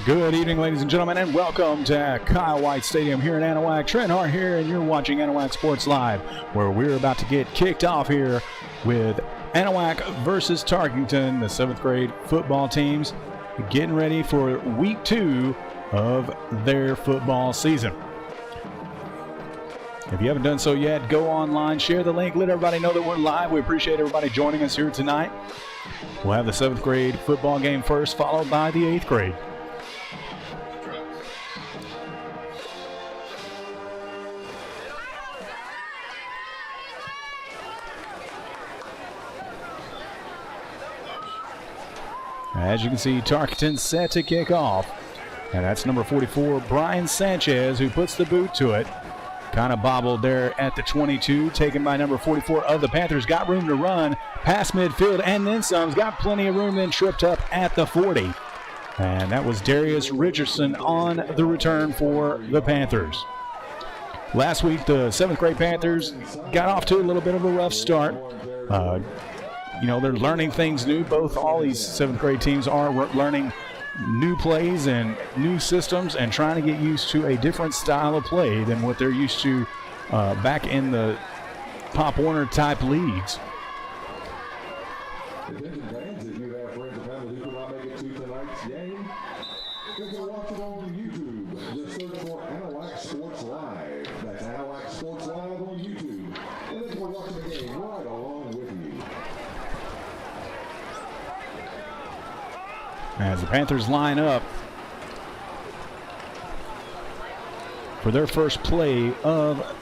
Good evening, ladies and gentlemen, and welcome to Kyle White Stadium here in Anahuac. Trent Hart here, and you're watching Anahuac Sports Live, where we're about to get kicked off here with Anahuac versus Tarkington, the 7th grade football teams, getting ready for week 2 of their football season. If you haven't done so yet, go online, share the link, let everybody know that we're live. We appreciate everybody joining us here tonight. We'll have the 7th grade football game first, followed by the 8th grade. As you can see, Tarkington set to kick off. And that's number 44, Brian Sanchez, who puts the boot to it. Kind of bobbled there at the 22, taken by number 44 of the Panthers. Got room to run past midfield and then some. Got plenty of room, then tripped up at the 40. And that was Darius Richardson on the return for the Panthers. Last week, the 7th grade Panthers got off to a little bit of a rough start. They're learning things new. All these 7th grade teams are learning new plays and new systems and trying to get used to a different style of play than what they're used to back in the Pop Warner type leagues. Attention fans, if you have friends or family who could not make it to tonight's game, you can watch it on YouTube. Just search for Anahuac Sports Live. That's Anahuac Sports Live on YouTube. And then we're watching the game right along with you. As the Panthers line up for their first play of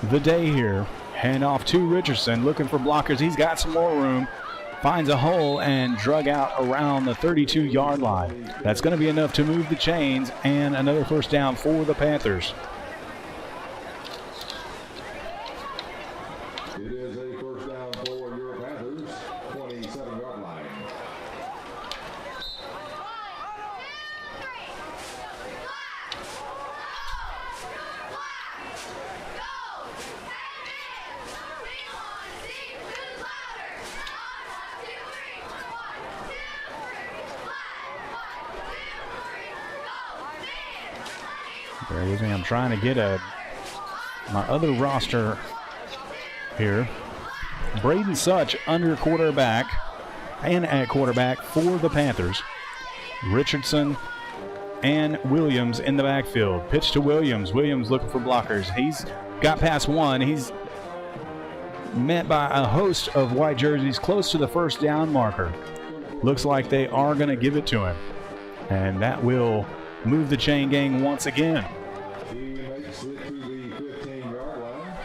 the day here. Hand off to Richardson, looking for blockers. He's got some more room. Finds a hole and drug out around the 32-yard line. That's going to be enough to move the chains and another first down for the Panthers. It is a first down for your Panthers, 27-yard line. There is me. I'm trying to get my other roster here. Braden Such under quarterback and at quarterback for the Panthers. Richardson and Williams in the backfield. Pitch to Williams. Williams looking for blockers. He's got past one. He's met by a host of white jerseys close to the first down marker. Looks like they are going to give it to him. And that will move the chain gang once again. He makes it to the 15-yard line.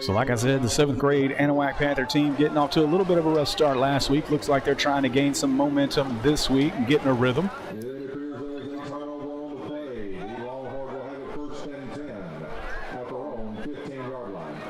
So like I said, the 7th grade Anahuac Panther team getting off to a little bit of a rough start last week. Looks like they're trying to gain some momentum this week and getting a rhythm. It appears there's a turnover on the play. The Longhorn will have it first and 10 at their own 15-yard line.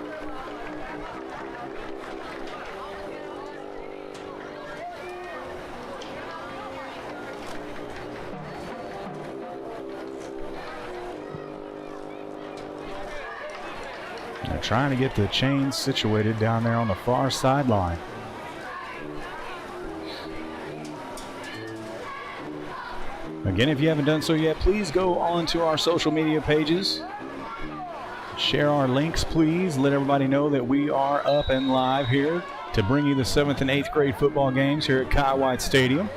They're trying to get the chains situated down there on the far sideline. Again, if you haven't done so yet, please go on to our social media pages. Share our links, please. Let everybody know that we are up and live here to bring you the 7th and 8th grade football games here at Kyle White Stadium.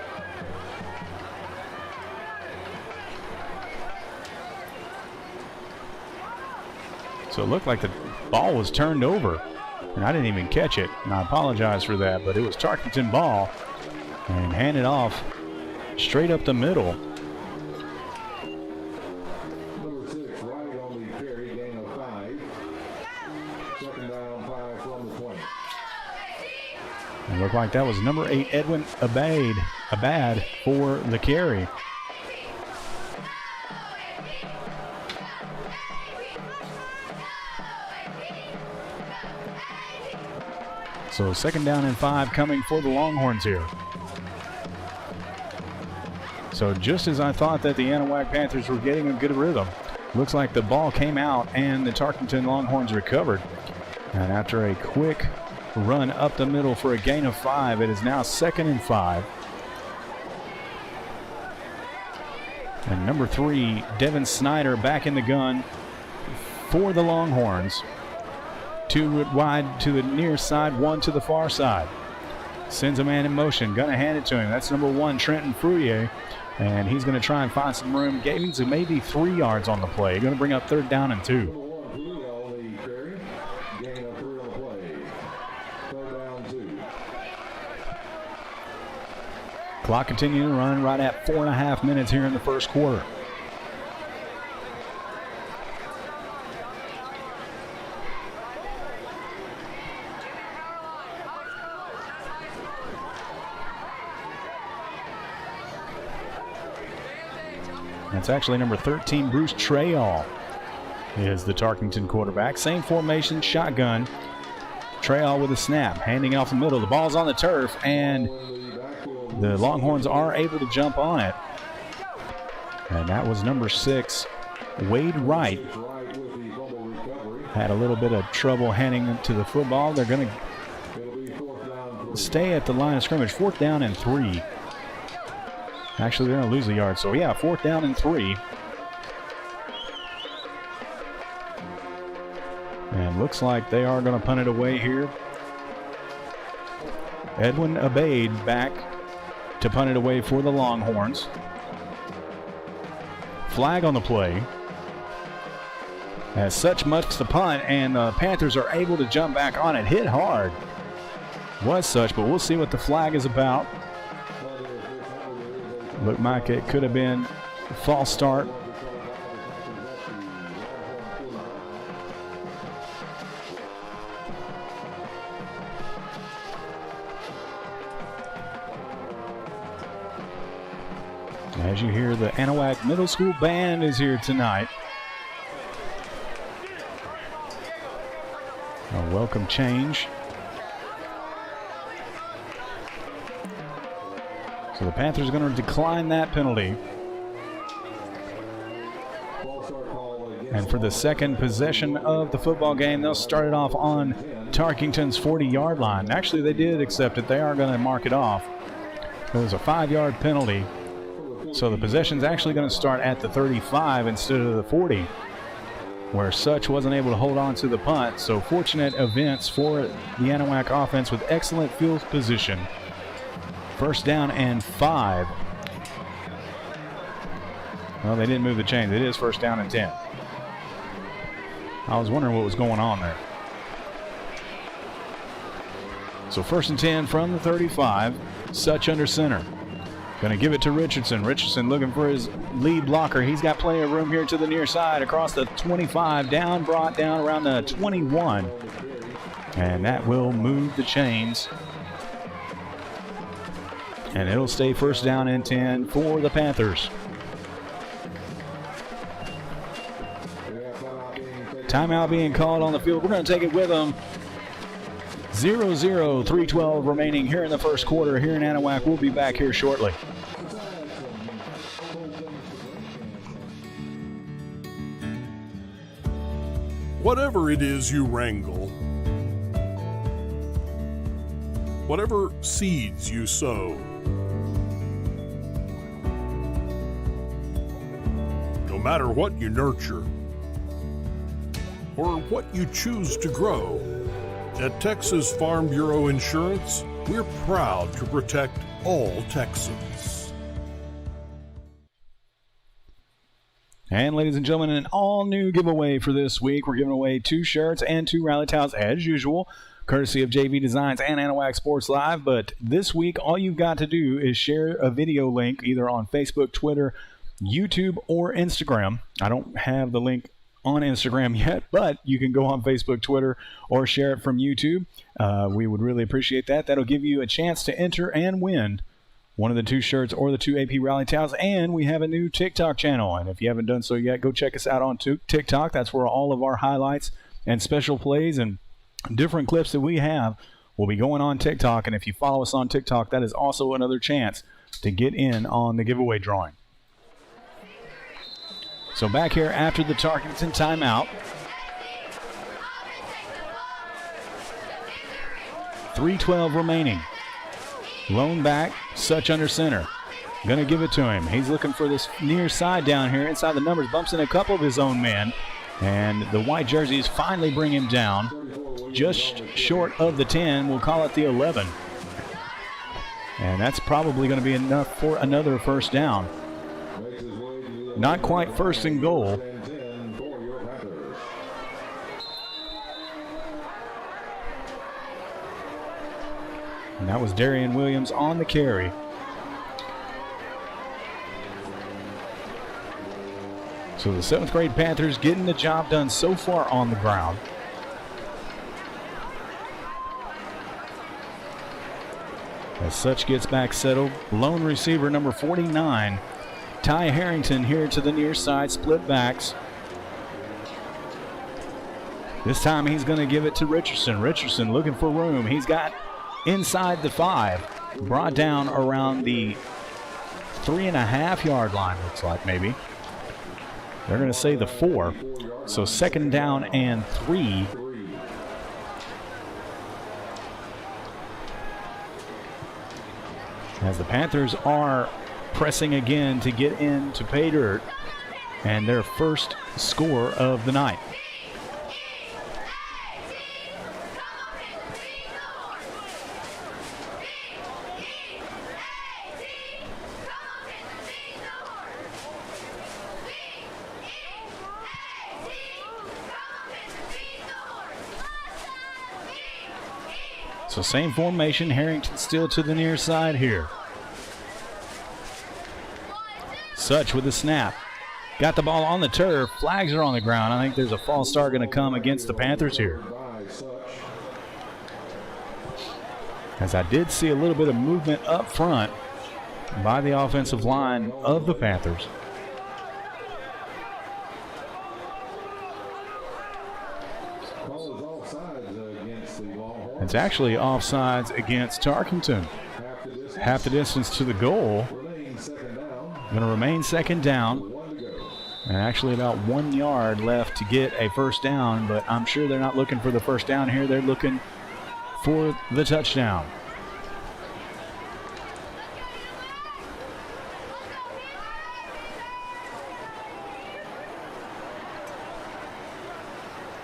So it looked like the ball was turned over, and I didn't even catch it, and I apologize for that, but it was Tarkington ball and handed off straight up the middle. Number 6, right on the carry, gain of 5. Second down, 5 from the 20. It looked like that was number 8, Edwin Abad for the carry. So second down and 5 coming for the Longhorns here. So just as I thought that the Anahuac Panthers were getting a good rhythm, looks like the ball came out and the Tarkington Longhorns recovered. And after a quick run up the middle for a gain of 5, it is now 2nd and 5. And number 3, Devin Snyder, back in the gun for the Longhorns. 2 wide to the near side, 1 to the far side. Sends a man in motion, gonna hand it to him. That's number 1, Trenton Fourier. And he's gonna try and find some room. Gains maybe 3 yards on the play. Gonna bring up 3rd down and 2. Clock continuing to run right at 4.5 minutes here in the first quarter. That's actually number 13, Bruce Trayall, is the Tarkington quarterback. Same formation, shotgun. Trayall with a snap, handing off the middle. The ball's on the turf, and the Longhorns are able to jump on it. And that was number 6, Wade Wright. Had a little bit of trouble handing to the football. They're going to stay at the line of scrimmage. 4th down and 3. Actually, they're going to lose the yard. So, yeah, 4th down and 3. And looks like they are going to punt it away here. Edwin Abade back to punt it away for the Longhorns. Flag on the play. As such much the punt, and the Panthers are able to jump back on it. Hit hard. Was such, but we'll see what the flag is about. Looked like it could have been a false start. As you hear, the Anahuac Middle School Band is here tonight. A welcome change. So the Panthers are going to decline that penalty. And for the second possession of the football game, they'll start it off on Tarkington's 40-yard line. Actually, they did accept it. They are going to mark it off. It was a 5-yard penalty. So the possession's actually going to start at the 35 instead of the 40, where Such wasn't able to hold on to the punt. So fortunate events for the Anahuac offense with excellent field position. 1st down and 5. Well, they didn't move the chains. It is 1st down and 10. I was wondering what was going on there. So 1st and 10 from the 35. Such under center. Going to give it to Richardson. Richardson looking for his lead blocker. He's got plenty of room here to the near side across the 25. Down, brought down around the 21. And that will move the chains. And it'll stay 1st down and 10 for the Panthers. Timeout being called on the field. We're going to take it with them. 0-0, 3:12 remaining here in the first quarter here in Anahuac. We'll be back here shortly. Whatever it is you wrangle, whatever seeds you sow, no matter what you nurture or what you choose to grow, at Texas Farm Bureau Insurance, we're proud to protect all Texans. And ladies and gentlemen, an all-new giveaway for this week. We're giving away 2 shirts and 2 rally towels as usual, courtesy of JV Designs and Anahuac Sports Live. But this week, all you've got to do is share a video link either on Facebook, Twitter, YouTube, or Instagram. I don't have the link on Instagram yet, but you can go on Facebook, Twitter, or share it from YouTube. We would really appreciate that. That'll give you a chance to enter and win one of the 2 shirts or the 2 AP Rally Towels. And we have a new TikTok channel. And if you haven't done so yet, go check us out on TikTok. That's where all of our highlights and special plays and different clips that we have will be going on TikTok. And if you follow us on TikTok, that is also another chance to get in on the giveaway drawing. So back here after the Tarkington timeout. 3:12 remaining. Lone back, Such under center. Going to give it to him. He's looking for this near side down here inside the numbers. Bumps in a couple of his own men. And the white jerseys finally bring him down just short of the 10. We'll call it the 11. And that's probably going to be enough for another first down. Not quite first and goal. And that was Darian Williams on the carry. So the 7th grade Panthers getting the job done so far on the ground. As Such gets back settled, lone receiver number 49, Ty Harrington here to the near side, split backs. This time he's going to give it to Richardson. Richardson looking for room. He's got inside the 5, brought down around the 3.5 yard line, looks like maybe. They're going to say the 4. So 2nd down and 3. As the Panthers are pressing again to get into pay dirt and their first score of the night. So same formation, Harrington still to the near side here. Such with the snap. Got the ball on the turf. Flags are on the ground. I think there's a false start going to come against the Panthers here. As I did see a little bit of movement up front by the offensive line of the Panthers. It's actually offsides against Tarkington. Half the distance to the goal. Going to remain 2nd down. And actually about 1 yard left to get a first down, but I'm sure they're not looking for the first down here. They're looking for the touchdown.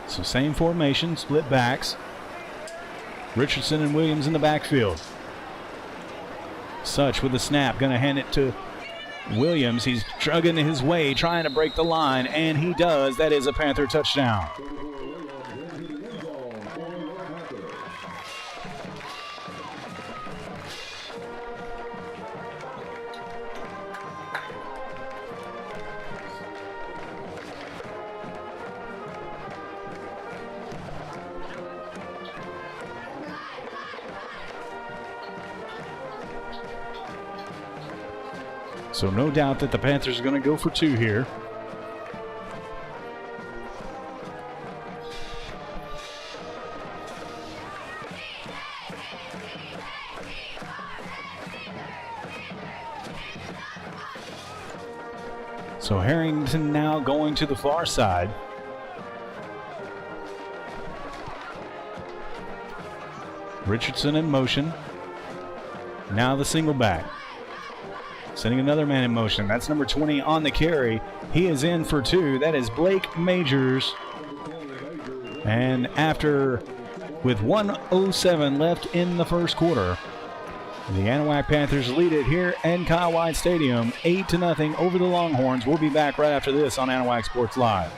So same formation, split backs. Richardson and Williams in the backfield. Such with the snap, going to hand it to Williams. He's chugging his way, trying to break the line, and he does. That is a Panther touchdown. So no doubt that the Panthers are going to go for 2 here. So Harrington now going to the far side. Richardson in motion. Now the single back. Sending another man in motion. That's number 20 on the carry. He is in for 2. That is Blake Majors. And with 1:07 left in the first quarter, the Anahuac Panthers lead it here in Kyle White Stadium, 8-0 over the Longhorns. We'll be back right after this on Anahuac Sports Live.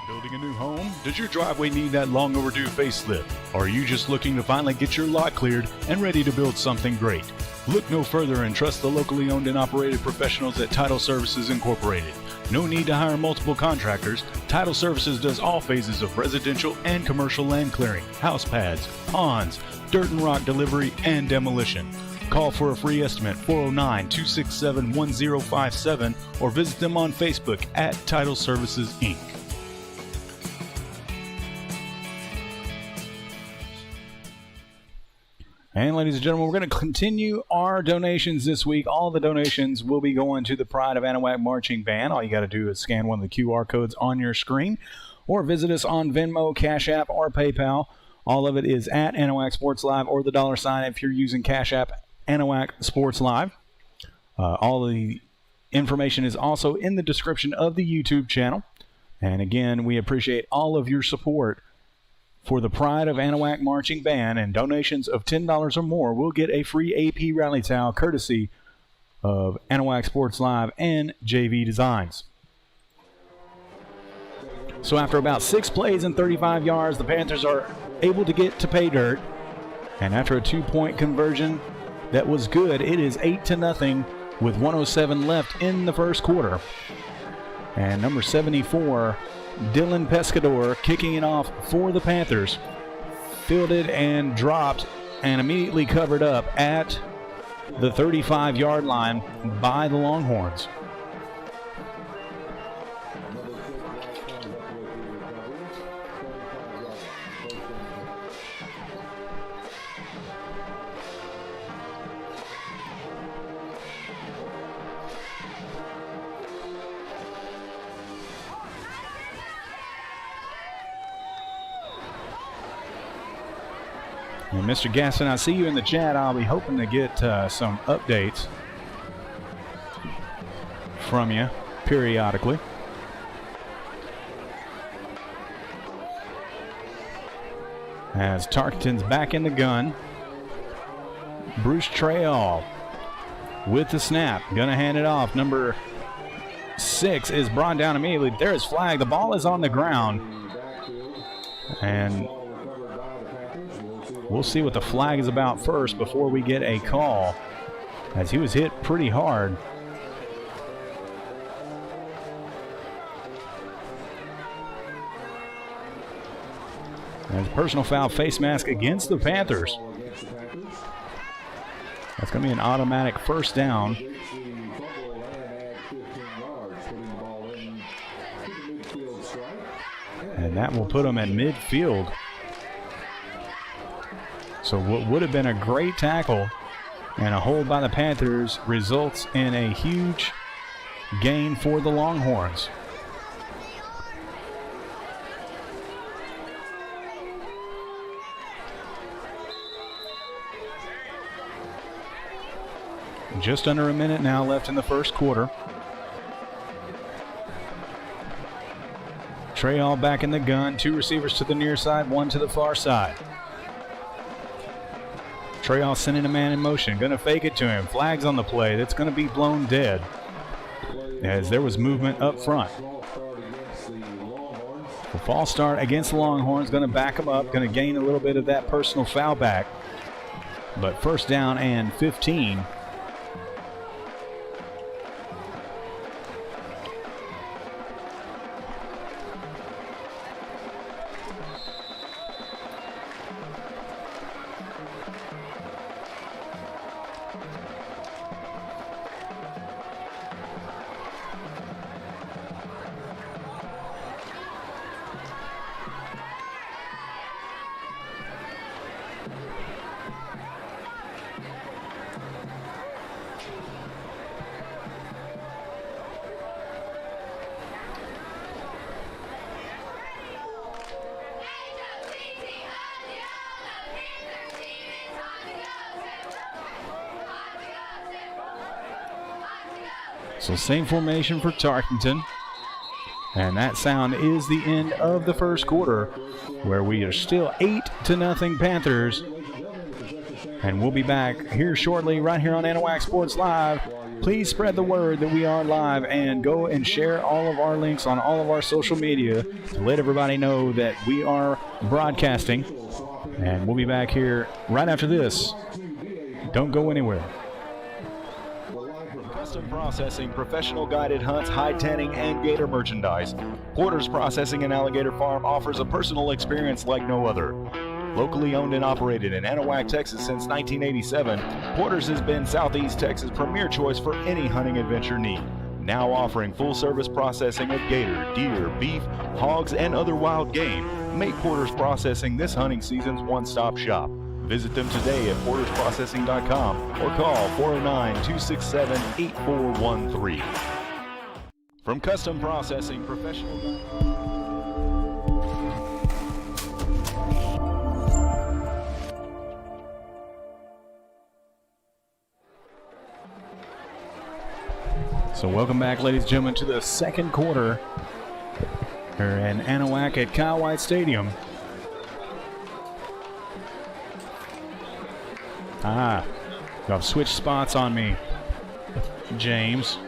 Building a new home? Does your driveway need that long overdue facelift? Or are you just looking to finally get your lot cleared and ready to build something great? Look no further and trust the locally owned and operated professionals at Title Services Incorporated. No need to hire multiple contractors. Title Services does all phases of residential and commercial land clearing, house pads, ponds, dirt and rock delivery, and demolition. Call for a free estimate, 409-267-1057, or visit them on Facebook at Title Services, Inc. And ladies and gentlemen, we're going to continue our donations this week. All the donations will be going to the Pride of Anahuac Marching Band. All you got to do is scan one of the QR codes on your screen or visit us on Venmo, CashApp, or PayPal. All of it is at Anahuac Sports Live or the $ if you're using CashApp, Anahuac Sports Live. All the information is also in the description of the YouTube channel. And again, we appreciate all of your support for the Pride of Anahuac Marching Band, and donations of $10 or more will get a free AP rally towel courtesy of Anahuac Sports Live and JV Designs. So after about 6 plays and 35 yards, the Panthers are able to get to pay dirt. And after a 2-point conversion that was good, it is 8-0 with 1:07 left in the first quarter. And number 74, Dylan Pescador, kicking it off for the Panthers. Fielded and dropped and immediately covered up at the 35-yard line by the Longhorns. And Mr. Gaston, I see you in the chat. I'll be hoping to get some updates from you periodically. As Tarkington's back in the gun. Bruce Treall with the snap. Gonna hand it off. Number 6 is brought down immediately. There is flag. The ball is on the ground. And we'll see what the flag is about first before we get a call, as he was hit pretty hard. As personal foul face mask against the Panthers. That's going to be an automatic first down. And that will put them at midfield. So what would have been a great tackle and a hold by the Panthers results in a huge gain for the Longhorns. Just under a minute now left in the first quarter. Treall back in the gun. 2 receivers to the near side, 1 to the far side. Treall sending a man in motion. Going to fake it to him. Flags on the play. That's going to be blown dead, as there was movement up front. The false start against the Longhorns. Going to back them up. Going to gain a little bit of that personal foul back. But first down and 15. So same formation for Tarkington. And that sound is the end of the first quarter, where we are still 8-0 Panthers. And we'll be back here shortly right here on Anahuac Sports Live. Please spread the word that we are live and go and share all of our links on all of our social media to let everybody know that we are broadcasting. And we'll be back here right after this. Don't go anywhere. Custom Processing, professional guided hunts, hide tanning, and gator merchandise. Porter's Processing and Alligator Farm offers a personal experience like no other. Locally owned and operated in Anahuac, Texas since 1987, Porter's has been Southeast Texas' premier choice for any hunting adventure need. Now offering full-service processing of gator, deer, beef, hogs, and other wild game. Make Porter's Processing this hunting season's one-stop shop. Visit them today at portersprocessing.com or call 409-267-8413. From Custom Processing, professional... So welcome back, ladies and gentlemen, to the second quarter here in Anahuac at Kyle White Stadium. You have switched spots on me, James.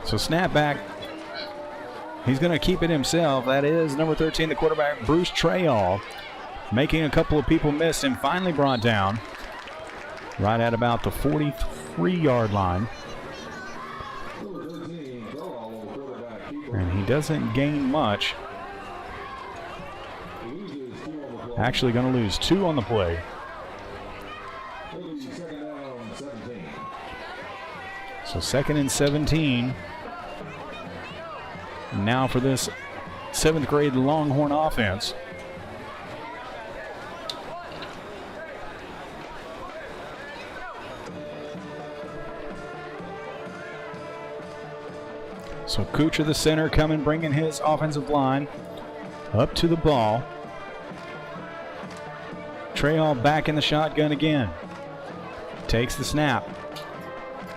So snap back. He's going to keep it himself. That is number 13, the quarterback, Bruce Trayall, making a couple of people miss and finally brought down right at about the 43-yard line. And he doesn't gain much. Actually going to lose 2 on the play. So 2nd and 17. Now for this 7th grade Longhorn offense. So Kuchar, the center, coming, bringing his offensive line up to the ball. Trayall back in the shotgun again. Takes the snap.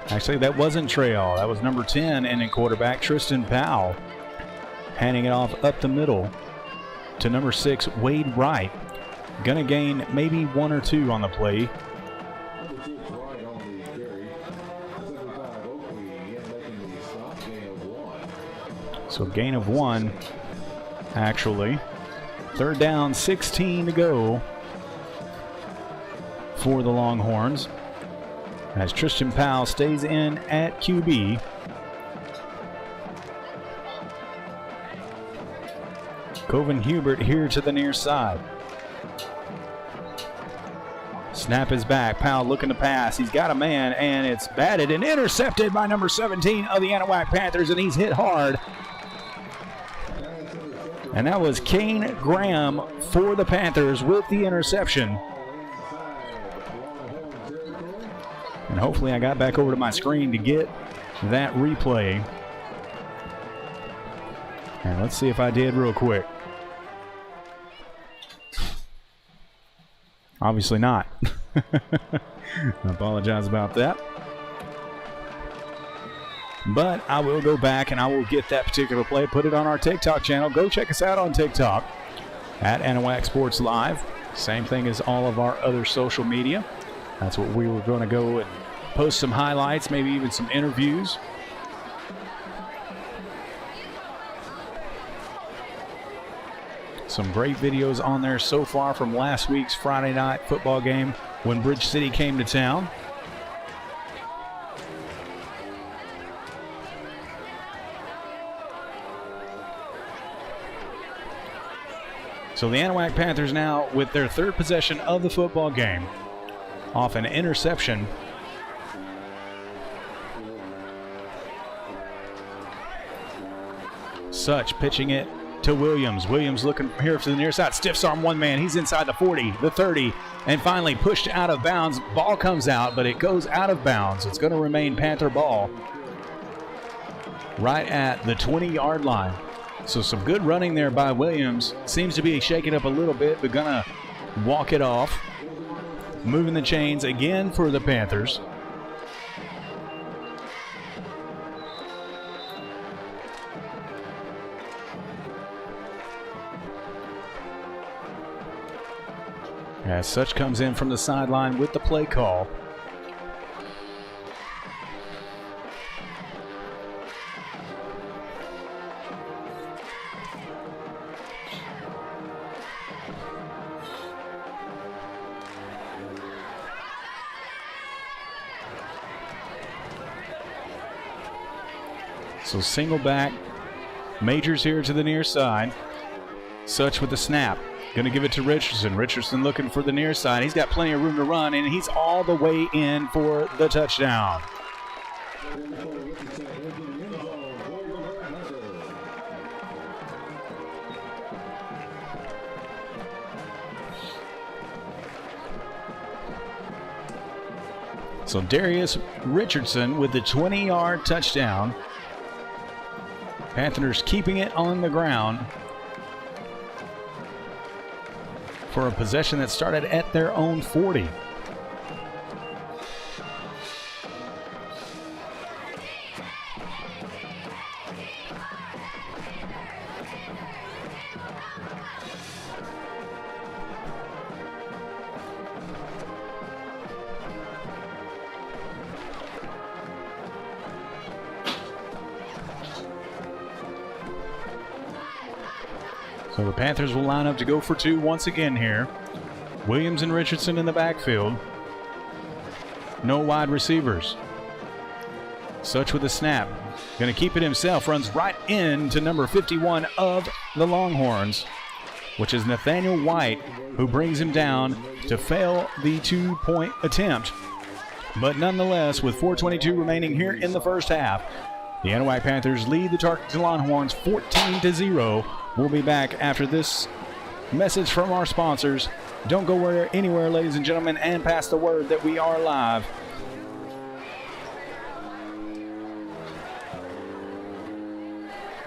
Actually, that wasn't Trayall. That was number 10 and in quarterback, Tristan Powell. Handing it off up the middle to number 6, Wade Wright. Gonna gain maybe 1 or 2 on the play. So gain of 1, actually. 3rd down, 16 to go for the Longhorns, as Tristan Powell stays in at QB. Coven Hubert here to the near side. Snap is back. Powell looking to pass. He's got a man, and it's batted and intercepted by number 17 of the Anahuac Panthers, and he's hit hard. And that was Kane Graham for the Panthers with the interception. And hopefully I got back over to my screen to get that replay. And let's see if I did real quick. Obviously not. I apologize about that. But I will go back and I will get that particular play, put it on our TikTok channel. Go check us out on TikTok at AnahuacSportsLive. Same thing as all of our other social media. That's what we were going to go and post some highlights, maybe even some interviews. Some great videos on there so far from last week's Friday night football game when Bridge City came to town. So the Anahuac Panthers now with their 3rd possession of the football game off an interception. Such pitching it to Williams. Williams looking here to the near side. Stiffs arm one man. He's inside the 40, the 30, and finally pushed out of bounds. Ball comes out, but it goes out of bounds. It's going to remain Panther ball right at the 20-yard line. So some good running there by Williams. Seems to be shaking up a little bit, but going to walk it off. Moving the chains again for the Panthers. As Such comes in from the sideline with the play call. So single back. Majors here to the near side. Such with the snap. Going to give it to Richardson. Richardson looking for the near side. He's got plenty of room to run, and he's all the way in for the touchdown. So Darius Richardson with the 20-yard touchdown. Panthers keeping it on the ground for a possession that started at their own 40. So the Panthers will line up to go for two once again here. Williams and Richardson in the backfield. No wide receivers. Such with a snap. Going to keep it himself. Runs right into number 51 of the Longhorns, which is Nathaniel White, who brings him down to fail the 2-point attempt. But nonetheless, with 4:22 remaining here in the first half, the Anahuac Panthers lead the Tarkington Longhorns 14-0. We'll be back after this message from our sponsors. Don't go anywhere, ladies and gentlemen, and pass the word that we are live.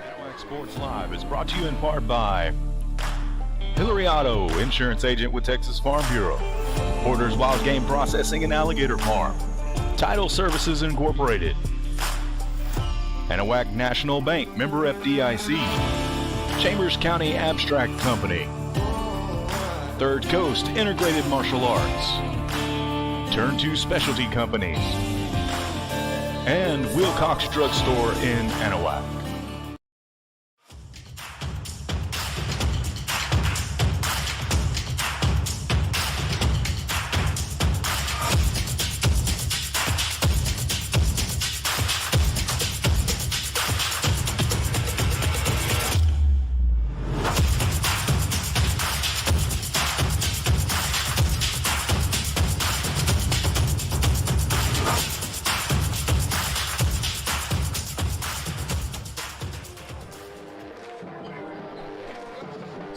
Anahuac Sports Live is brought to you in part by Hillary Auto, insurance agent with Texas Farm Bureau, Porter's Wild Game Processing and Alligator Farm, Title Services Incorporated, Anahuac National Bank, member FDIC, Chambers County Abstract Company, Third Coast Integrated Martial Arts, Turn 2 Specialty Companies, and Wilcox Drug Store in Anahuac.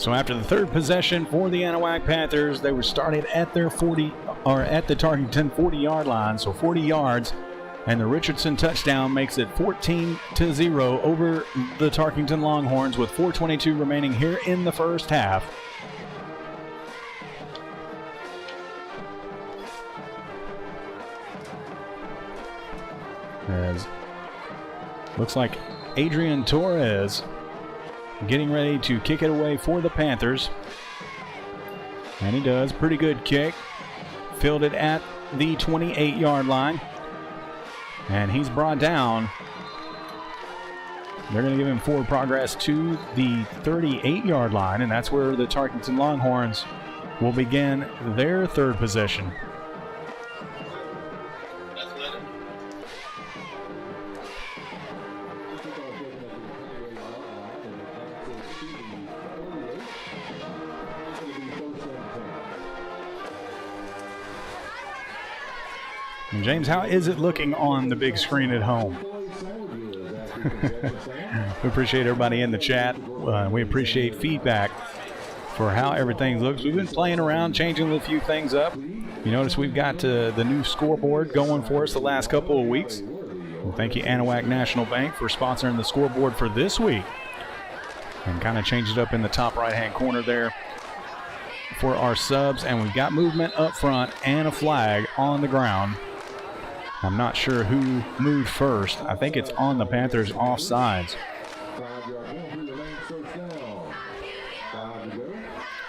So after the third possession for the Anahuac Panthers, they were started at their 40, or at the Tarkington 40-yard line, so 40 yards, and the Richardson touchdown makes it 14-0 over the Tarkington Longhorns with 4:22 remaining here in the first half. As looks like Adrian Torres getting ready to kick it away for the Panthers. And he does. Pretty good kick. Fielded at the 28-yard line. And he's brought down. They're going to give him forward progress to the 38-yard line, and that's where the Tarkington Longhorns will begin their third possession. And James, how is it looking on the big screen at home? We appreciate everybody in the chat. We appreciate feedback for how everything looks. We've been playing around, changing a few things up. You notice we've got the new scoreboard going for us the last couple of weeks. Well, thank you, Anahuac National Bank, for sponsoring the scoreboard for this week. And kind of change it up in the top right-hand corner there for our subs. And we've got movement up front and a flag on the ground. I'm not sure who moved first. I think it's on the Panthers offsides.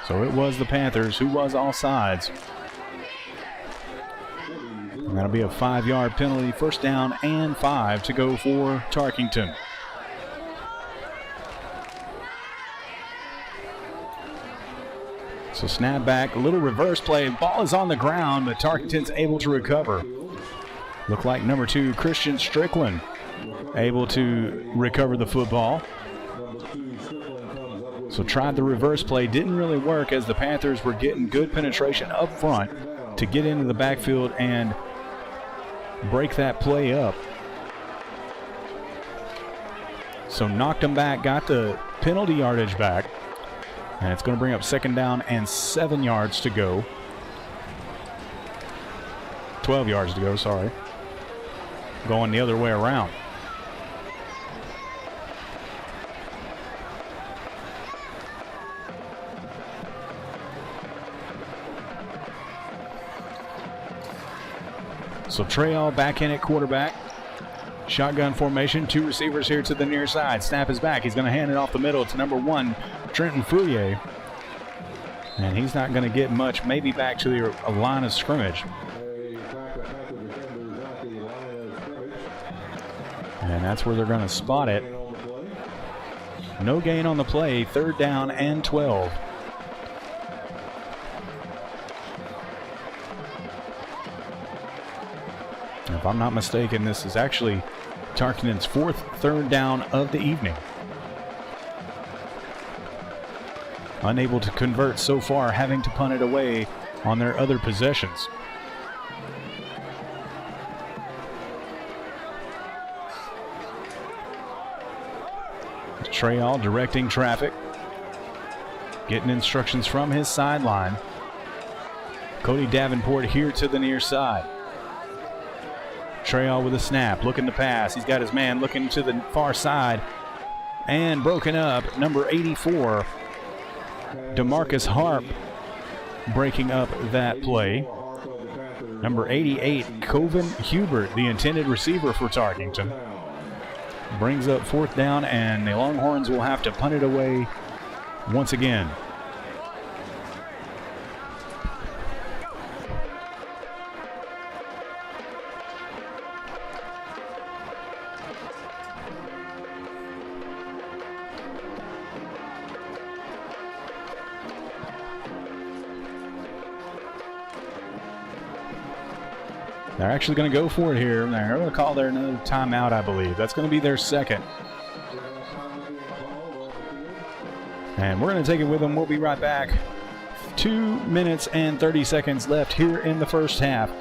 So it was the Panthers who was offsides. And that'll be a 5-yard penalty. First down and 5 to go for Tarkington. So snap back, a little reverse play. Ball is on the ground, but Tarkington's able to recover. Look like number 2, Christian Strickland, able to recover the football. So tried the reverse play, didn't really work as the Panthers were getting good penetration up front to get into the backfield and break that play up. So knocked them back, got the penalty yardage back, and it's going to bring up second down and 7 yards to go. 12 yards to go, sorry. Going the other way around. So Trail back in at quarterback. Shotgun formation, 2 receivers here to the near side. Snap is back. He's going to hand it off the middle to number 1, Trenton Fourier. And he's not going to get much, maybe back to the line of scrimmage. And that's where they're going to spot it. No gain on the play, 3rd down and 12. If I'm not mistaken, this is actually Tarkington's 4th 3rd down of the evening. Unable to convert so far, having to punt it away on their other possessions. Trayall directing traffic, getting instructions from his sideline. Cody Davenport here to the near side. Trayall with a snap, looking to pass. He's got his man looking to the far side and broken up. Number 84, DeMarcus Harp, breaking up that play. Number 88, Coven Hubert, the intended receiver for Tarkington, brings up 4th down, and the Longhorns will have to punt it away once again. They're actually going to go for it here. They're going to call their another timeout, I believe. That's going to be their 2nd. And we're going to take it with them. We'll be right back. 2 minutes and 30 seconds left here in the first half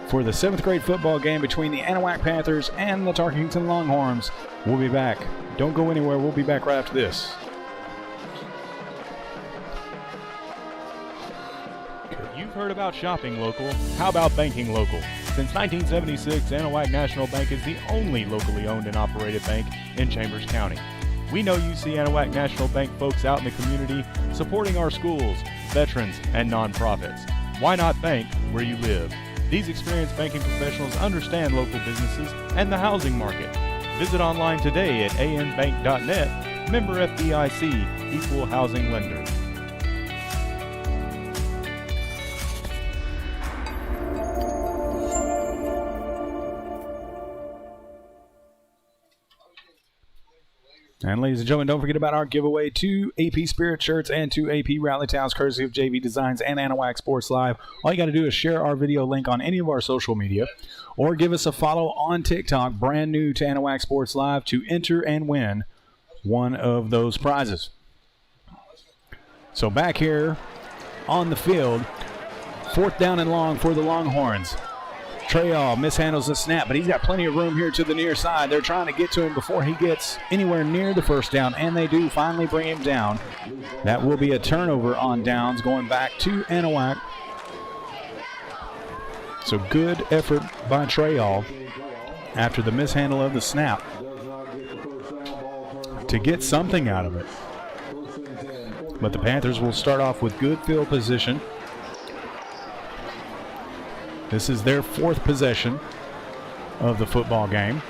for the 7th grade football game between the Anahuac Panthers and the Tarkington Longhorns. We'll be back. Don't go anywhere. We'll be back right after this. You've heard about shopping local. How about banking local? Since 1976, Anahuac National Bank is the only locally owned and operated bank in Chambers County. We know you see Anahuac National Bank folks out in the community supporting our schools, veterans, and nonprofits. Why not bank where you live? These experienced banking professionals understand local businesses and the housing market. Visit online today at anbank.net, member FDIC, equal housing lender. And ladies and gentlemen, don't forget about our giveaway: 2 AP Spirit shirts and 2 AP Rally Towels, courtesy of JV Designs and Anahuac Sports Live. All you got to do is share our video link on any of our social media or give us a follow on TikTok, brand new to Anahuac Sports Live, to enter and win one of those prizes. So back here on the field, 4th down and long for the Longhorns. Trayall mishandles the snap, but he's got plenty of room here to the near side. They're trying to get to him before he gets anywhere near the 1st down, and they do finally bring him down. That will be a turnover on downs going back to Anahuac. So good effort by Trayall after the mishandle of the snap to get something out of it. But the Panthers will start off with good field position. This is their 4th possession of the football game.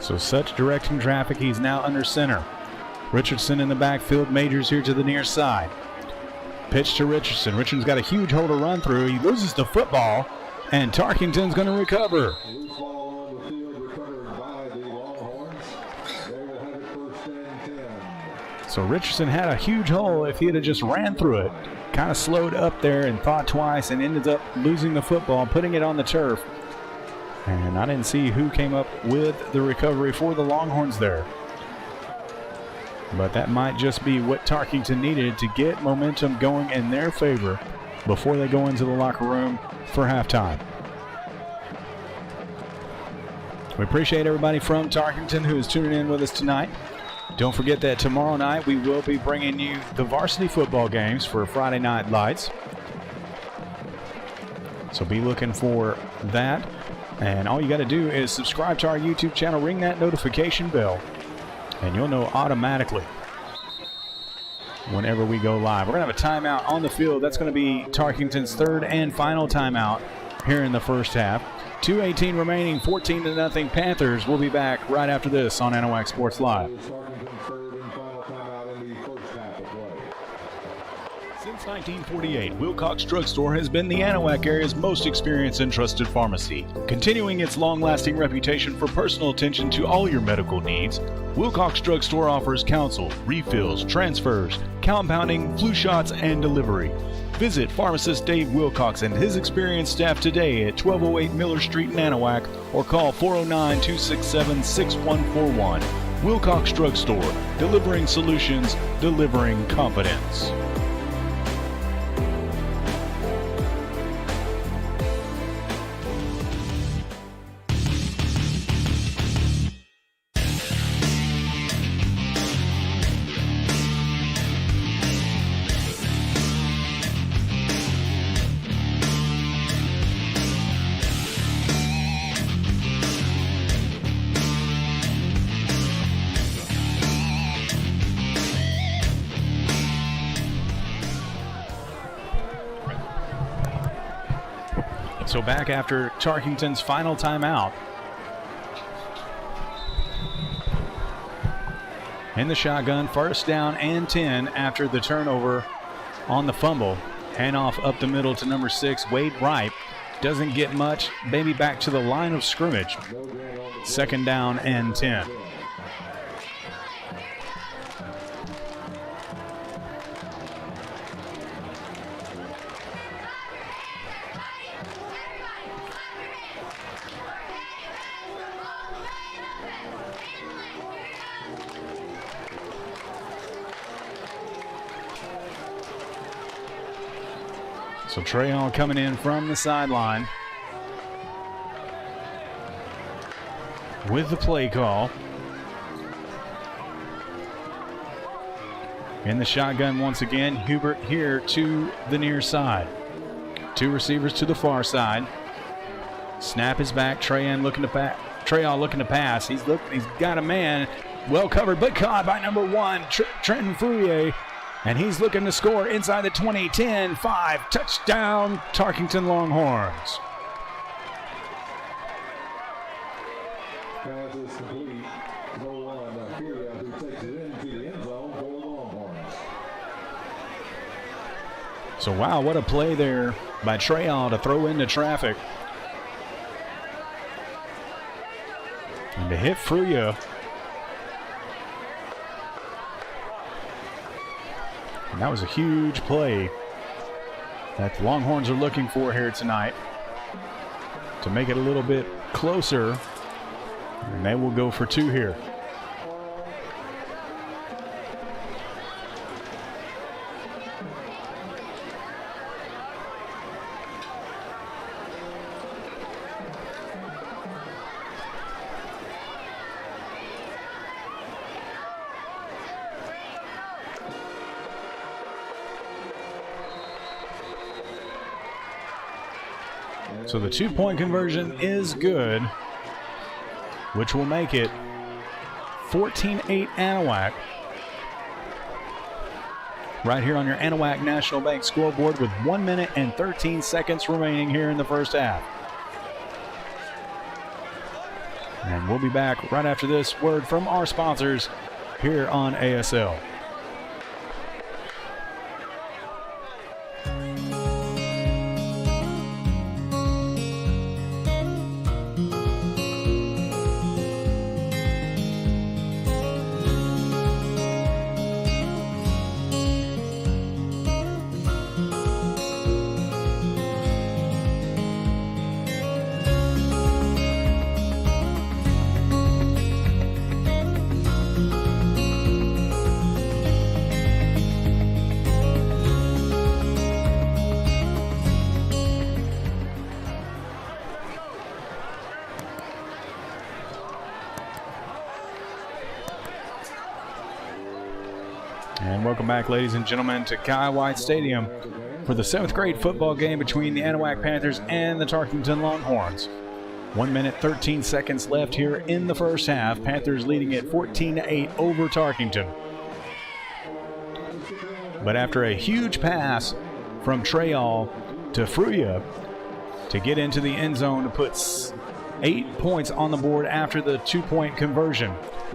So such directing traffic, he's now under center. Richardson in the backfield, Majors here to the near side. Pitch to Richardson. Richardson's got a huge hole to run through. He loses the football, and Tarkington's going to recover. Loose ball on the field recovered by the Longhorns. They will have it 1st and 10. So Richardson had a huge hole. If he had just ran through it, kind of slowed up there and thought twice and ended up losing the football, putting it on the turf. And I didn't see who came up with the recovery for the Longhorns there. But that might just be what Tarkington needed to get momentum going in their favor before they go into the locker room for halftime. We appreciate everybody from Tarkington who is tuning in with us tonight. Don't forget that tomorrow night we will be bringing you the varsity football games for Friday Night Lights. So be looking for that. And all you got to do is subscribe to our YouTube channel, ring that notification bell, and you'll know automatically whenever we go live. We're going to have a timeout on the field. That's going to be Tarkington's third and final timeout here in the first half. 2:18 remaining, 14-0 Panthers. We'll be back right after this on Anahuac Sports Live. Since 1948, Wilcox Drugstore has been the Anahuac area's most experienced and trusted pharmacy. Continuing its long-lasting reputation for personal attention to all your medical needs, Wilcox Drugstore offers counsel, refills, transfers, compounding, flu shots, and delivery. Visit pharmacist Dave Wilcox and his experienced staff today at 1208 Miller Street in Anahuac or call 409-267-6141. Wilcox Drugstore, delivering solutions, delivering confidence. So back after Tarkington's final timeout. In the shotgun, first down and 10 after the turnover on the fumble. Handoff up the middle to number 6, Wade Wright. Doesn't get much, maybe back to the line of scrimmage. Second down and 10. So Trayon coming in from the sideline with the play call. In the shotgun once again, Hubert here to the near side. Two receivers to the far side. Snap is back. Trayon looking to pass. He's got a man well covered, but caught by number 1, Trenton Fourier. And he's looking to score inside the 20, 10, 5, touchdown, Tarkington Longhorns. Pass is complete. Goal line, Furia, who takes it into the end zone for the Longhorns. So wow, what a play there by Trayon to throw into traffic. And to hit Fruya. And that was a huge play that the Longhorns are looking for here tonight to make it a little bit closer. And they will go for 2 here. So the 2-point conversion is good, which will make it 14-8 Anahuac. Right here on your Anahuac National Bank scoreboard with 1 minute and 13 seconds remaining here in the first half. And we'll be back right after this word from our sponsors here on ASL. And welcome back, ladies and gentlemen, to Kai White Stadium for the 7th grade football game between the Anahuac Panthers and the Tarkington Longhorns. 1 minute, 13 seconds left here in the first half. Panthers leading it 14-8 over Tarkington. But after a huge pass from Trayall to Fruya to get into the end zone to put 8 points on the board after the 2-point conversion.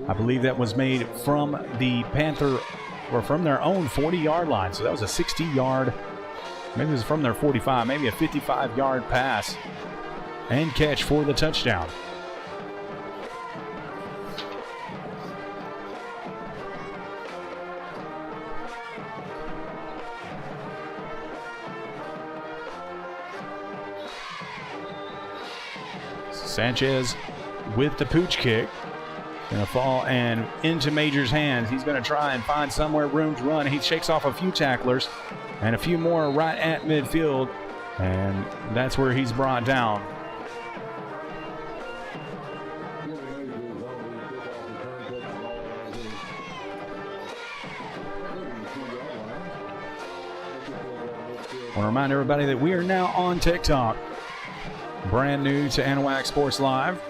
I believe that was made from the Panther, or from their own 40-yard line. So that was a 60-yard, maybe it was from their 45, maybe a 55-yard pass and catch for the touchdown. Sanchez with the pooch kick. Going to fall and into Major's hands. He's going to try and find somewhere room to run. He shakes off a few tacklers and a few more right at midfield. And that's where he's brought down. I want to remind everybody that we are now on TikTok. Brand new to Anahuac Sports Live.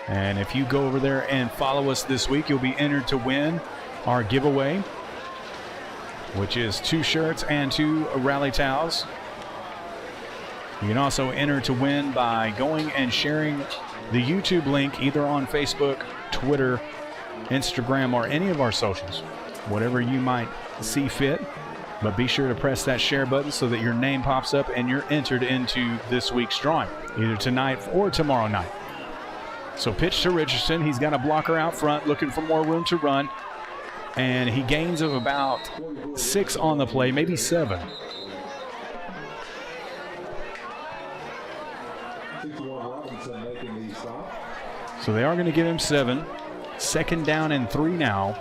And if you go over there and follow us this week, you'll be entered to win our giveaway, which is 2 shirts and 2 rally towels. You can also enter to win by going and sharing the YouTube link either on Facebook, Twitter, Instagram, or any of our socials, whatever you might see fit. But be sure to press that share button so that your name pops up and you're entered into this week's drawing, either tonight or tomorrow night. So pitch to Richardson. He's got a blocker out front looking for more room to run. And he gains of about 6 on the play, maybe 7. So they are going to give him 7. 2nd down and 3 now.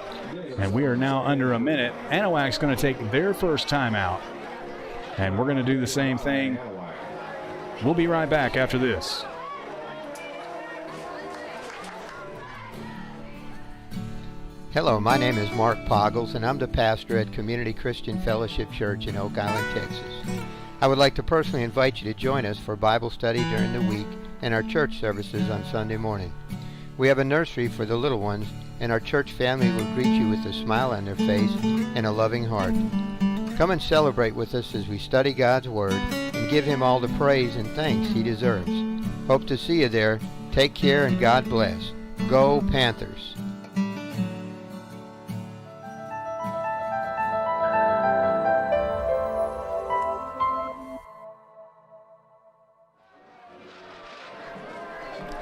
And we are now under a minute. Anahuac's going to take their first timeout. And we're going to do the same thing. We'll be right back after this. Hello, my name is Mark Poggles, and I'm the pastor at Community Christian Fellowship Church in Oak Island, Texas. I would like to personally invite you to join us for Bible study during the week and our church services on Sunday morning. We have a nursery for the little ones, and our church family will greet you with a smile on their face and a loving heart. Come and celebrate with us as we study God's Word and give Him all the praise and thanks He deserves. Hope to see you there. Take care and God bless. Go Panthers!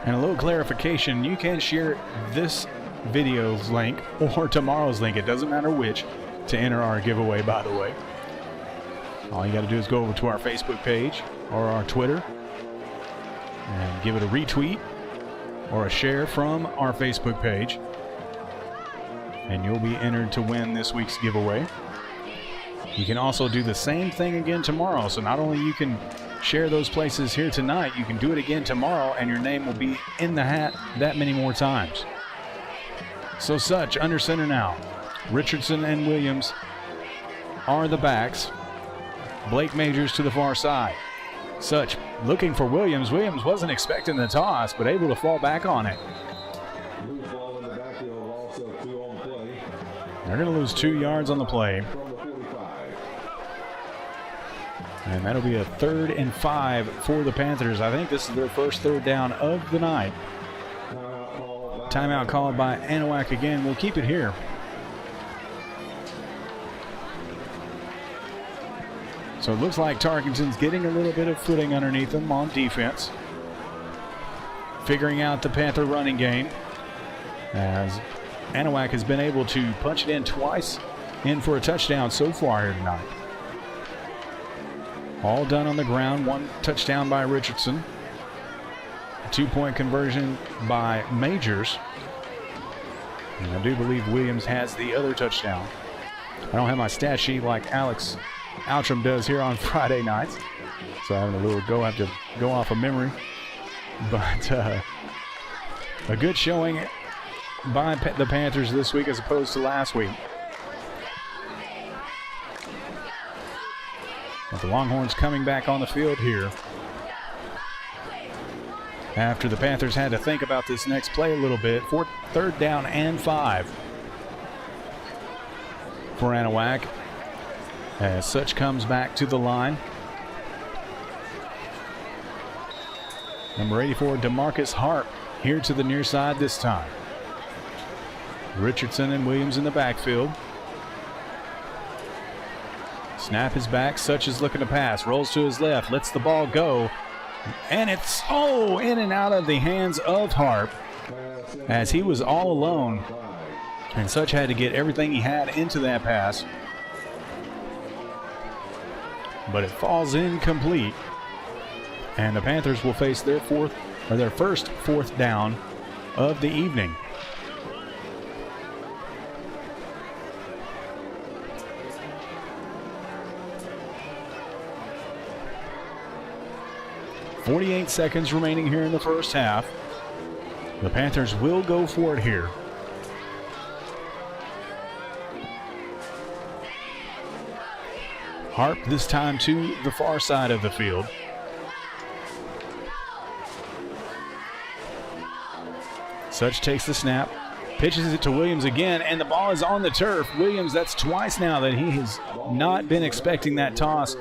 And a little clarification, you can share this video's link or tomorrow's link, it doesn't matter which, to enter our giveaway, by the way. All you got to do is go over to our Facebook page or our Twitter and give it a retweet or a share from our Facebook page, and you'll be entered to win this week's giveaway. You can also do the same thing again tomorrow, so not only you can share those places here tonight, you can do it again tomorrow and your name will be in the hat that many more times. So Such under center now. Richardson and Williams are the backs. Blake Majors to the far side. Such looking for Williams. Williams wasn't expecting the toss, but able to fall back on it. They're going to lose 2 yards on the play. And that'll be a 3rd and 5 for the Panthers. I think this is their first 3rd down of the night. Timeout called by Anahuac again. We'll keep it here. So it looks like Tarkington's getting a little bit of footing underneath them on defense. Figuring out the Panther running game, as Anahuac has been able to punch it in twice in for a touchdown so far here tonight. All done on the ground. 1 touchdown by Richardson. A 2-point conversion by Majors. And I do believe Williams has the other touchdown. I don't have my stat sheet like Alex Outram does here on Friday nights, so I have to go off of memory. But a good showing by the Panthers this week as opposed to last week. But the Longhorns coming back on the field here after the Panthers had to think about this next play a little bit. 3rd down and 5 for Anahuac. As Such comes back to the line. Number 84, DeMarcus Harp, here to the near side this time. Richardson and Williams in the backfield. Snap is back. Such is looking to pass. Rolls to his left. Lets the ball go. And it's, in and out of the hands of Harp as he was all alone. And Such had to get everything he had into that pass. But it falls incomplete. And the Panthers will face their first 4th down of the evening. .48 seconds remaining here in the first half. The Panthers will go for it here. Harp this time to the far side of the field. Such takes the snap, pitches it to Williams again, and the ball is on the turf. Williams, that's twice now that he has not been expecting that toss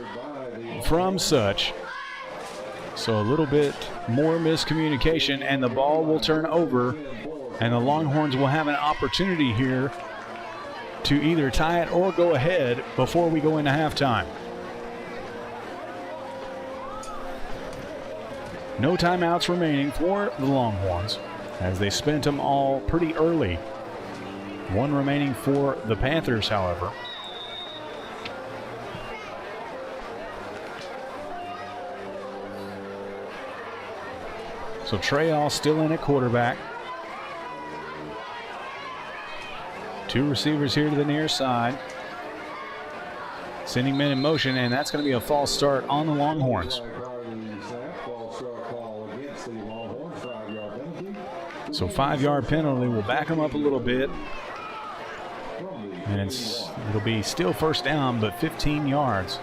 from Such. So a little bit more miscommunication, and the ball will turn over, and the Longhorns will have an opportunity here to either tie it or go ahead before we go into halftime. No timeouts remaining for the Longhorns, as they spent them all pretty early. 1 remaining for the Panthers, however. So Trayall still in at quarterback. 2 receivers here to the near side. Sending men in motion, and that's going to be a false start on the Longhorns. So 5-yard penalty will back them up a little bit. And it'll be still first down, but 15 yards.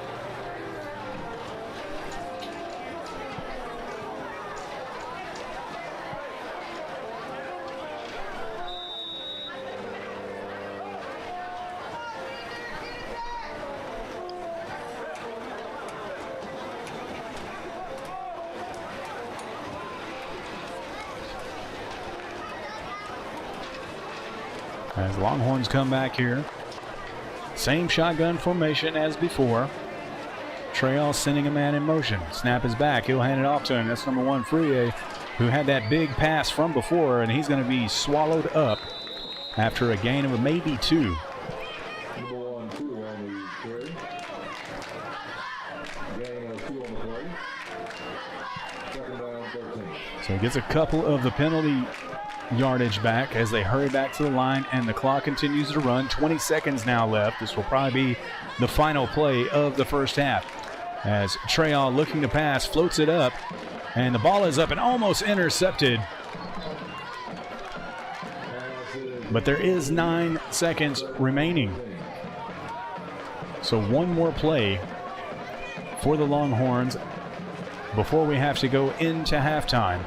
As Longhorns come back here. Same shotgun formation as before. Trayall sending a man in motion. Snap is back. He'll hand it off to him. That's number 1, Fourier, who had that big pass from before, and he's going to be swallowed up after a gain of maybe 2. So he gets a couple of the penalty yardage back as they hurry back to the line, and the clock continues to run. 20 seconds now left. This will probably be the final play of the first half, as Trayall, looking to pass, floats it up, and the ball is up and almost intercepted. But there is 9 seconds remaining. So 1 more play for the Longhorns before we have to go into halftime.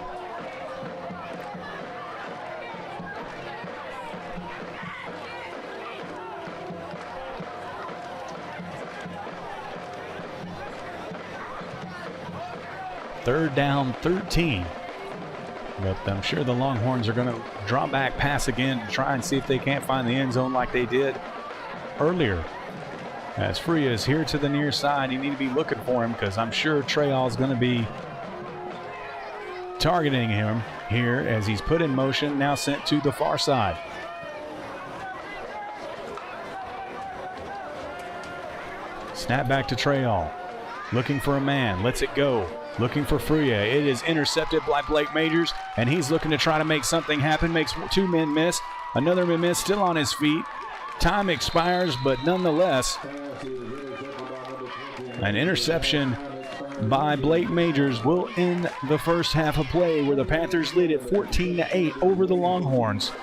Third down, 13. But I'm sure the Longhorns are going to draw back, pass again to try and see if they can't find the end zone like they did earlier. As Freya is here to the near side, you need to be looking for him, because I'm sure Trayall is going to be targeting him here as he's put in motion, now sent to the far side. Snap back to Trayall. Looking for a man, lets it go. Looking for Freya. It is intercepted by Blake Majors, and he's looking to try to make something happen. Makes 2 men miss. Another man miss, still on his feet. Time expires, but nonetheless, an interception by Blake Majors will end the first half of play, where the Panthers lead at 14-8 over the Longhorns.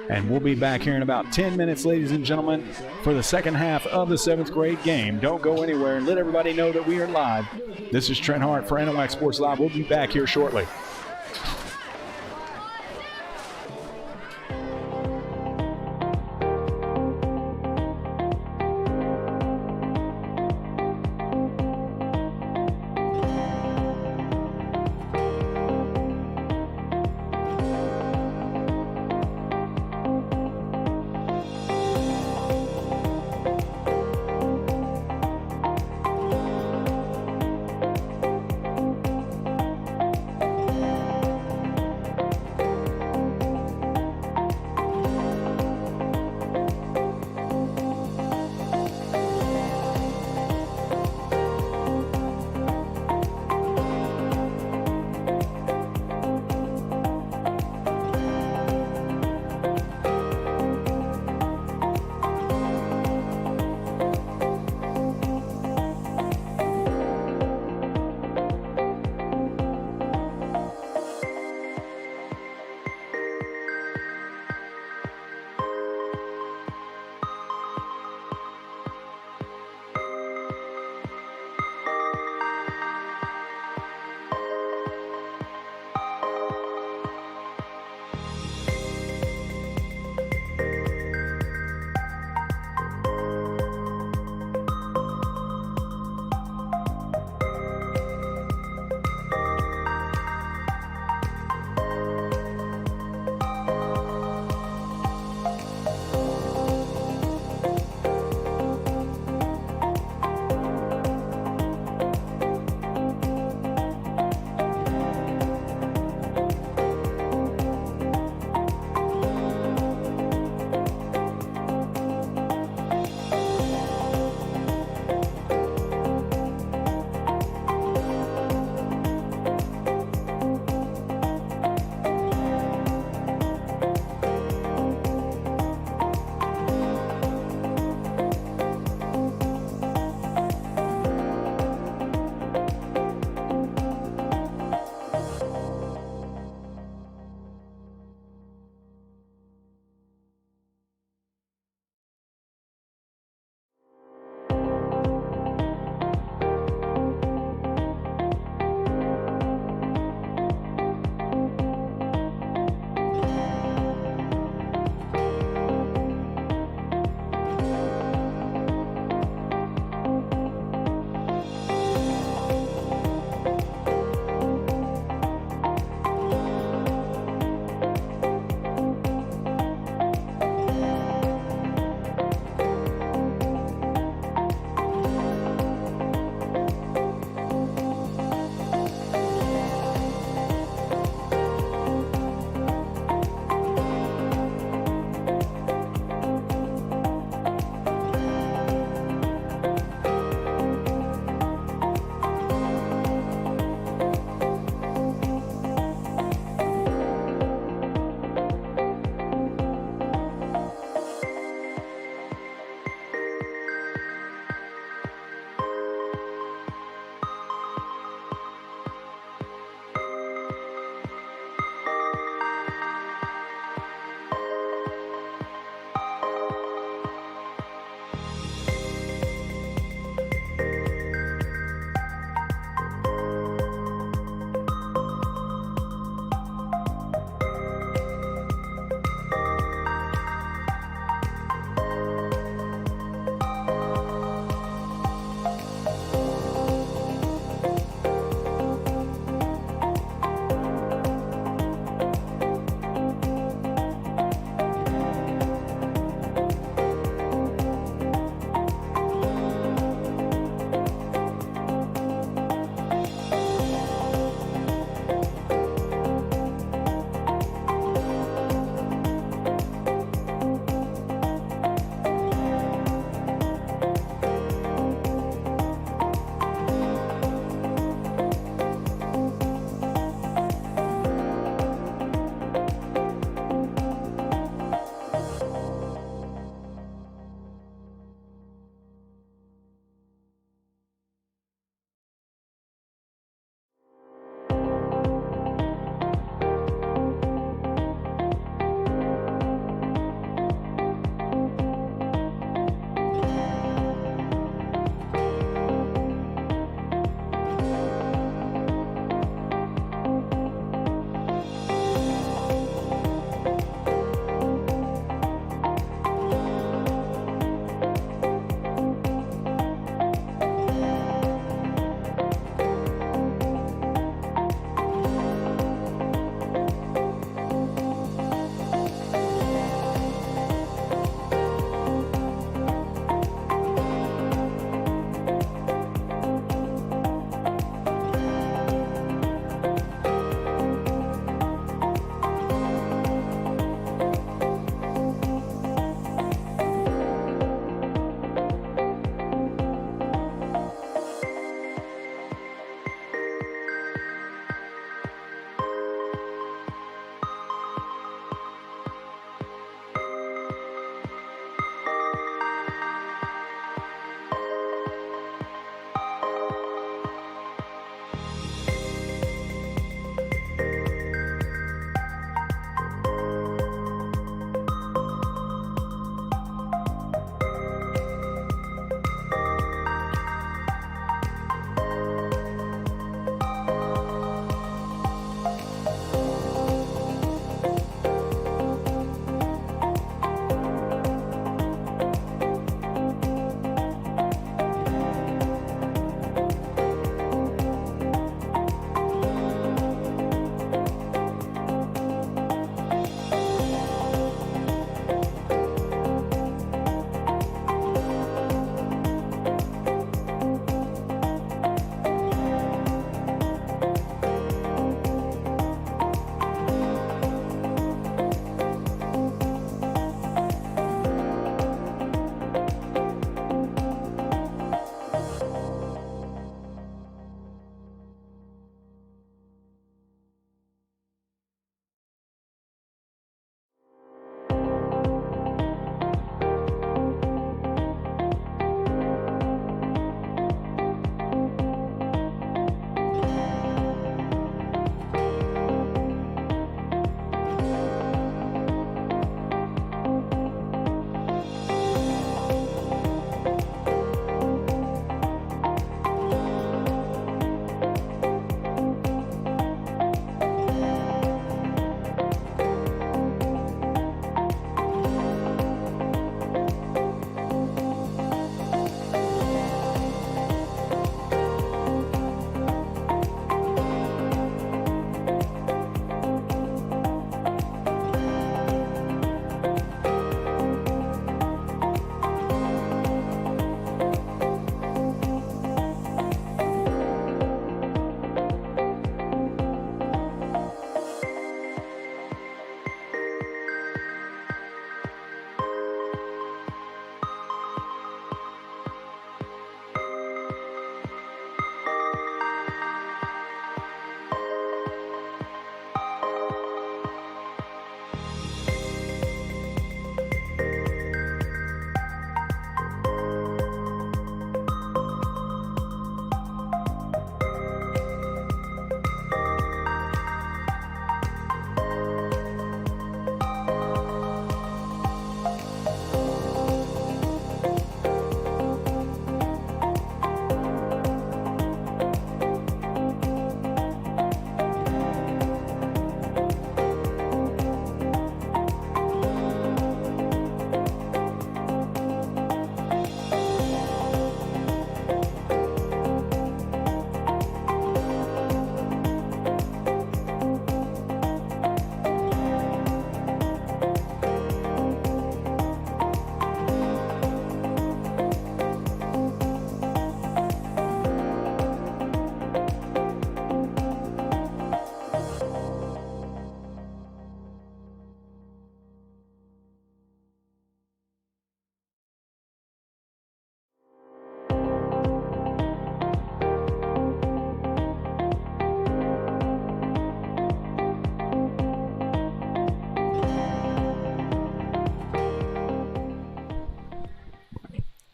And we'll be back here in about 10 minutes, ladies and gentlemen, for the second half of the 7th grade game. Don't go anywhere and let everybody know that we are live. This is Trent Hart for Anahuac Sports Live. We'll be back here shortly.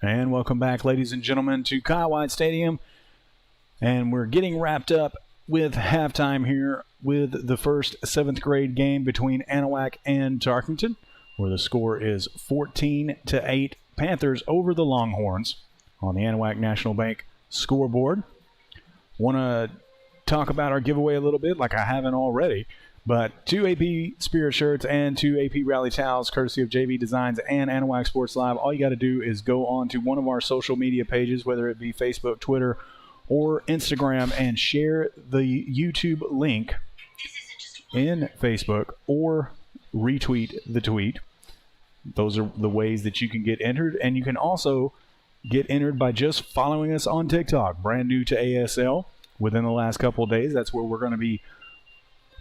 And welcome back, ladies and gentlemen, to Kyle White Stadium. And we're getting wrapped up with halftime here with the first 7th grade game between Anahuac and Tarkington, where the score is 14-8 Panthers over the Longhorns on the Anahuac National Bank scoreboard. Want to talk about our giveaway a little bit, like I haven't already. But 2 AP Spirit shirts and 2 AP Rally towels, courtesy of JV Designs and Anahuac Sports Live. All you got to do is go on to one of our social media pages, whether it be Facebook, Twitter, or Instagram, and share the YouTube link in Facebook or retweet the tweet. Those are the ways that you can get entered. And you can also get entered by just following us on TikTok, brand new to ASL within the last couple of days. That's where we're going to be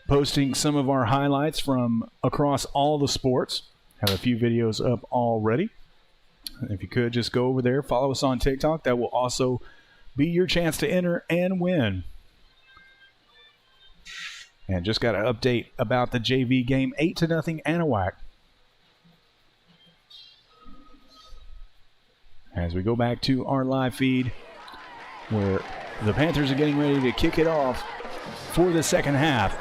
posting some of our highlights from across all the sports. Have a few videos up already. If you could, just go over there, follow us on TikTok. That will also be your chance to enter and win. And just got an update about the JV game, 8-0 Anahuac. As we go back to our live feed, where the Panthers are getting ready to kick it off for the second half.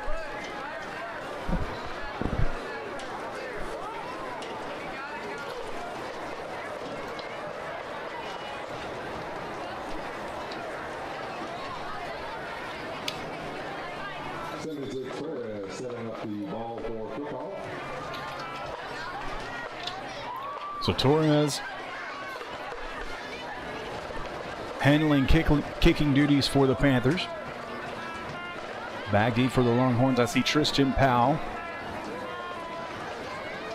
Setting up the ball for kickoff. So Torres handling kicking duties for the Panthers. Back deep for the Longhorns, I see Tristan Powell.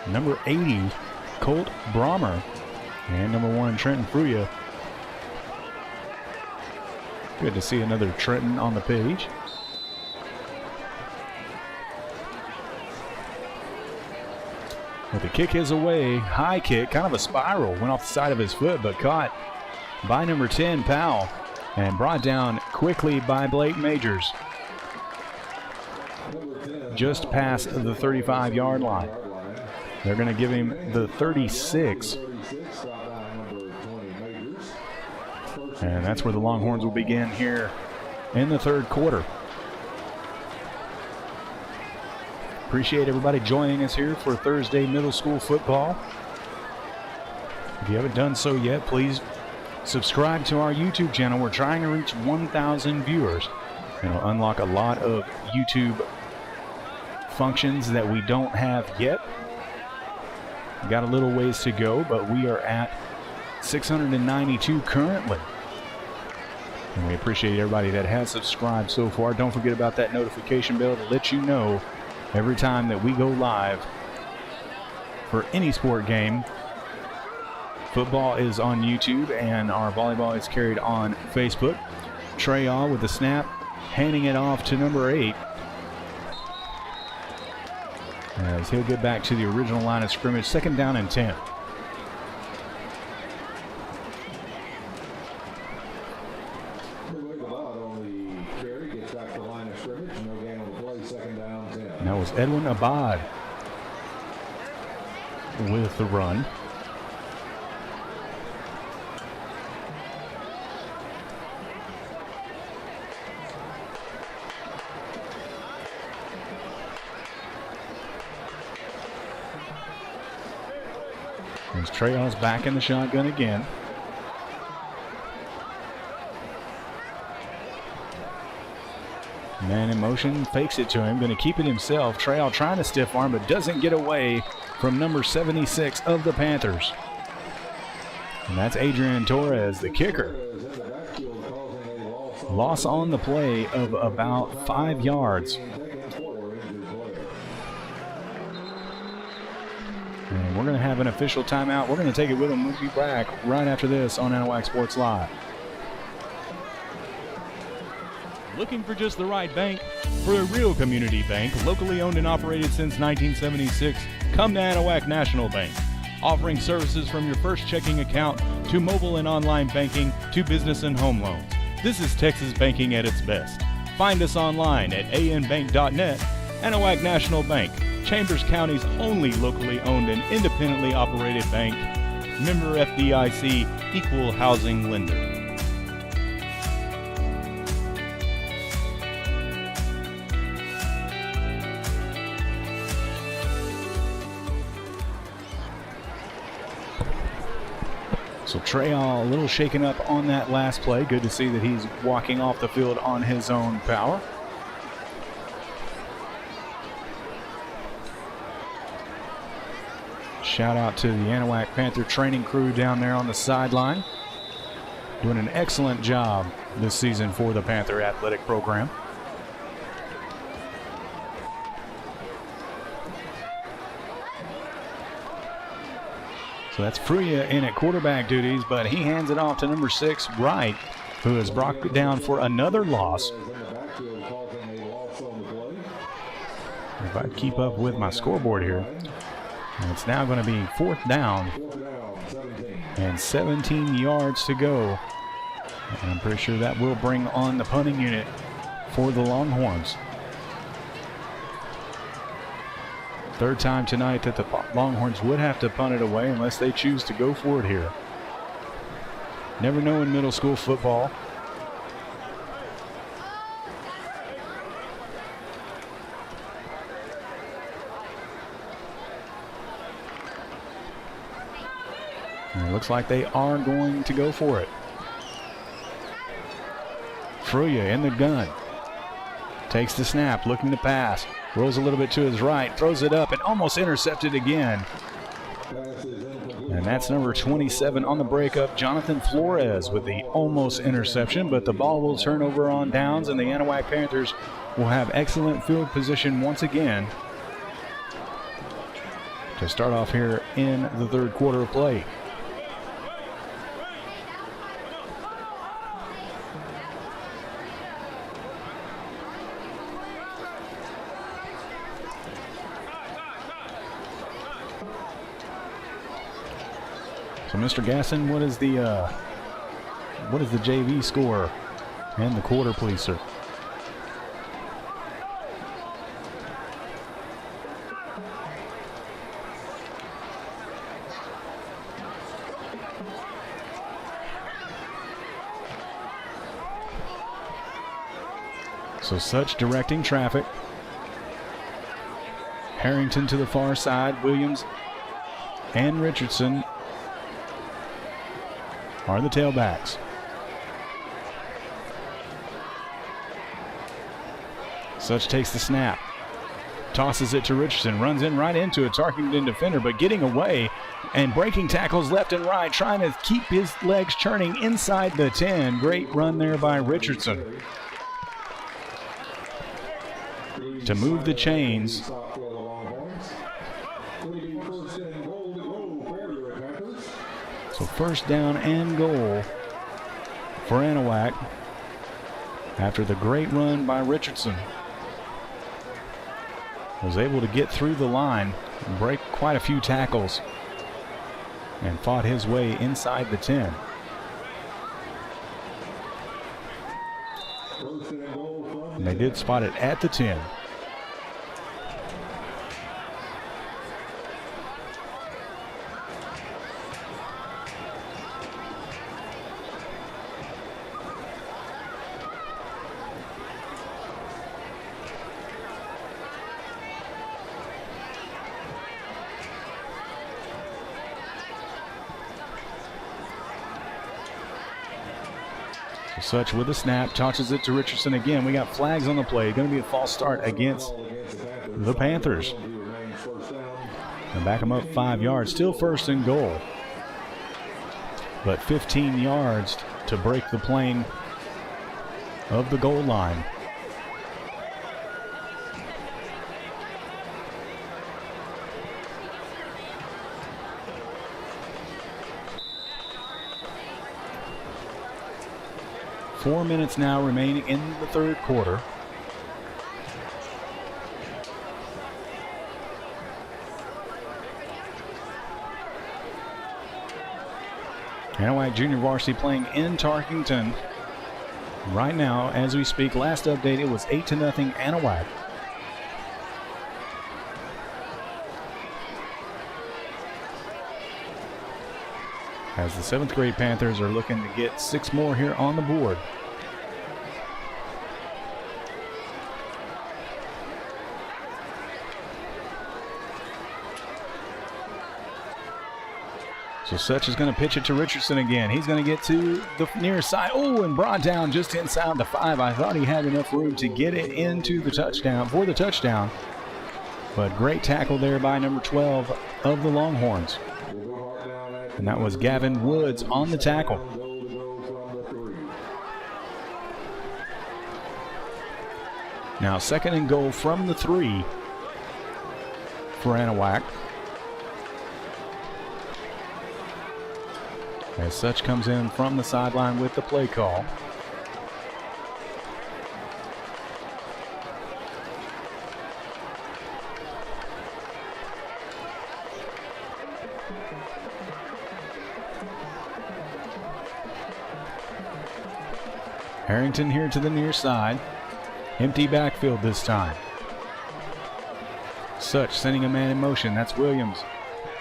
Number 80, Colt Brommer. And number 1, Trenton Fruya. Good to see another Trenton on the page. But the kick is away. High kick, kind of a spiral. Went off the side of his foot, but caught by number 10, Powell. And brought down quickly by Blake Majors. Just past the 35-yard line. They're going to give him the 36. And that's where the Longhorns will begin here in the third quarter. Appreciate everybody joining us here for Thursday middle school football. If you haven't done so yet, please subscribe to our YouTube channel. We're trying to reach 1,000 viewers. It'll unlock a lot of YouTube functions that we don't have yet. We've got a little ways to go, but we are at 692 currently. And we appreciate everybody that has subscribed so far. Don't forget about that notification bell to let you know every time that we go live for any sport game. Football is on YouTube and our volleyball is carried on Facebook. Trayaw with the snap, handing it off to number 8. As he'll get back to the original line of scrimmage, 2nd down and 10. And that was Edwin Abad with the run. As Trayon's back in the shotgun again. Man in motion, fakes it to him, going to keep it himself. Trail trying to stiff arm, but doesn't get away from number 76 of the Panthers. And that's Adrian Torres, the kicker. Loss on the play of about 5 yards. And we're going to have an official timeout. We're going to take it with them. We'll be back right after this on Anahuac Sports Live. Looking for just the right bank? For a real community bank, locally owned and operated since 1976, come to Anahuac National Bank. Offering services from your first checking account to mobile and online banking to business and home loans. This is Texas banking at its best. Find us online at anbank.net. Anahuac National Bank, Chambers County's only locally owned and independently operated bank. member FDIC, equal housing lender. So Treal a little shaken up on that last play. Good to see that he's walking off the field on his own power. Shout out to the Anahuac Panther training crew down there on the sideline. Doing an excellent job this season for the Panther athletic program. So that's Fruya in at quarterback duties, but he hands it off to number 6, Wright, who is brought down for another loss. If I keep up with my scoreboard here, and it's now going to be 4th down and 17 yards to go. And I'm pretty sure that will bring on the punting unit for the Longhorns. Third time tonight that the Longhorns would have to punt it away unless they choose to go for it here. Never know in middle school football. And it looks like they are going to go for it. Fruya in the gun. Takes the snap, looking to pass. Rolls a little bit to his right, throws it up, and almost intercepted again. And that's number 27 on the breakup, Jonathan Flores, with the almost interception, but the ball will turn over on downs, and the Anahuac Panthers will have excellent field position once again to start off here in the third quarter of play. So, Mr. Gasson, what is the JV score and the quarter, please, sir? So such directing traffic. Harrington to the far side, Williams and Richardson are the tailbacks. Such takes the snap, tosses it to Richardson, runs in right into a Tarkington defender, but getting away and breaking tackles left and right, trying to keep his legs churning inside the 10. Great run there by Richardson to move the chains. So first down and goal for Anahuac after the great run by Richardson. Was able to get through the line and break quite a few tackles and fought his way inside the 10. And they did spot it at the 10. Such with a snap, tosses it to Richardson again. We got flags on the play. Going to be a false start against the Panthers. And back them up 5 yards. Still first and goal. But 15 yards to break the plane of the goal line. Four minutes now remaining in the third quarter. Anahuac Junior Varsity playing in Tarkington right now as we speak. Last update, it was 8-0 Anahuac. as the 7th grade Panthers are looking to get 6 more here on the board. So Such is going to pitch it to Richardson again. He's going to get to the near side. Oh, and brought down just inside the 5. I thought he had enough room to get it into the touchdown, for the touchdown. But great tackle there by number 12 of the Longhorns. And that was Gavin Woods on the tackle. Now 2nd and goal from the 3 for Anahuac. As Such comes in from the sideline with the play call. Harrington here to the near side. Empty backfield this time. Such sending a man in motion. That's Williams,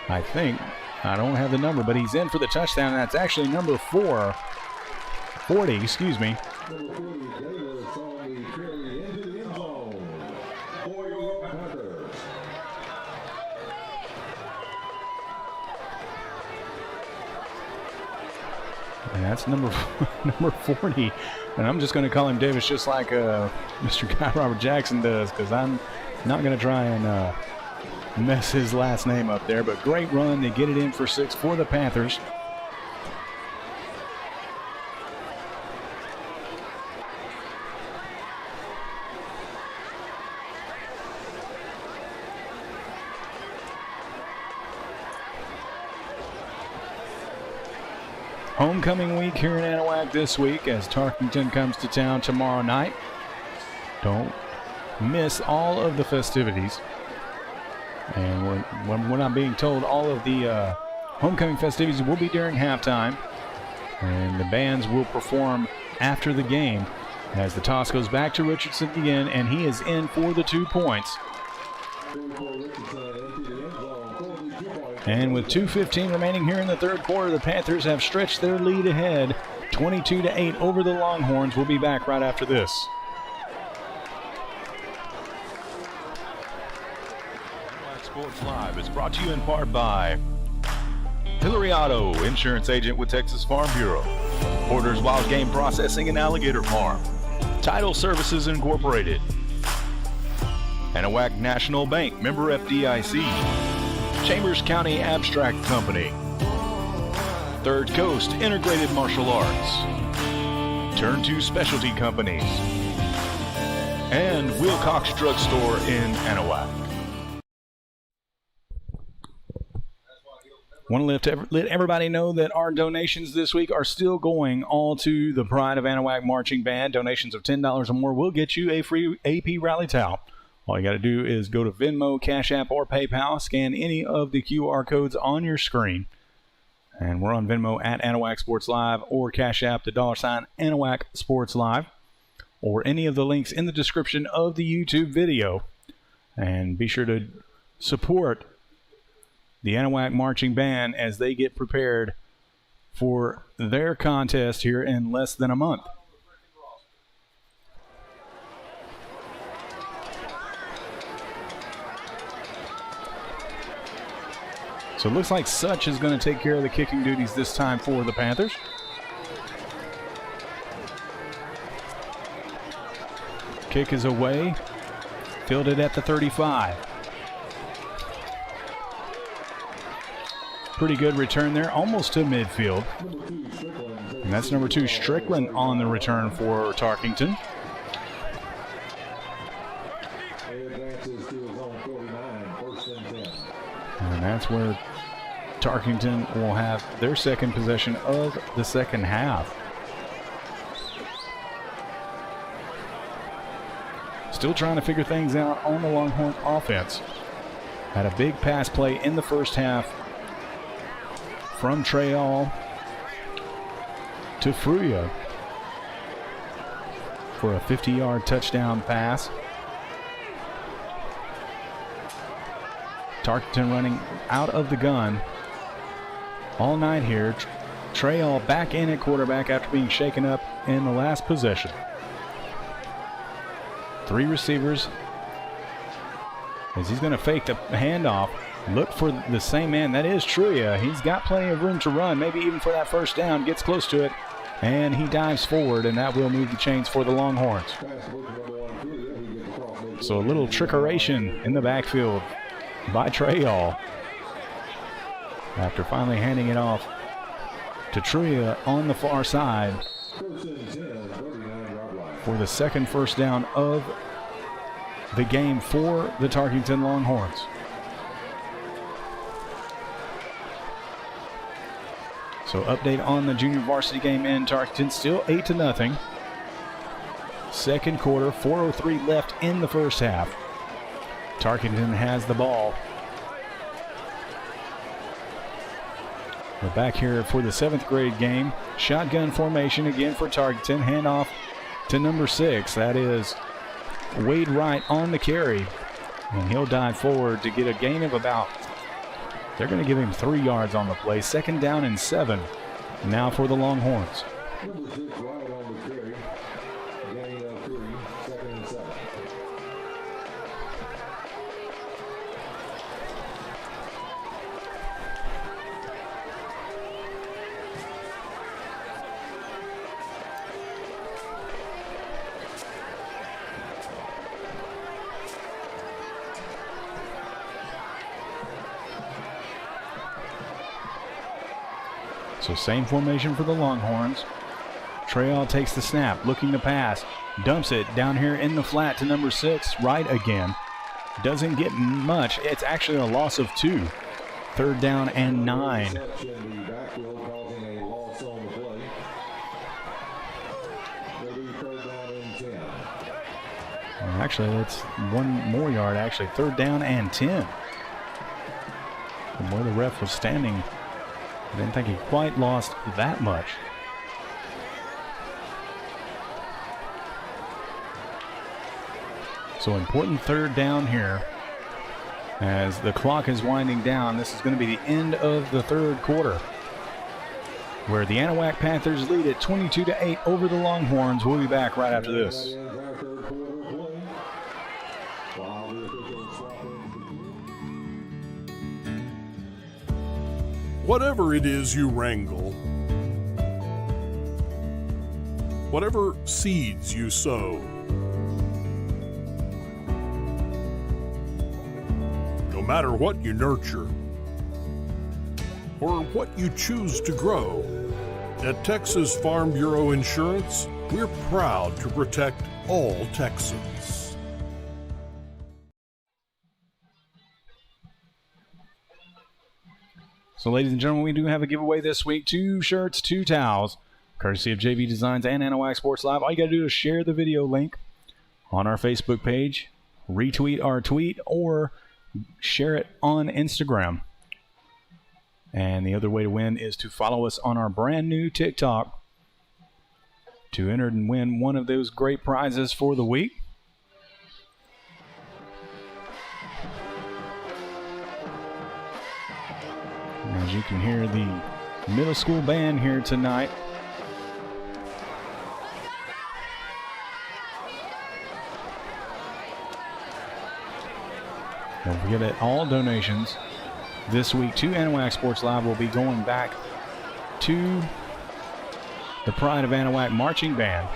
I think. I don't have the number, but he's in for the touchdown. And that's actually number 40, excuse me. And that's number 40. And I'm just going to call him Davis just like Mr. Guy Robert Jackson does, because I'm not going to try and mess his last name up there. But great run. They get it in for 6 for the Panthers. Homecoming week here in Anahuac this week as Tarkington comes to town tomorrow night. Don't miss all of the festivities. And we're not being told, all of the homecoming festivities will be during halftime. And the bands will perform after the game as the toss goes back to Richardson again, and he is in for the 2 points. And with 2:15 remaining here in the third quarter, the Panthers have stretched their lead ahead 22-8 over the Longhorns. We'll be back right after this. AnahuacSportsLive Sports Live is brought to you in part by Hillary Auto, insurance agent with Texas Farm Bureau. Porter's Wild Game Processing and Alligator Farm. Title Services Incorporated. Anahuac National Bank, member FDIC. Chambers County Abstract Company. Third Coast Integrated Martial Arts. Turn 2 Specialty Companies. And Wilcox Drug Store in Anahuac. Want to let everybody know that our donations this week are still going all to the Pride of Anahuac Marching Band. Donations of $10 or more will get you a free AP Rally Towel. All you got to do is go to Venmo, CashApp, or PayPal, scan any of the QR codes on your screen. And we're on Venmo at AnahuacSportsLive, or CashApp, the $ AnahuacSportsLive, or any of the links in the description of the YouTube video. And be sure to support the Anahuac Marching Band as they get prepared for their contest here in less than a month. So it looks like Such is going to take care of the kicking duties this time for the Panthers. Kick is away. Fielded at the 35. Pretty good return there, almost to midfield. And that's number 2, Strickland, on the return for Tarkington. And that's where Tarkington will have their second possession of the second half. Still trying to figure things out on the Longhorn offense. Had a big pass play in the first half from Trayall to Fruya for a 50-yard touchdown pass. Tarkington running out of the gun all night here, Trayall back in at quarterback after being shaken up in the last possession. 3 receivers. As he's going to fake the handoff, look for the same man. That is Truia. He's got plenty of room to run, maybe even for that first down. Gets close to it, and he dives forward, and that will move the chains for the Longhorns. So a little trickeration in the backfield by Trayall after finally handing it off to Truia on the far side for the second first down of the game for the Tarkington Longhorns. So update on the junior varsity game in Tarkington, still 8-0. Second quarter, 4:03 left in the first half. Tarkington has the ball. We're back here for the 7th grade game. Shotgun formation again for Tarkington. Handoff to number 6. That is Wade Wright on the carry. And he'll dive forward to get a gain of about, they're going to give him 3 yards on the play. 2nd down and 7 now for the Longhorns. So same formation for the Longhorns. Trayall takes the snap, looking to pass. Dumps it down here in the flat to number 6, Wright again. Doesn't get much. It's actually a loss of 2. 3rd down and 9. Well, actually, that's 1 more yard, actually. 3rd down and 10. From where the ref was standing, I didn't think he quite lost that much. So important 3rd down here. As the clock is winding down, this is going to be the end of the 3rd quarter, where the Anahuac Panthers lead at 22-8 over the Longhorns. We'll be back right after this. Whatever it is you wrangle, whatever seeds you sow, no matter what you nurture or what you choose to grow, at Texas Farm Bureau Insurance, we're proud to protect all Texans. So, ladies and gentlemen, we do have a giveaway this week. 2 shirts, 2 towels, courtesy of JV Designs and Anahuac Sports Live. All you got to do is share the video link on our Facebook page, retweet our tweet, or share it on Instagram. And the other way to win is to follow us on our brand new TikTok to enter and win one of those great prizes for the week. As you can hear the middle school band here tonight. Don't forget that all donations this week to Anahuac Sports Live will be going back to the Pride of Anahuac Marching Band,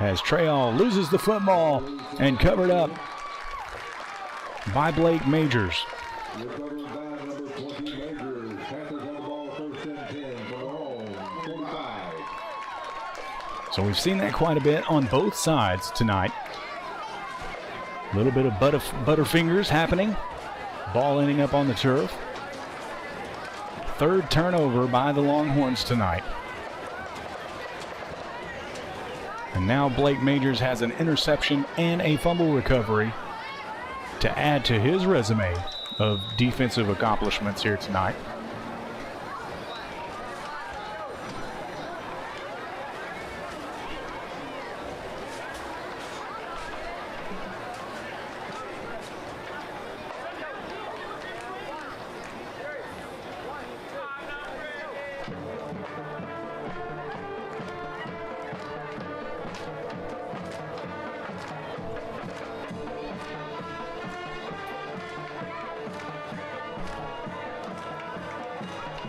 as Trayall loses the football and covered up by Blake Majors. So we've seen that quite a bit on both sides tonight. A little bit of butterfingers happening. Ball ending up on the turf. 3rd turnover by the Longhorns tonight. And now Blake Majors has an interception and a fumble recovery to add to his resume of defensive accomplishments here tonight.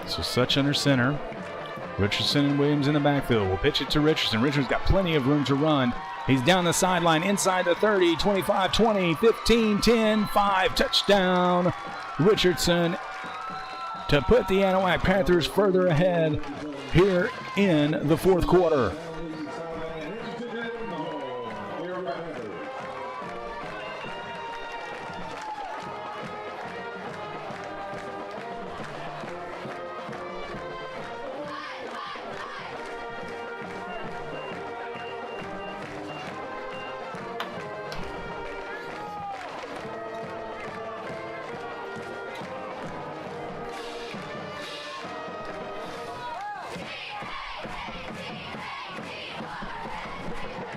So Such under center. Richardson and Williams in the backfield. We'll pitch it to Richardson. Richardson's got plenty of room to run. He's down the sideline inside the 30, 25, 20, 15, 10, 5. Touchdown, Richardson, to put the Anahuac Panthers further ahead here in the fourth quarter.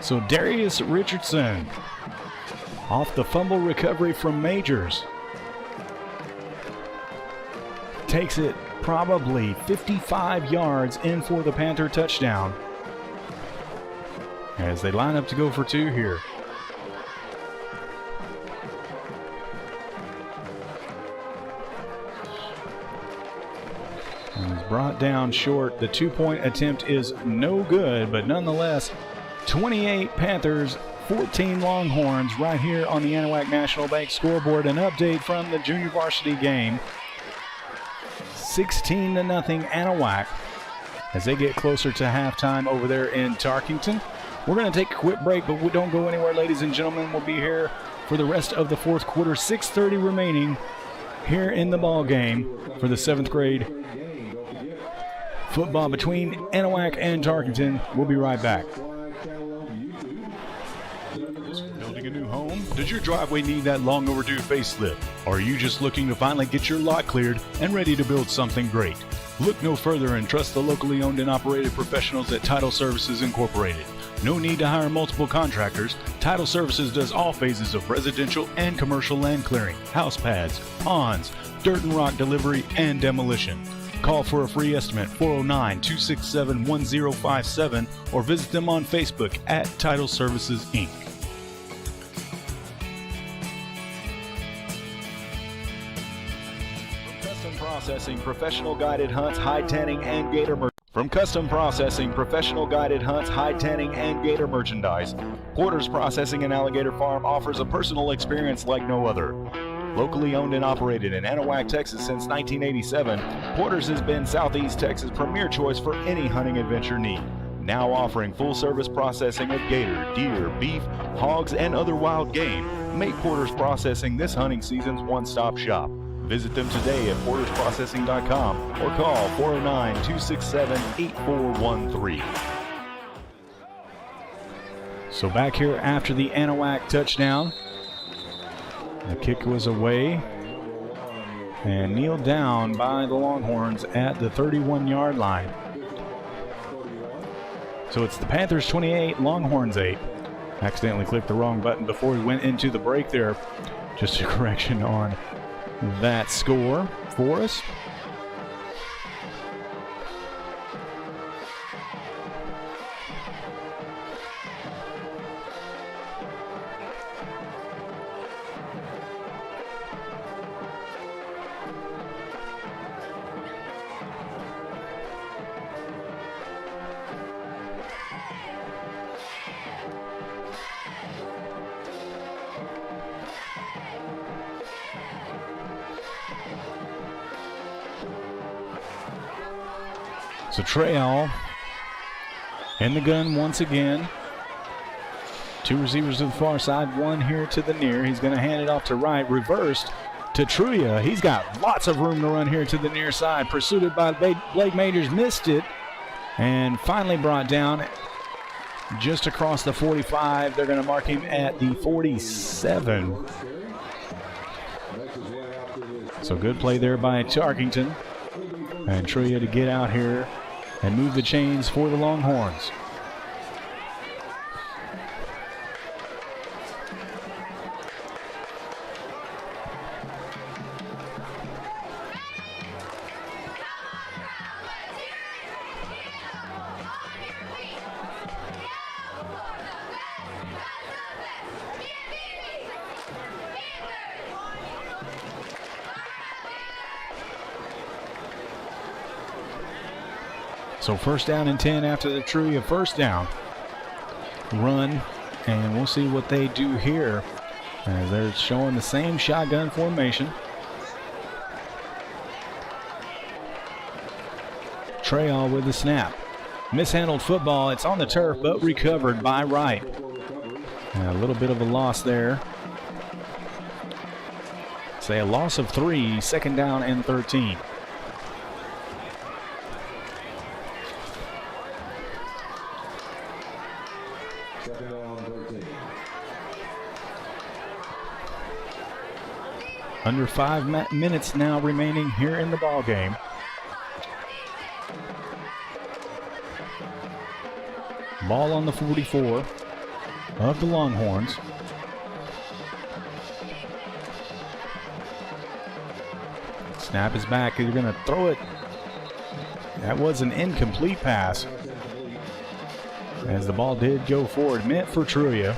So Darius Richardson off the fumble recovery from Majors takes it probably 55 yards in for the Panther touchdown as they line up to go for two here. And he's brought down short. The 2-point attempt is no good, but nonetheless, 28 Panthers, 14 Longhorns right here on the Anahuac National Bank scoreboard. An update from the junior varsity game. 16-0 Anahuac as they get closer to halftime over there in Tarkington. We're going to take a quick break, but we don't go anywhere, ladies and gentlemen. We'll be here for the rest of the fourth quarter. 6:30 remaining here in the ball game for the 7th grade football between Anahuac and Tarkington. We'll be right back. Building a new home? Does your driveway need that long overdue facelift? Or are you just looking to finally get your lot cleared and ready to build something great? Look no further and trust the locally owned and operated professionals at Title Services Incorporated. No need to hire multiple contractors. Title Services does all phases of residential and commercial land clearing, house pads, ponds, dirt and rock delivery, and demolition. Call for a free estimate, 409-267-1057, or visit them on Facebook at Title Services, Inc. From Custom Processing, Professional Guided Hunts, Hide Tanning, and Gator merchandise, Porter's Processing and Alligator Farm offers a personal experience like no other. Locally owned and operated in Anahuac, Texas since 1987, Porter's has been Southeast Texas' premier choice for any hunting adventure need. Now offering full-service processing of gator, deer, beef, hogs, and other wild game. Make Porter's Processing this hunting season's one-stop shop. Visit them today at portersprocessing.com or call 409-267-8413. So back here after the Anahuac touchdown. The kick was away and kneeled down by the Longhorns at the 31-yard line. So it's the Panthers 28, Longhorns 8. Accidentally clicked the wrong button before we went into the break there. Just a correction on that score for us. So Treal in the gun once again. Two receivers to the far side, one here to the near. He's going to hand it off to right, reversed to Truya. He's got lots of room to run here to the near side. Pursued by Blake Majors, missed it, and finally brought down just across the 45. They're going to mark him at the 47. So good play there by Tarkington. And Truya to get out here and move the chains for the Longhorns. So first down and 10 after the Trulia first down. Run, and we'll see what they do here as they're showing the same shotgun formation. Trayall with the snap. Mishandled football. It's on the turf, but recovered by Wright. And a little bit of a loss there. Say a loss of 3, second down and 13. Second down, 13. Under 5 minutes now remaining here in the ball game. Ball on the 44 of the Longhorns. Snap is back. You're going to throw it. That was an incomplete pass, as the ball did go forward. Meant for Trulia.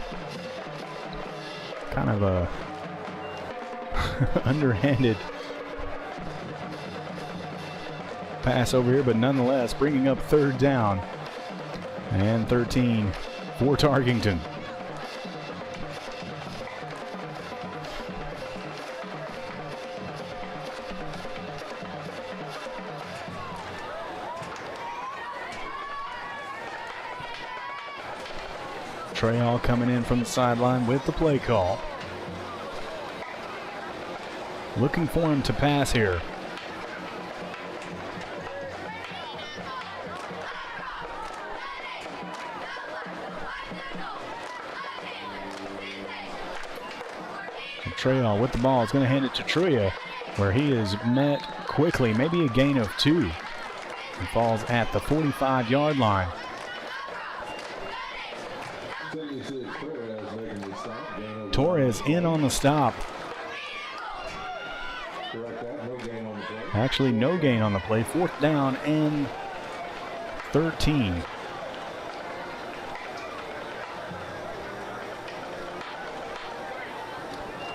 Kind of a underhanded pass over here, but nonetheless bringing up third down and 13 for Tarkington. Trayall coming in from the sideline with the play call. Looking for him to pass here. Trayall with the ball is going to hand it to Trulia, where he is met quickly, maybe a gain of 2. He falls at the 45-yard line. Torres in on the stop. Actually, no gain on the play. Fourth down and 13.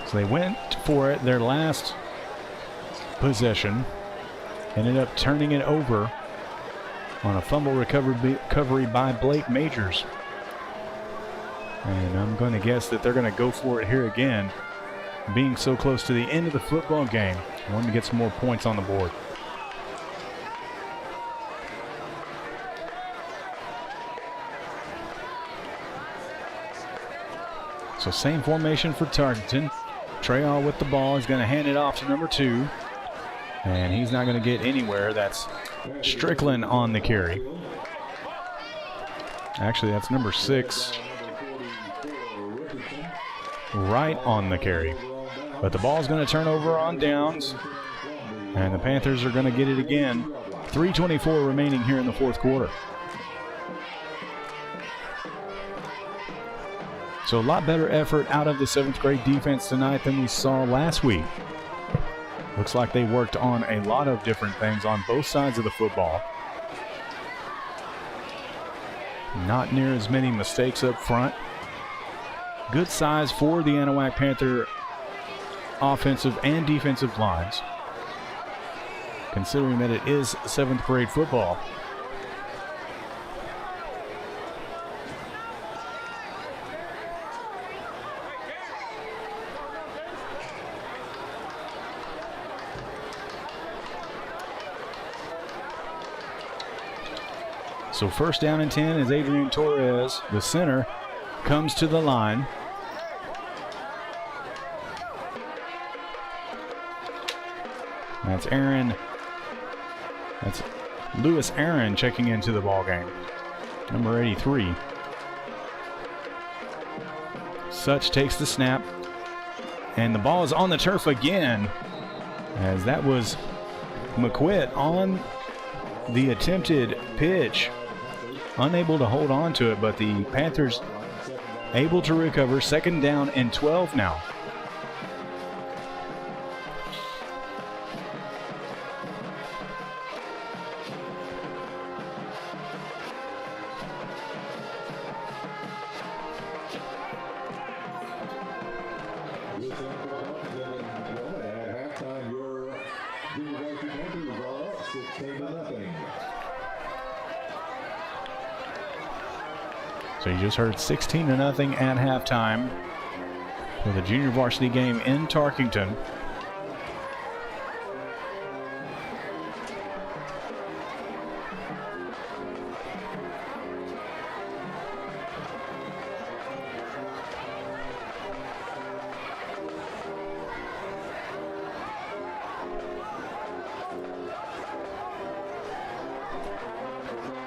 So they went for it their last possession. Ended up turning it over on a fumble recovery by Blake Majors. And I'm going to guess that they're going to go for it here again, being so close to the end of the football game. Wanting to get some more points on the board. So same formation for Tarkington. Trayall with the ball. He's going to hand it off to number 2. And he's not going to get anywhere. That's Strickland on the carry. Actually, that's number 6. Right on the carry. But the ball's going to turn over on downs. And the Panthers are going to get it again. 3:24 remaining here in the fourth quarter. So a lot better effort out of the 7th grade defense tonight than we saw last week. Looks like they worked on a lot of different things on both sides of the football. Not near as many mistakes up front. Good size for the Anahuac Panther offensive and defensive lines, considering that it is 7th grade football. So first down and 10 as Adrian Torres, the center, comes to the line. That's Lewis Aaron checking into the ball game. Number 83. Such takes the snap. And the ball is on the turf again, as that was McQuitt on the attempted pitch. Unable to hold on to it, but the Panthers able to recover. Second down and 12 now. So you just heard 16-0 at halftime for the junior varsity game in Tarkington.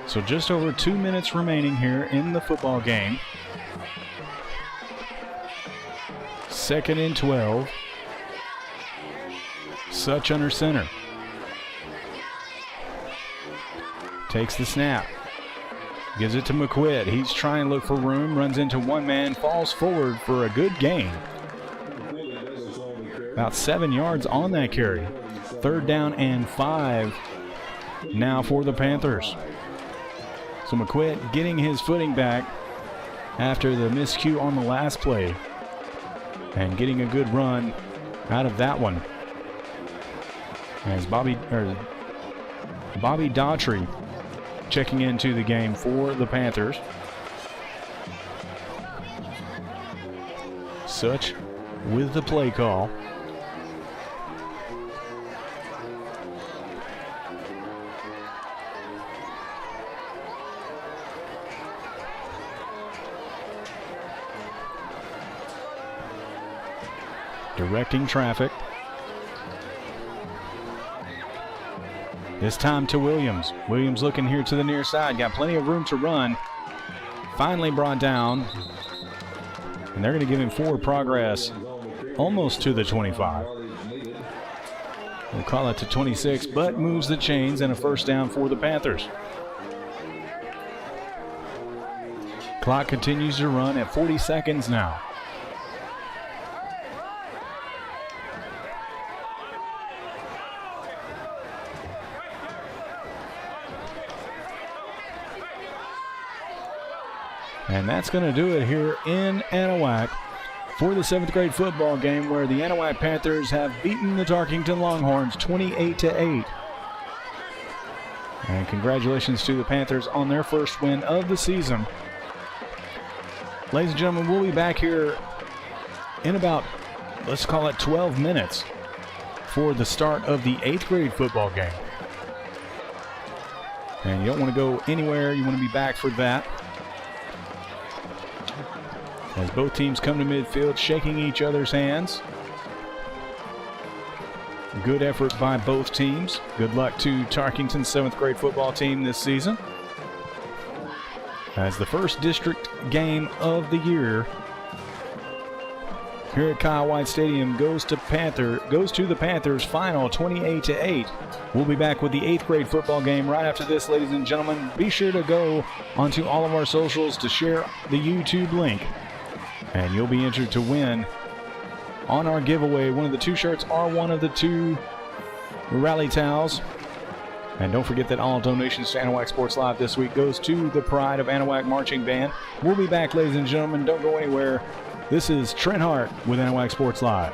So just over 2 minutes remaining here in the football game. 2nd and 12. Such under center. Takes the snap. Gives it to McQuitt. He's trying to look for room. Runs into one man. Falls forward for a good gain. About 7 yards on that carry. 3rd down and 5 now for the Panthers. So McQuitt getting his footing back after the miscue on the last play and getting a good run out of that one. As Bobby Daughtry checking into the game for the Panthers. Such with the play call. Directing traffic. This time to Williams. Williams looking here to the near side. Got plenty of room to run. Finally brought down. And they're going to give him forward progress almost to the 25. We'll call it to 26, but moves the chains and a 1st down for the Panthers. Clock continues to run at 40 seconds now. And that's going to do it here in Anahuac for the 7th grade football game, where the Anahuac Panthers have beaten the Tarkington Longhorns 28-8. And congratulations to the Panthers on their first win of the season. Ladies and gentlemen, we'll be back here in about, let's call it 12 minutes for the start of the 8th grade football game. And you don't want to go anywhere. You want to be back for that. As both teams come to midfield, shaking each other's hands. Good effort by both teams. Good luck to Tarkington's 7th grade football team this season. As the first district game of the year here at Kyle White Stadium goes to the Panthers final 28-8. We'll be back with the 8th grade football game right after this, ladies and gentlemen. Be sure to go onto all of our socials to share the YouTube link, and you'll be entered to win on our giveaway one of the 2 shirts or one of the 2 rally towels. And don't forget that all donations to Anahuac Sports Live this week goes to the Pride of Anahuac Marching Band. We'll be back, ladies and gentlemen. Don't go anywhere. This is Trent Hart with Anahuac Sports Live.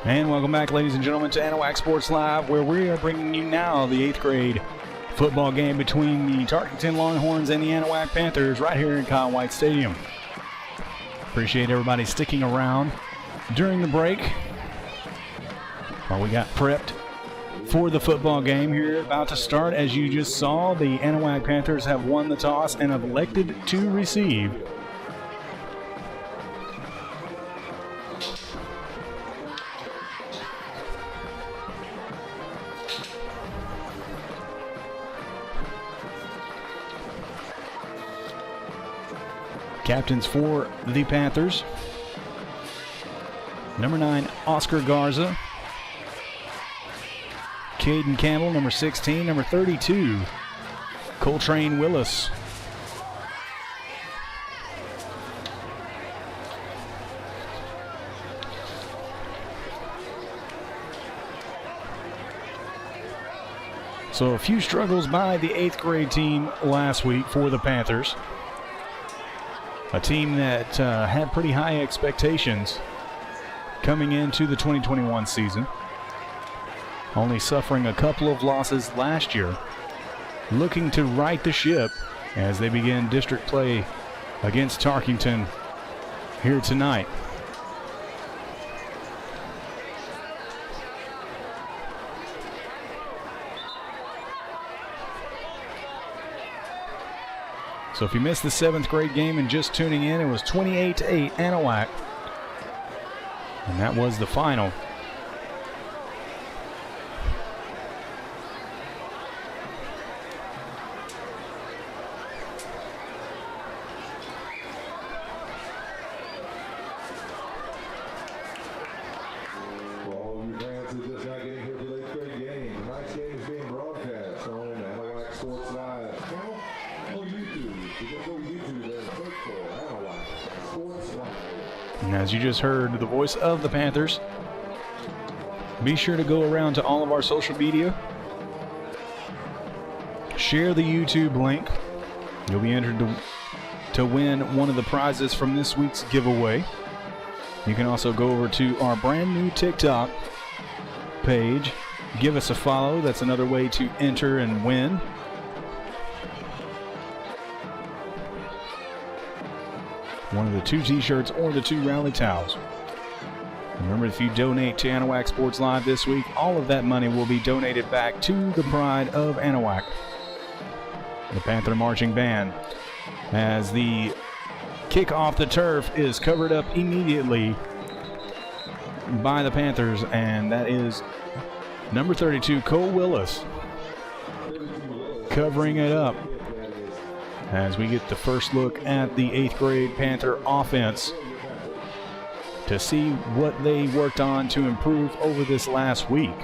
And welcome back, ladies and gentlemen, to Anahuac Sports Live, where we are bringing you now the 8th grade football game between the Tarkington Longhorns and the Anahuac Panthers right here in Kyle White Stadium. Appreciate everybody sticking around during the break while we got prepped for the football game here about to start. As you just saw, the Anahuac Panthers have won the toss and have elected to receive. Captains for the Panthers: number 9, Oscar Garza; Caden Campbell, number 16; number 32, Coltrane Willis. So a few struggles by the 8th grade team last week for the Panthers. A team that had pretty high expectations coming into the 2021 season, only suffering a couple of losses last year, looking to right the ship as they begin district play against Tarkington here tonight. So if you missed the 7th grade game and just tuning in, it was 28-8 Anahuac. And that was the final. For all of you fans who just got getting here for the 8th grade game, tonight's game is being broadcast on Anahuac Sports Live channel on YouTube. You just go to YouTube and search for Anahuac Sports Live. And as you just heard the voice of the Panthers, be sure to go around to all of our social media, share the YouTube link. You'll be entered to win one of the prizes from this week's giveaway. You can also go over to our brand new TikTok page. Give us a follow. That's another way to enter and win. One of the 2 t-shirts or the 2 rally towels. Remember, if you donate to Anahuac Sports Live this week, all of that money will be donated back to the pride of Anahuac, the Panther Marching Band, as the kick off the turf is covered up immediately by the Panthers, and that is number 32, Cole Willis, covering it up as we get the first look at the 8th grade Panther offense to see what they worked on to improve over this last week.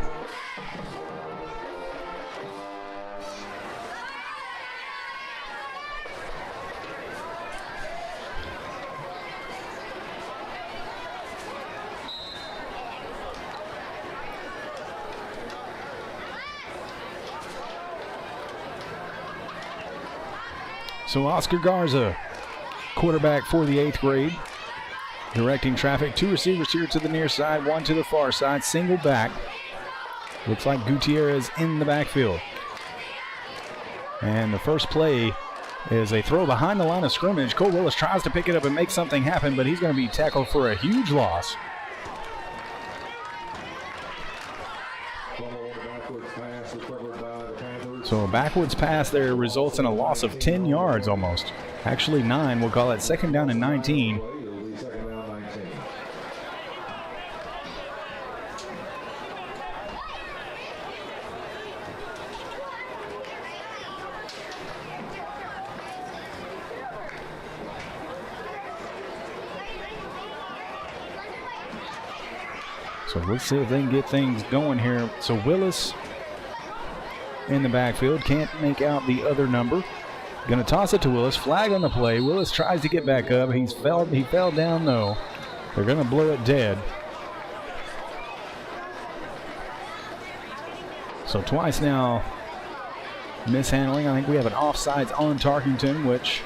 So Oscar Garza, quarterback for the 8th grade, directing traffic. 2 receivers here to the near side, 1 to the far side, single back. Looks like Gutierrez in the backfield. And the first play is a throw behind the line of scrimmage. Cole Willis tries to pick it up and make something happen, but he's going to be tackled for a huge loss. So a backwards pass there results in a loss of 10 yards almost. Actually 9, we'll call it 2nd down and 19. So let's see if they can get things going here. So Willis in the backfield, can't make out the other number. Going to toss it to Willis. Flag on the play. Willis tries to get back up. He fell down though. They're going to blow it dead. So twice now mishandling. I think we have an offsides on Tarkington, which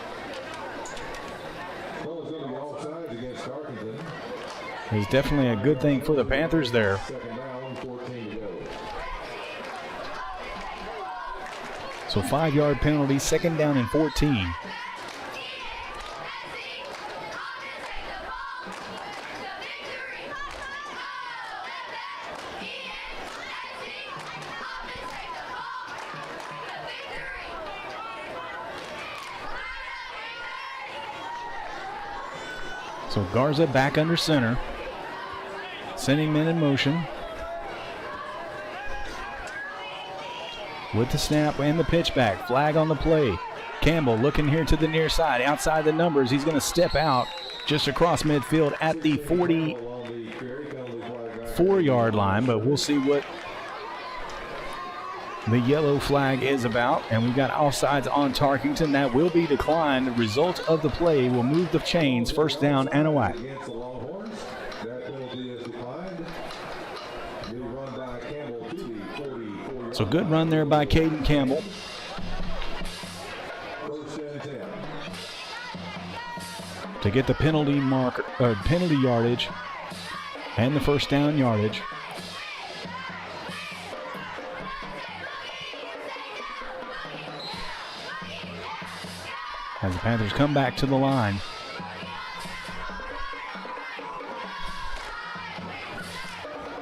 is definitely a good thing for the Panthers there. Second down, 14 to go. So 5-yard penalty, second down and 14. So Garza back under center, sending men in motion. With the snap and the pitch back, flag on the play. Campbell looking here to the near side, outside the numbers. He's going to step out just across midfield at the 44-yard line, but we'll see what the yellow flag is about. And we've got offsides on Tarkington. That will be declined. The result of the play will move the chains. First down, Anahuac. Against the Longhorns, that penalty is declined. Good run by Campbell to the 44. So good run there by Caden Campbell. First and 10. To get the penalty yardage and the first down yardage. As the Panthers come back to the line.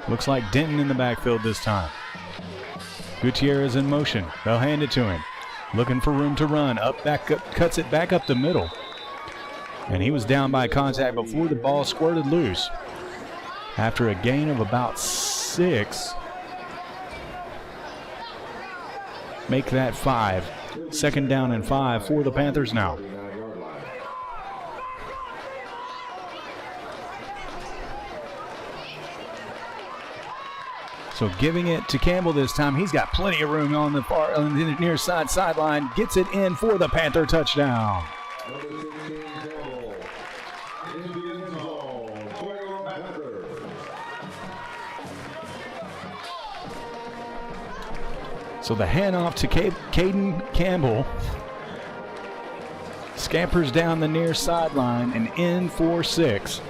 Looks like Denton in the backfield this time. Gutierrez in motion. They'll hand it to him. Looking for room to run. Cuts it back up the middle. And he was down by contact before the ball squirted loose. After a gain of about 6. Make that 5. Second down and 5 for the Panthers now. So giving it to Campbell this time. He's got plenty of room on the near sideline. Gets it in for the Panther touchdown. Number 16, Campbell. In the end zone. Panther. So the handoff to Caden Campbell. Scampers down the near sideline and in for 6.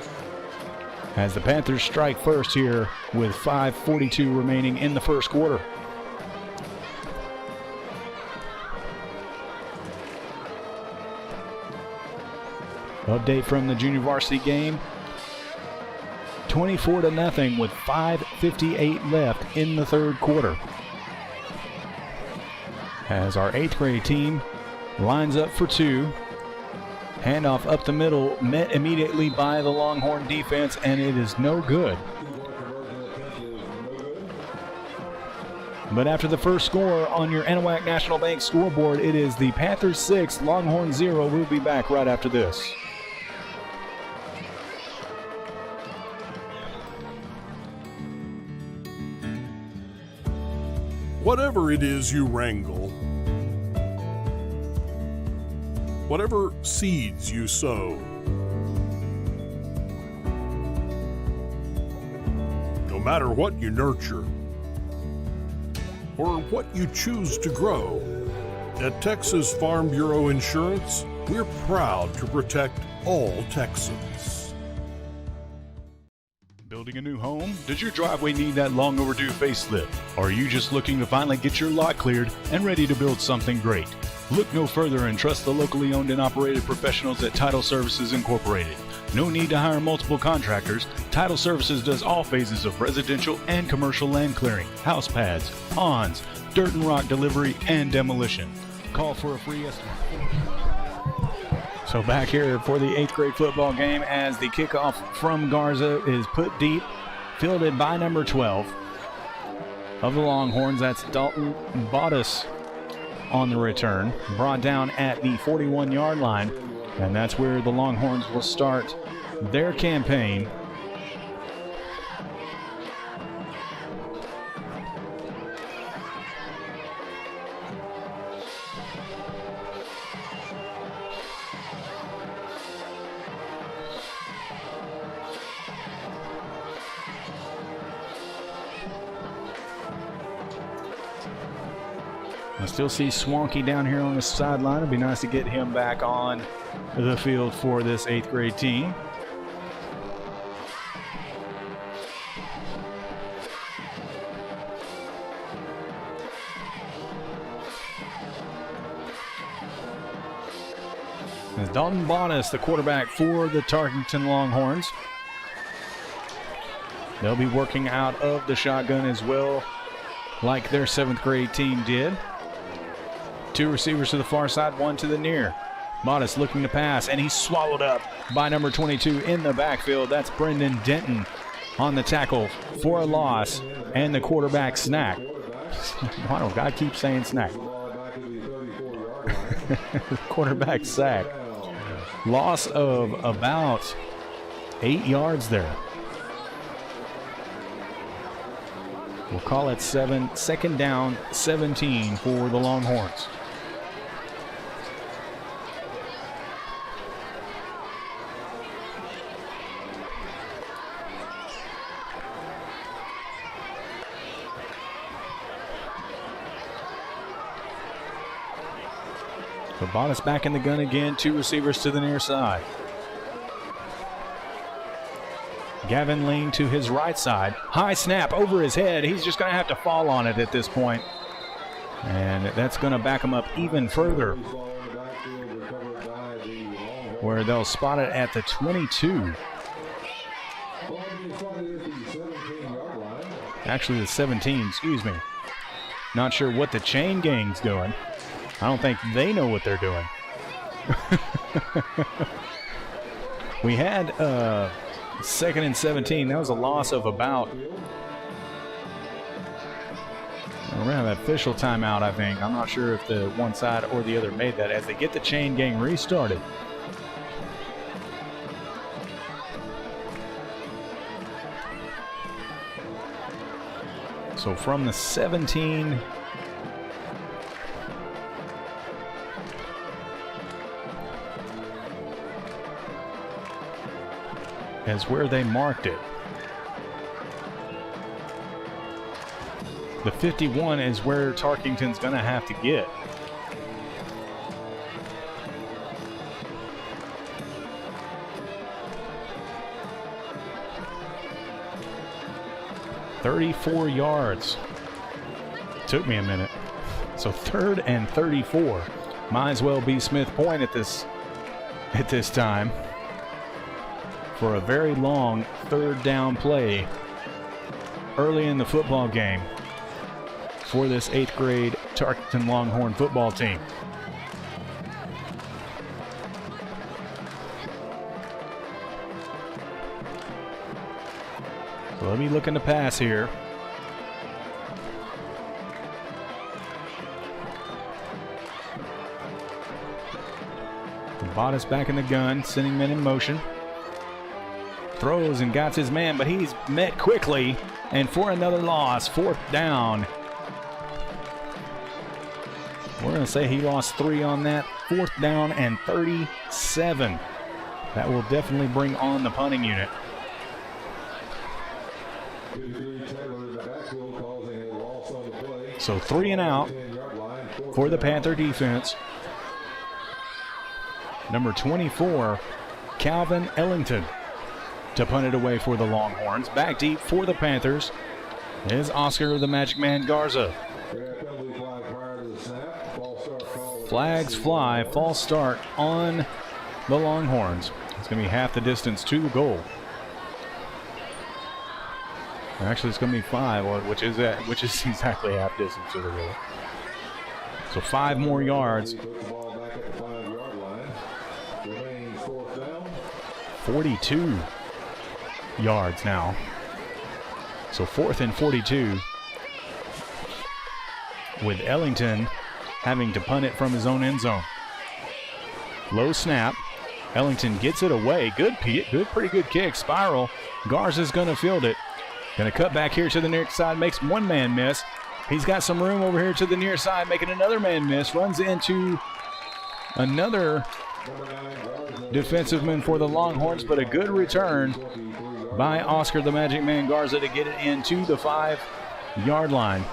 As the Panthers strike first here with 5:42 remaining in the first quarter. Update from the junior varsity game. 24-0 with 5:58 left in the third quarter. As our 8th grade team lines up for 2. Handoff up the middle, met immediately by the Longhorn defense, and it is no good. But after the first score on your Anahuac National Bank scoreboard, it is the Panthers 6, Longhorn 0. We'll be back right after this. Whatever it is you wrangle, whatever seeds you sow, no matter what you nurture or what you choose to grow, at Texas Farm Bureau Insurance, we're proud to protect all Texans. Building a new home? Does your driveway need that long overdue facelift? Or are you just looking to finally get your lot cleared and ready to build something great? Look no further and trust the locally owned and operated professionals at Title Services Incorporated. No need to hire multiple contractors. Title Services does all phases of residential and commercial land clearing, house pads, ponds, dirt and rock delivery, and demolition. Call for a free estimate. So back here for the 8th grade football game as the kickoff from Garza is put deep, fielded by number 12 of the Longhorns. That's Dalton Bottas on the return, brought down at the 41-yard line, and that's where the Longhorns will start their campaign. I still see Swanky down here on the sideline. It'd be nice to get him back on the field for this 8th grade team. Dalton Bonus, the quarterback for the Tarkington Longhorns. They'll be working out of the shotgun as well, like their 7th grade team did. 2 receivers to the far side, 1 to the near. Modest looking to pass, and he's swallowed up by number 22 in the backfield. That's Brendan Denton on the tackle for a loss, and the quarterback snack. Why don't God keep saying snack? Quarterback sack. Loss of about 8 yards there. We'll call it 2nd down, 17 for the Longhorns. Bonus back in the gun again, 2 receivers to the near side. Gavin Ling to his right side. High snap over his head. He's just going to have to fall on it at this point. And that's going to back him up even further, where they'll spot it at the 22. Actually, the 17, excuse me. Not sure what the chain gang's doing. I don't think they know what they're doing. We had 2nd and 17. That was a loss of about, we're going to have an official timeout, I think. I'm not sure if the one side or the other made that as they get the chain gang restarted. So from the 17, as where they marked it. The 51 is where Tarkington's going to have to get. "34 yards. Took me a minute. So 3rd and 34. Might as well be Smith Point at this time, for a very long 3rd down play early in the football game for this 8th grade Tarkington Longhorn football team. So they'll be looking to pass here. Bottas back in the gun, sending men in motion. Throws and got his man, but he's met quickly, and for another loss, 4th down. We're going to say he lost 3 on that. 4th down and 37. That will definitely bring on the punting unit. So 3 and out for the Panther defense. Number 24, Calvin Ellington, to punt it away for the Longhorns. Back deep for the Panthers is Oscar the Magic Man Garza. Flags fly, false start on the Longhorns. It's going to be half the distance to the goal. Actually, it's going to be 5, which is exactly half distance to the goal. So 5 more yards. 42 yards now. So 4th and 42, with Ellington having to punt it from his own end zone. Low snap. Ellington gets it away. Pretty good kick. Spiral. Garza's going to field it. Going to cut back here to the near side. Makes one man miss. He's got some room over here to the near side, making another man miss. Runs into another defensive man for the Longhorns, but a good return by Oscar the Magic Man Garza to get it into the 5-yard line.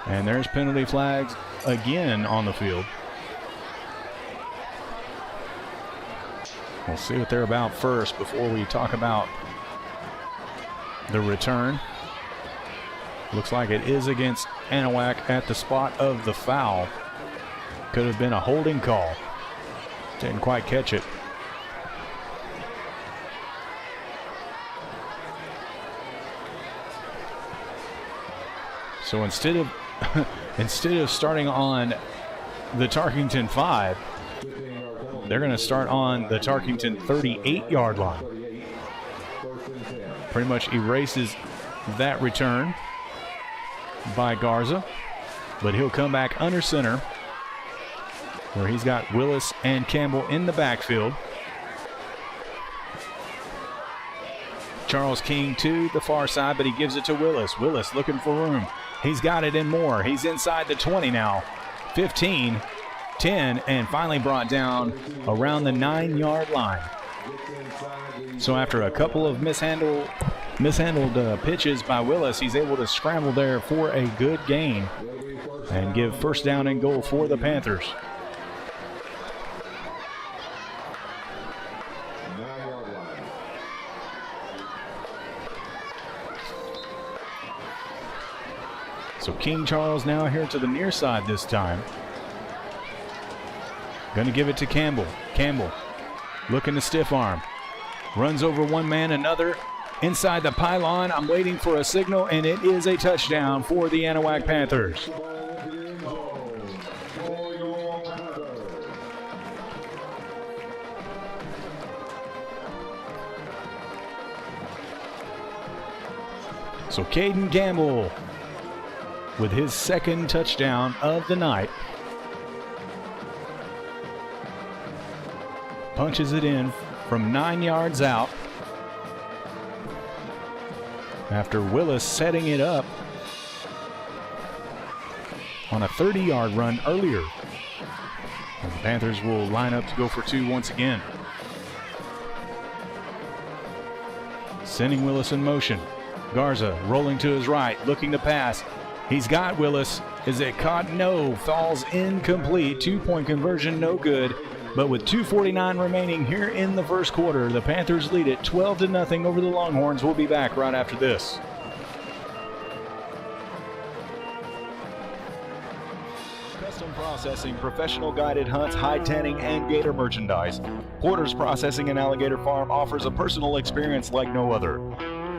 And there's penalty flags again on the field. We'll see what they're about first before we talk about the return. Looks like it is against Anahuac at the spot of the foul. Could have been a holding call. Didn't quite catch it. So instead of starting on the Tarkington 5, they're going to start on the Tarkington 38-yard line. Pretty much erases that return by Garza, but he'll come back under center where he's got Willis and Campbell in the backfield. Charles King to the far side, but he gives it to Willis. Willis looking for room. He's got it and more. He's inside the 20 now. 15, 10, and finally brought down around the 9-yard line. So after a couple of mishandled pitches by Willis, he's able to scramble there for a good gain and give first down and goal for the Panthers. So King Charles now here to the near side this time. Going to give it to Campbell. Campbell looking to stiff arm. Runs over one man, another inside the pylon. I'm waiting for a signal, and it is a touchdown for the Anahuac Panthers. So Caden Gamble with his second touchdown of the night. Punches it in from 9 yards out after Willis setting it up on a 30-yard run earlier. And the Panthers will line up to go for two once again. Sending Willis in motion. Garza rolling to his right, looking to pass. He's got Willis. Is it caught? No. Falls incomplete. 2-point conversion, no good. But with 2:49 remaining here in the first quarter, the Panthers lead it 12-0 over the Longhorns. We'll be back right after this. Custom processing, professional guided hunts, hide tanning, and gator merchandise. Porter's Processing and Alligator Farm offers a personal experience like no other.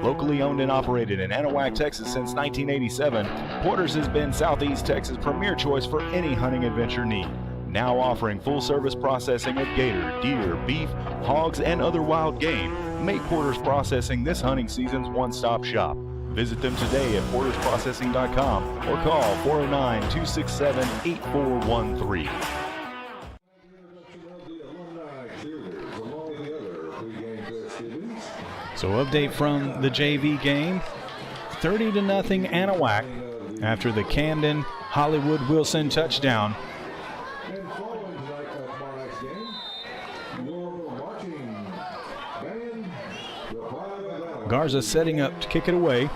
Locally owned and operated in Anahuac, Texas since 1987, Porter's has been Southeast Texas' premier choice for any hunting adventure need. Now offering full-service processing of gator, deer, beef, hogs, and other wild game. Make Porter's Processing this hunting season's one-stop shop. Visit them today at portersprocessing.com or call 409-267-8413. So update from the JV game, 30-0 Anahuac after the Camden Hollywood Wilson touchdown. Garza setting up to kick it away.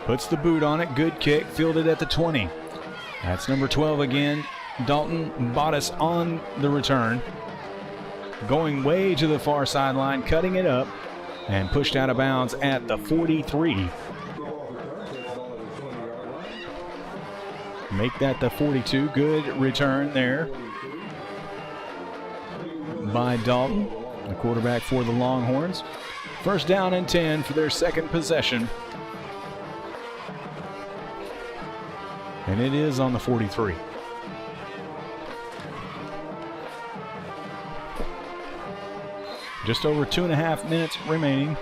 Puts the boot on it, good kick, fielded at the 20. That's number 12 again, Dalton Bottas on the return. Going way to the far sideline, cutting it up, and pushed out of bounds at the 43. Make that the 42. Good return there by Dalton, the quarterback for the Longhorns. First down and 10 for their second possession. And it is on the 43. Just over 2.5 minutes remaining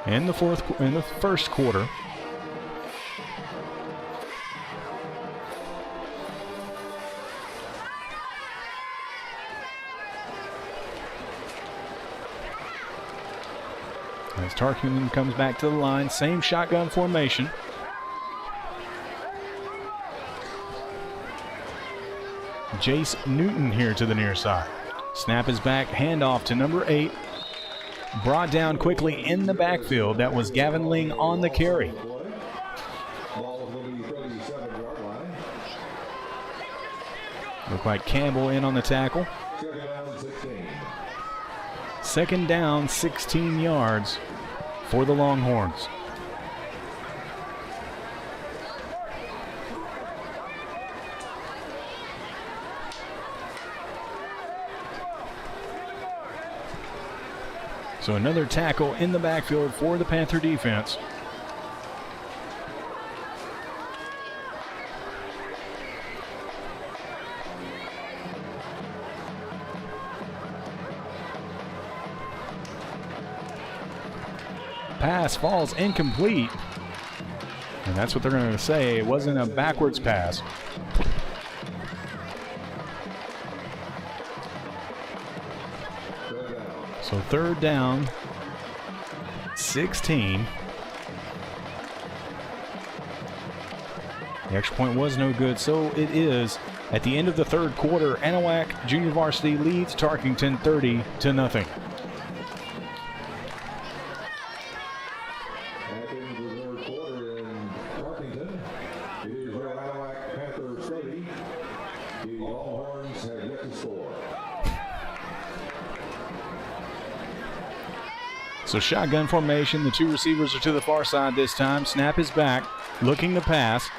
in the first quarter. As Tarkington comes back to the line, same shotgun formation. Jace Newton here to the near side. Snap is back, handoff to number 8. Brought down quickly in the backfield. That was Gavin Ling on the carry. Looked like Campbell in on the tackle. Second down, 16 yards for the Longhorns. So another tackle in the backfield for the Panther defense. Pass falls incomplete. And that's what they're going to say. It wasn't a backwards pass. So 3rd down, 16. The extra point was no good, so it is. At the end of the 3rd quarter, Anahuac Junior Varsity leads Tarkington 30-0. So shotgun formation, the 2 receivers are to the far side this time. Snap is back, looking to pass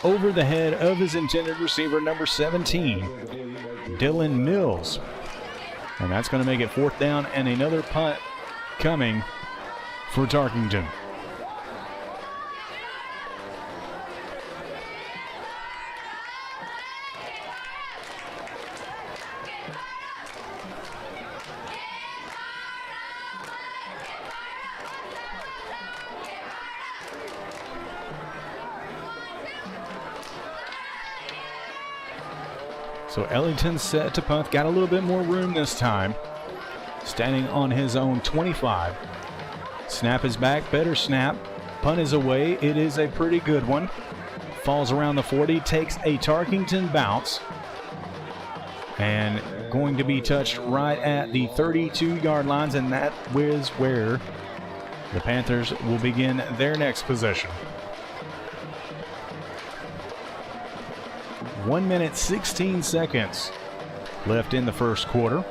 over the head of his intended receiver, number 17, Dylan Mills. And that's going to make it 4th down and another punt coming for Tarkington. So Ellington set to punt, got a little bit more room this time. Standing on his own 25. Snap is back, better snap. Punt is away, it is a pretty good one. Falls around the 40, takes a Tarkington bounce. And going to be touched right at the 32-yard lines, and that is where the Panthers will begin their next possession. 1 minute, 16 seconds left in the 1st quarter.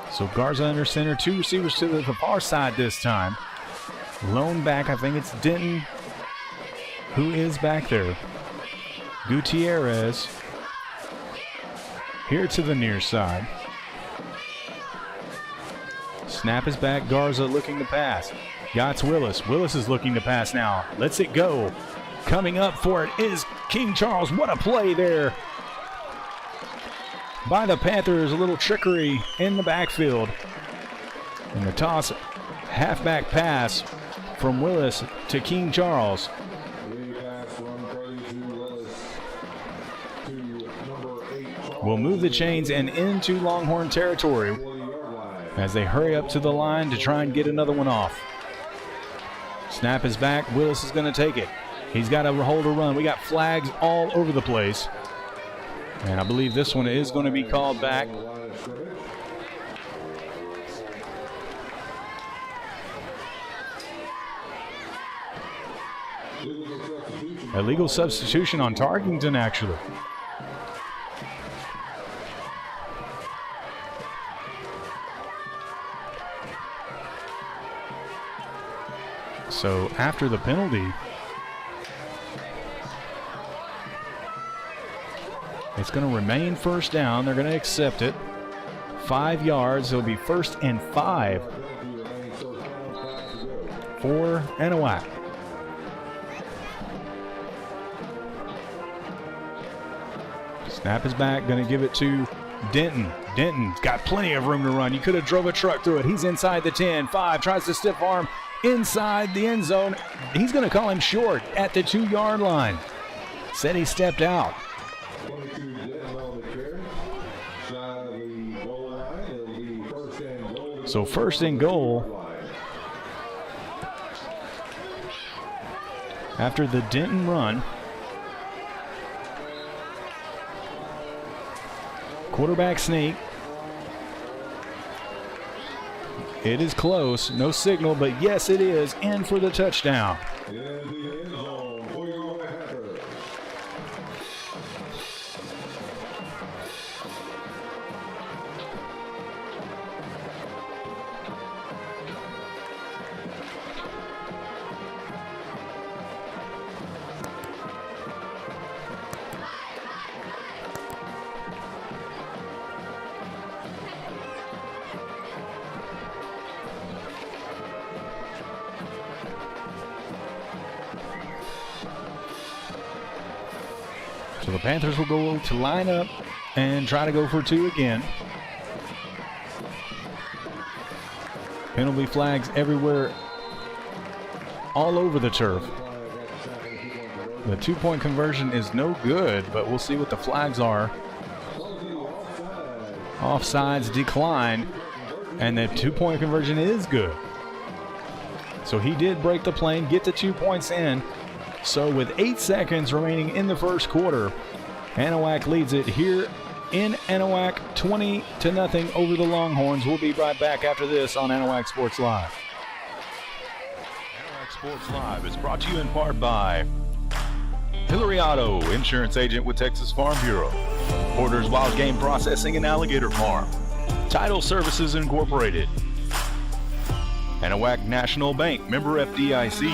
So Garza under center, 2 receivers to the far side this time. Lone back, I think it's Denton who is back there. Gutierrez here to the near side. Snap is back, Garza looking to pass. Got Willis. Willis is looking to pass now. Lets it go. Coming up for it is King Charles. What a play there by the Panthers. A little trickery in the backfield. And the toss, halfback pass from Willis to King Charles. Will move the chains and into Longhorn territory as they hurry up to the line to try and get another one off. Snap is back. Willis is going to take it. He's got to hold a run. We got flags all over the place. And I believe this one is going to be called back. A legal substitution on Tarkington, actually. So after the penalty, it's going to remain first down. They're going to accept it. 5 yards. It'll be 1st and 5 for Anahuac. Snap is back. Going to give it to Denton. Denton's got plenty of room to run. You could have drove a truck through it. He's inside the 10. 5 tries to stiff arm inside the end zone. He's going to call him short at the 2-yard line. Said he stepped out. So 1st and goal after the Denton run. Quarterback sneak. It is close. No signal, but yes, it is in for the touchdown. In the end zone for your Panther. So the Panthers will go to line up and try to go for 2 again. Penalty flags everywhere, all over the turf. The 2-point conversion is no good, but we'll see what the flags are. Offsides declined, and the 2-point conversion is good. So he did break the plane, get the 2 points in. So with 8 seconds remaining in the first quarter, Anahuac leads it here in Anahuac 20-0 over the Longhorns. We'll be right back after this on Anahuac Sports Live. Anahuac Sports Live is brought to you in part by Hillary Auto, insurance agent with Texas Farm Bureau. Porter's Wild Game Processing and Alligator Farm. Title Services Incorporated. Anahuac National Bank, member FDIC.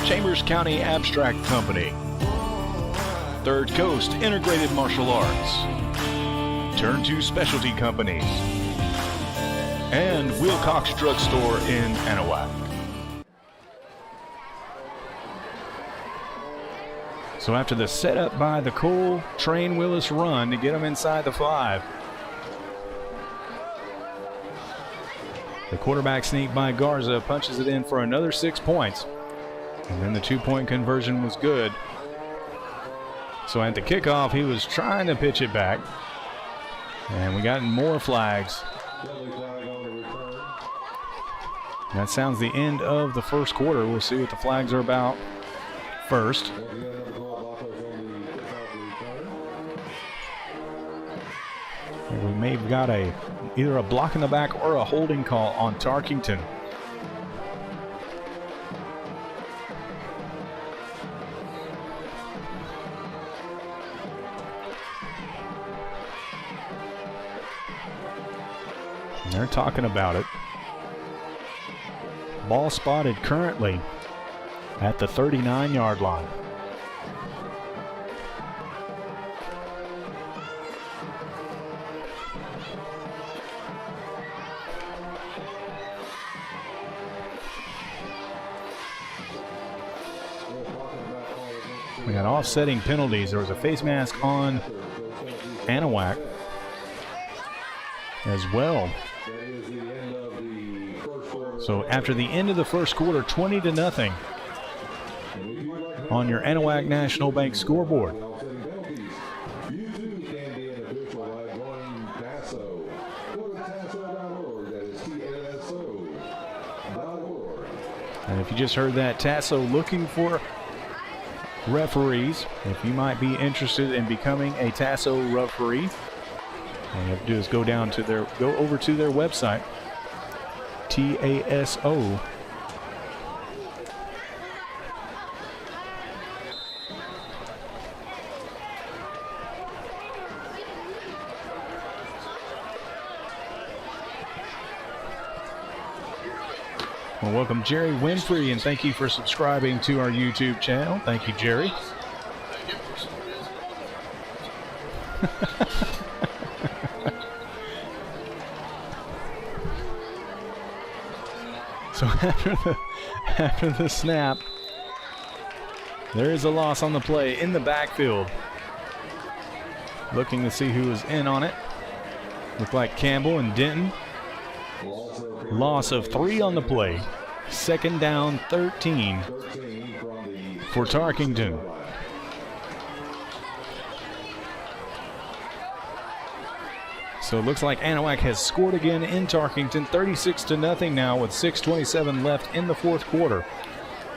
Chambers County Abstract Company. Third Coast Integrated Martial Arts. Turn 2 Specialty Companies. And Wilcox Drug Store in Anahuac. So after the setup by the Cole Train Willis run to get them inside the 5. The quarterback sneak by Garza punches it in for another 6 points. And then the 2-point conversion was good. So at the kickoff, he was trying to pitch it back. And we got more flags. That sounds the end of the first quarter. We'll see what the flags are about first. We may have got either a block in the back or a holding call on Tarkington. They're talking about it. Ball spotted currently at the 39-yard line. We got offsetting penalties. There was a face mask on Anahuac as well. So after the end of the first quarter, 20-0 on your Anahuac National Bank scoreboard. And if you just heard that, Tasso looking for referees. If you might be interested in becoming a Tasso referee, all you have to do is go over to their website, TASO. Well, welcome Jerry Winfrey, and thank you for subscribing to our YouTube channel. Thank you, Jerry. So after the snap, there is a loss on the play in the backfield. Looking to see who was in on it. Looked like Campbell and Denton. Loss of 3 on the play. Second down, 13 for Tarkington. So it looks like Anahuac has scored again in Tarkington, 36-0 now with 6:27 left in the fourth quarter.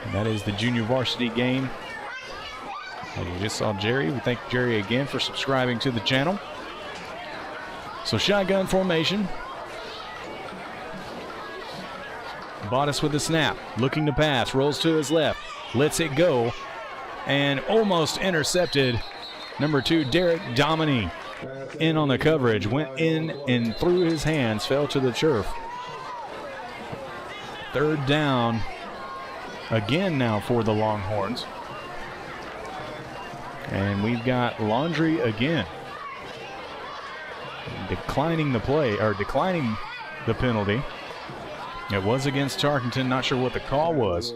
And that is the junior varsity game. And you just saw Jerry. We thank Jerry again for subscribing to the channel. So shotgun formation. Bottas with the snap, looking to pass, rolls to his left, lets it go, and almost intercepted. Number 2, Derek Dominy, in on the coverage, went in and through his hands, fell to the turf. 3rd down again now for the Longhorns. And we've got Laundry again, declining the play, or declining the penalty. It was against Tarkington, not sure what the call was.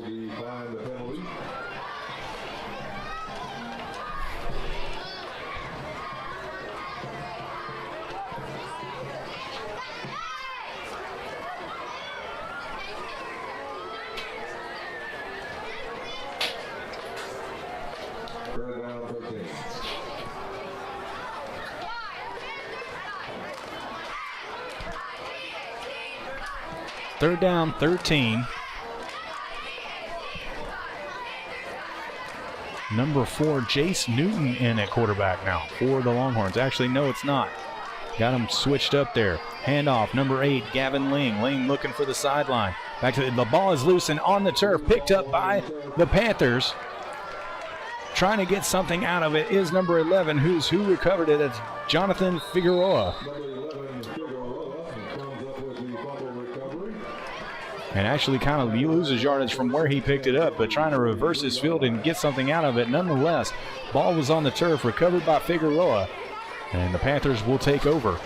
Third down, 13. Number 4, Jace Newton in at quarterback now for the Longhorns. Actually, no, it's not. Got him switched up there. Handoff, number 8, Gavin Ling. Ling looking for the sideline. Back to the ball is loose and on the turf, picked up by the Panthers. Trying to get something out of it is number 11, who recovered it. It's Jonathan Figueroa. And actually kind of loses yardage from where he picked it up, but trying to reverse his field and get something out of it nonetheless. Ball was on the turf, recovered by Figueroa, and the Panthers will take over.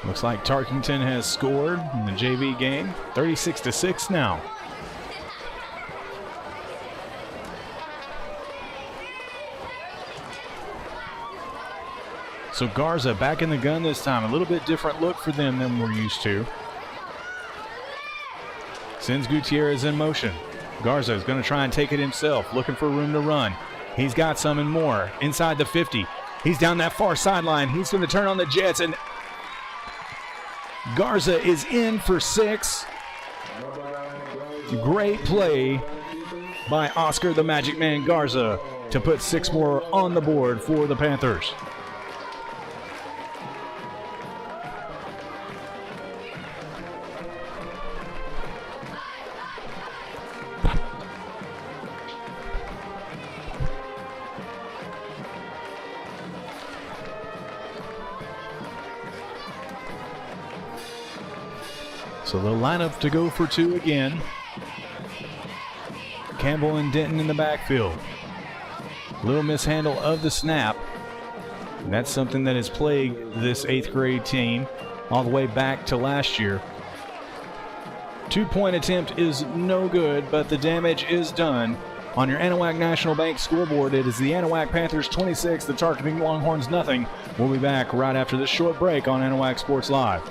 Looks like Tarkington has scored in the JV game, 36-6 now. So Garza back in the gun this time. A little bit different look for them than we're used to. Sends Gutierrez in motion. Garza is going to try and take it himself, looking for room to run. He's got some and more. Inside the 50. He's down that far sideline. He's going to turn on the Jets, and Garza is in for 6. Great play by Oscar the Magic Man Garza to put 6 more on the board for the Panthers. So they'll line up to go for 2 again. Campbell and Denton in the backfield. Little mishandle of the snap. And that's something that has plagued this 8th grade team all the way back to last year. 2-point attempt is no good, but the damage is done. On your Anahuac National Bank scoreboard, it is the Anahuac Panthers 26, the Tarkington Longhorns nothing. We'll be back right after this short break on Anahuac Sports Live.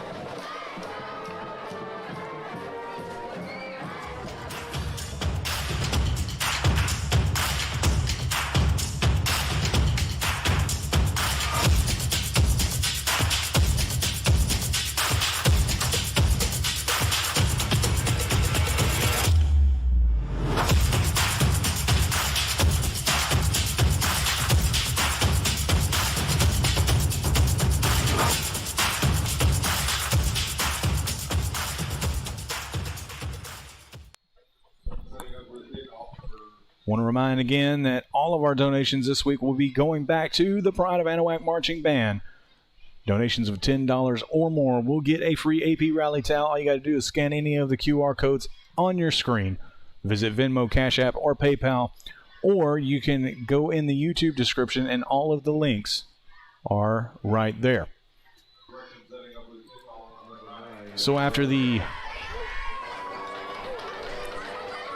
Want to remind again that all of our donations this week will be going back to the Pride of Anahuac Marching Band. Donations of $10 or more will get a free AP Rally towel. All you got to do is scan any of the QR codes on your screen. Visit Venmo, CashApp, or PayPal, or you can go in the YouTube description and all of the links are right there. So after the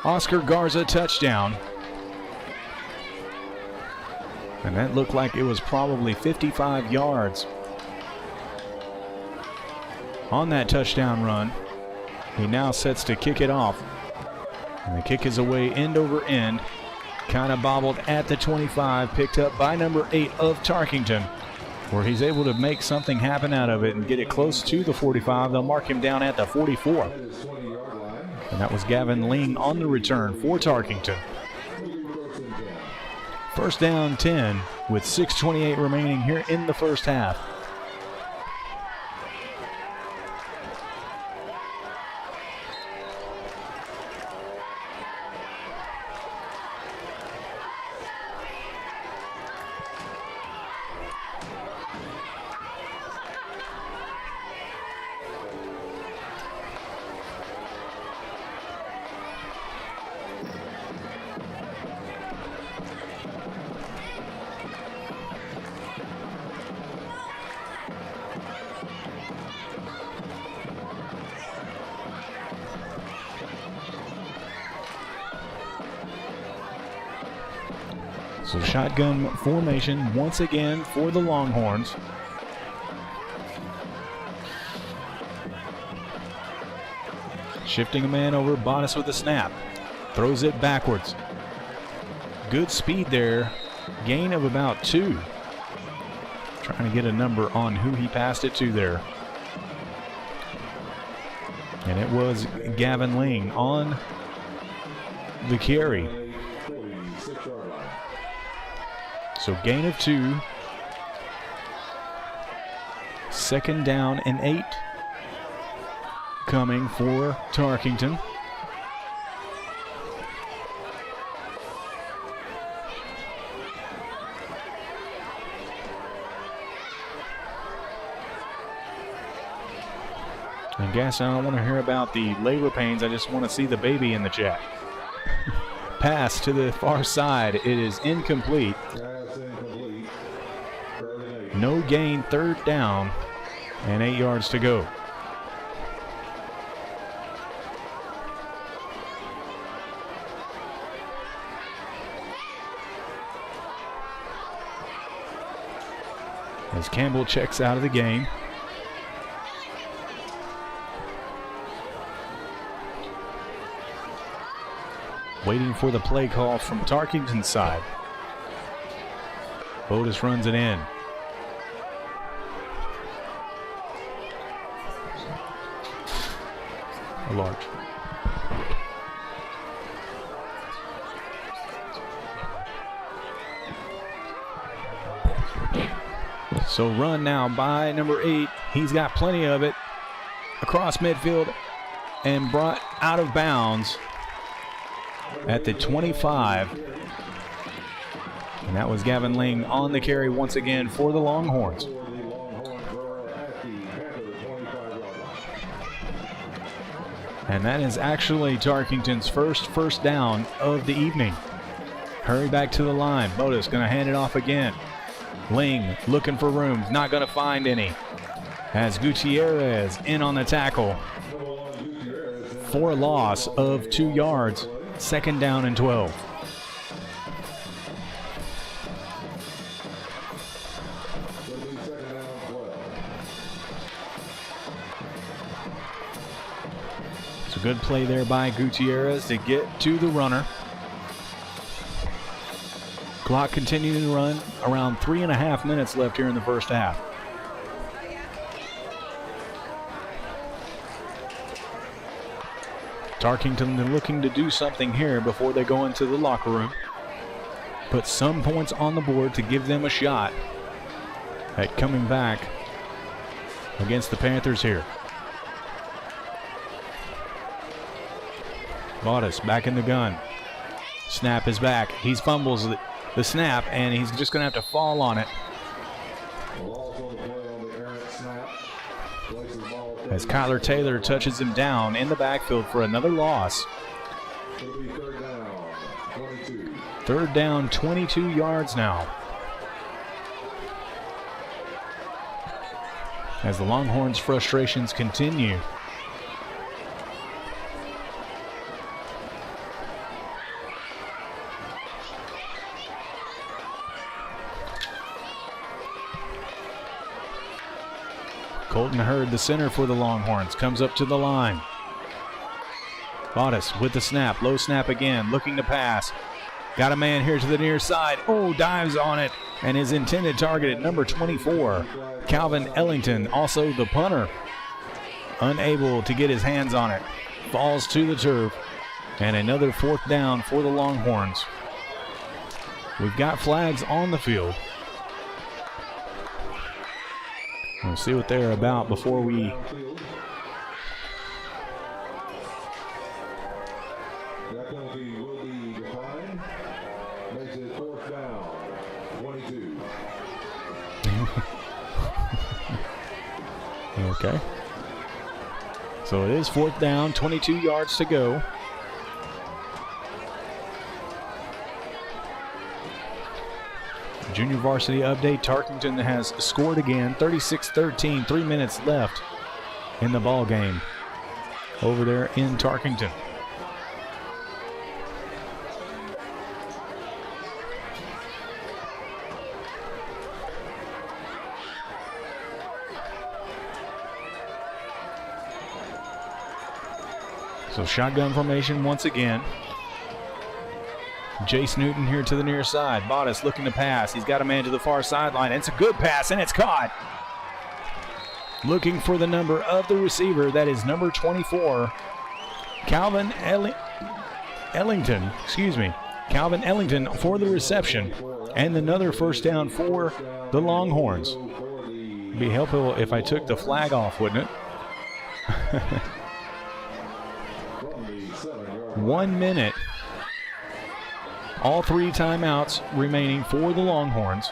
Oscar Garza touchdown, and that looked like it was probably 55 yards on that touchdown run. He now sets to kick it off. And the kick is away end over end. Kind of bobbled at the 25, picked up by number 8 of Tarkington, where he's able to make something happen out of it and get it close to the 45. They'll mark him down at the 44. And that was Gavin Ling on the return for Tarkington. First down 10 with 6:28 remaining here in the first half. So shotgun formation once again for the Longhorns. Shifting a man over, Bottas with a snap. Throws it backwards. Good speed there. Gain of about 2. Trying to get a number on who he passed it to there. And it was Gavin Ling on the carry. So gain of 2. Second down and 8 coming for Tarkington. And Gaston, I don't want to hear about the labor pains. I just want to see the baby in the chat. Pass to the far side. It is incomplete. No gain, third down, and 8 yards to go. As Campbell checks out of the game. Waiting for the play call from Tarkington's side. Otis runs it in. A large. So run now by number 8. He's got plenty of it. Across midfield and brought out of bounds at the 25. And that was Gavin Ling on the carry once again for the Longhorns. And that is actually Tarkington's first down of the evening. Hurry back to the line. Boda's going to hand it off again. Ling looking for room, not going to find any. As Gutierrez in on the tackle for a loss of 2 yards. Second down and 12. It's a good play there by Gutierrez to get to the runner. Clock continuing to run. Around 3.5 minutes left here in the first half. Tarkington looking to do something here before they go into the locker room. Put some points on the board to give them a shot at coming back against the Panthers here. Bottas back in the gun. Snap is back. He fumbles the snap, and he's just going to have to fall on it. As Kyler Taylor touches him down in the backfield for another loss. Third down, 22 yards now. As the Longhorns' frustrations continue. Colton Hurd, the center for the Longhorns, comes up to the line. Bottas with the snap, low snap again, looking to pass. Got a man here to the near side. Oh, dives on it. And his intended target at number 24, Calvin Ellington, also the punter. Unable to get his hands on it. Falls to the turf. And another 4th down for the Longhorns. We've got flags on the field. We'll see what they're about before we... That penalty will be declined. Makes it 4th down, 22. Okay. So it is 4th down, 22 yards to go. Junior varsity update, Tarkington has scored again, 36-13, 3 minutes left in the ball game over there in Tarkington. So shotgun formation once again. Jace Newton here to the near side. Bottas looking to pass. He's got a man to the far sideline. It's a good pass, and it's caught. Looking for the number of the receiver. That is number 24, Calvin Ellington. Calvin Ellington for the reception. And another 1st down for the Longhorns. It'd be helpful if I took the flag off, wouldn't it? 1 minute. All 3 timeouts remaining for the Longhorns.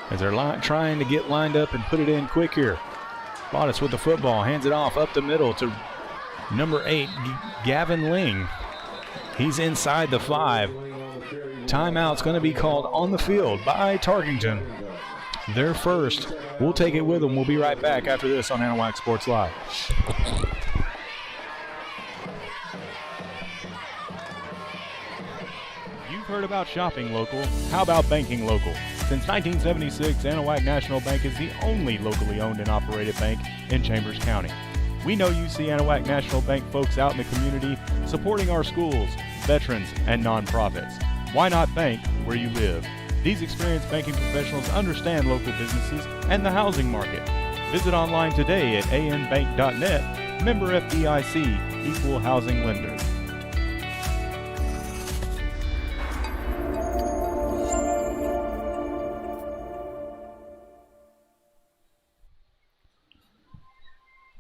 As they're trying to get lined up and put it in quick here. Bottas with the football, hands it off up the middle to number 8, Gavin Ling. He's inside the 5. Timeout's going to be called on the field by Tarkington. Their first. We'll take it with them. We'll be right back after this on Anahuac Sports Live. Heard about shopping local? How about banking local? Since 1976, Anahuac National Bank is the only locally owned and operated bank in Chambers County. We know you see Anahuac National Bank folks out in the community supporting our schools, veterans, and nonprofits. Why not bank where you live? These experienced banking professionals understand local businesses and the housing market. Visit online today at anbank.net, member FDIC, equal housing lender.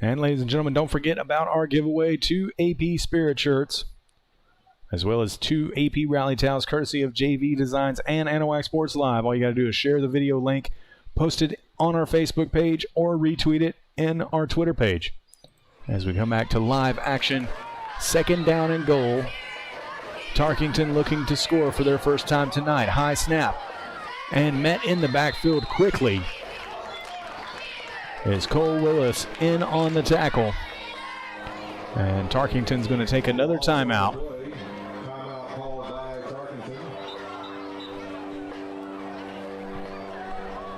And ladies and gentlemen, don't forget about our giveaway, 2 AP Spirit shirts, as well as 2 AP Rally towels, courtesy of JV Designs and Anahuac Sports Live. All you got to do is share the video link, post it on our Facebook page, or retweet it in our Twitter page. As we come back to live action, 2nd down and goal. Tarkington looking to score for their first time tonight. High snap, and met in the backfield quickly is Cole Willis in on the tackle. And Tarkington's going to take another timeout. Timeout called by Tarkington.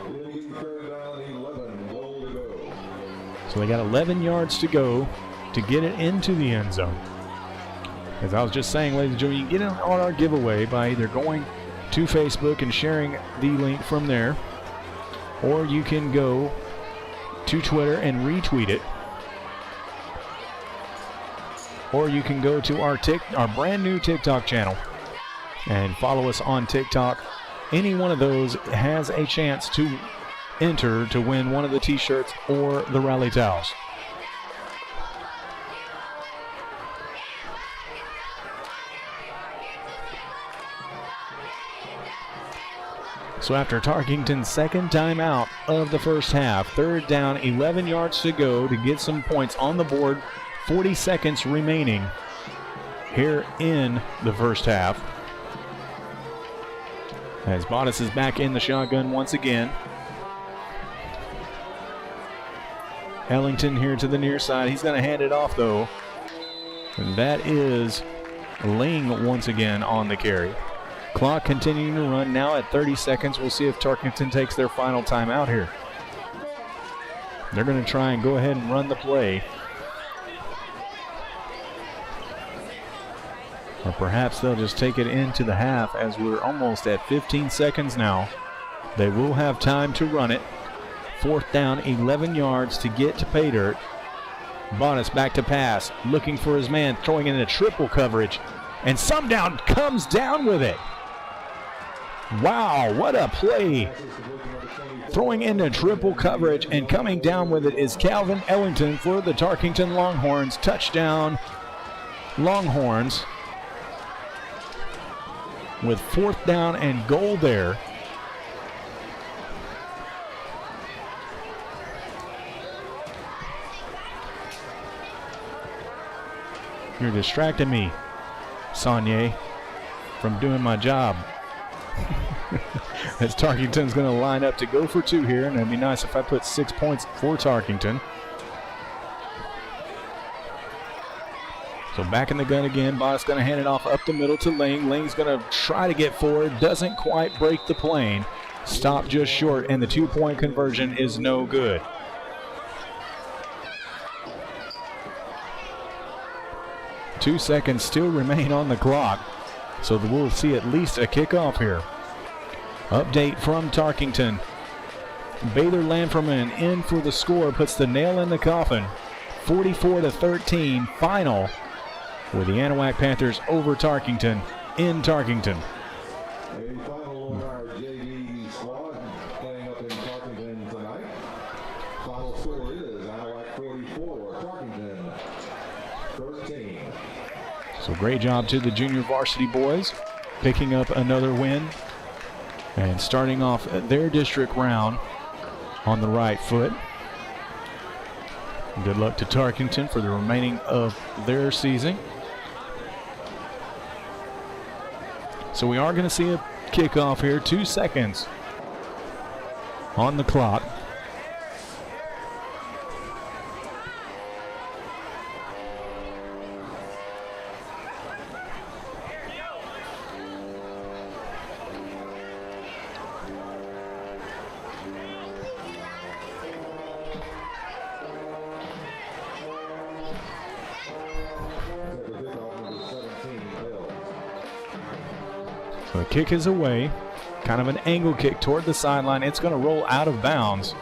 It'll be 3rd down, 11, goal to go. So they got 11 yards to go to get it into the end zone. As I was just saying, ladies and gentlemen, you can get in on our giveaway by either going to Facebook and sharing the link from there, or you can go to Twitter and retweet it, or you can go to our brand new TikTok channel and follow us on TikTok. Any one of those has a chance to enter to win one of the t-shirts or the rally towels. So after Tarkington's 2nd timeout of the first half, 3rd down, 11 yards to go to get some points on the board, 40 seconds remaining here in the first half. As Bottas is back in the shotgun once again. Ellington here to the near side. He's going to hand it off though. And that is Ling once again on the carry. Clock continuing to run now at 30 seconds. We'll see if Tarkington takes their final timeout here. They're going to try and go ahead and run the play. Or perhaps they'll just take it into the half as we're almost at 15 seconds now. They will have time to run it. 4th down, 11 yards to get to pay dirt. Bonus back to pass, looking for his man, throwing in a triple coverage. And Sundown comes down with it. Wow, what a play. Throwing into triple coverage and coming down with it is Calvin Ellington for the Tarkington Longhorns. Touchdown, Longhorns. With 4th down and goal there. You're distracting me, Saunier, from doing my job. As Tarkington's going to line up to go for 2 here, and it'd be nice if I put 6 points for Tarkington. So back in the gun again. Boss going to hand it off up the middle to Ling. Ling's going to try to get forward. Doesn't quite break the plane. Stopped just short, and the 2-point conversion is no good. Two seconds still remain on the clock, so we'll see at least a kickoff here. Update from Tarkington. Baylor Lanferman in for the score, puts the nail in the coffin. 44-13 final, with the Anahuac Panthers over Tarkington in Tarkington. A final of our JV squad playing up in Tarkington tonight. Final score is Anahuac 44, Tarkington 13. So great job to the junior varsity boys, picking up another win and starting off their district round on the right foot. Good luck to Tarkington for the remaining of their season. So we are going to see a kickoff here. 2 seconds on the clock. So the kick is away, kind of an angle kick toward the sideline. It's going to roll out of bounds.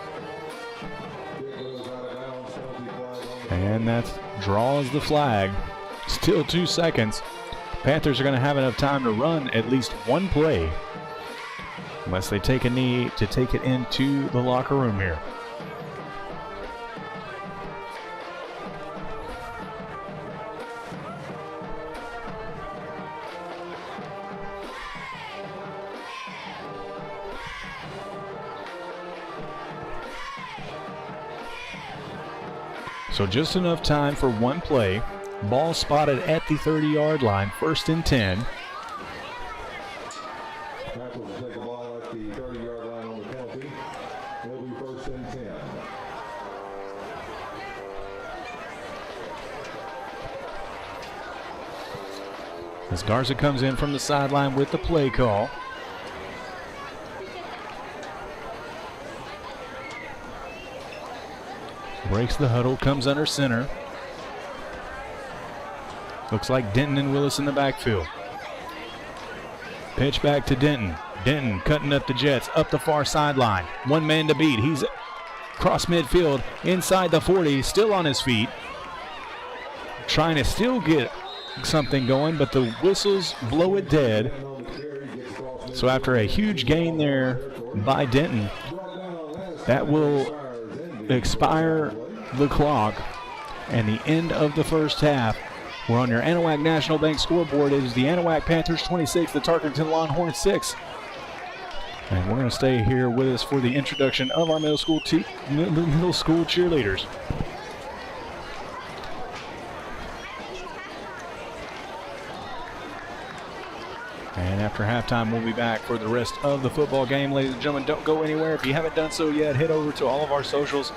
And that draws the flag. Still 2 seconds. Panthers are going to have enough time to run at least one play, unless they take a knee to take it into the locker room here. So just enough time for one play. Ball spotted at the 30-yard line, 1st and 10. Panthers will take a ball at the 30-yard line on the penalty. It'll be 1st and 10. As Garza comes in from the sideline with the play call. Breaks the huddle, comes under center. Looks like Denton and Willis in the backfield. Pitch back to Denton. Denton cutting up the Jets up the far sideline. One man to beat. He's across midfield inside the 40, still on his feet. Trying to still get something going, but the whistles blow it dead. So after a huge gain there by Denton, that will expire the clock and the end of the first half. We're on your Anahuac National Bank scoreboard. It is the Anahuac Panthers 26, the Tarkington Longhorn 6. And we're going to stay here with us for the introduction of our middle school cheerleaders. And after halftime, we'll be back for the rest of the football game. Ladies and gentlemen, don't go anywhere. If you haven't done so yet, head over to all of our socials.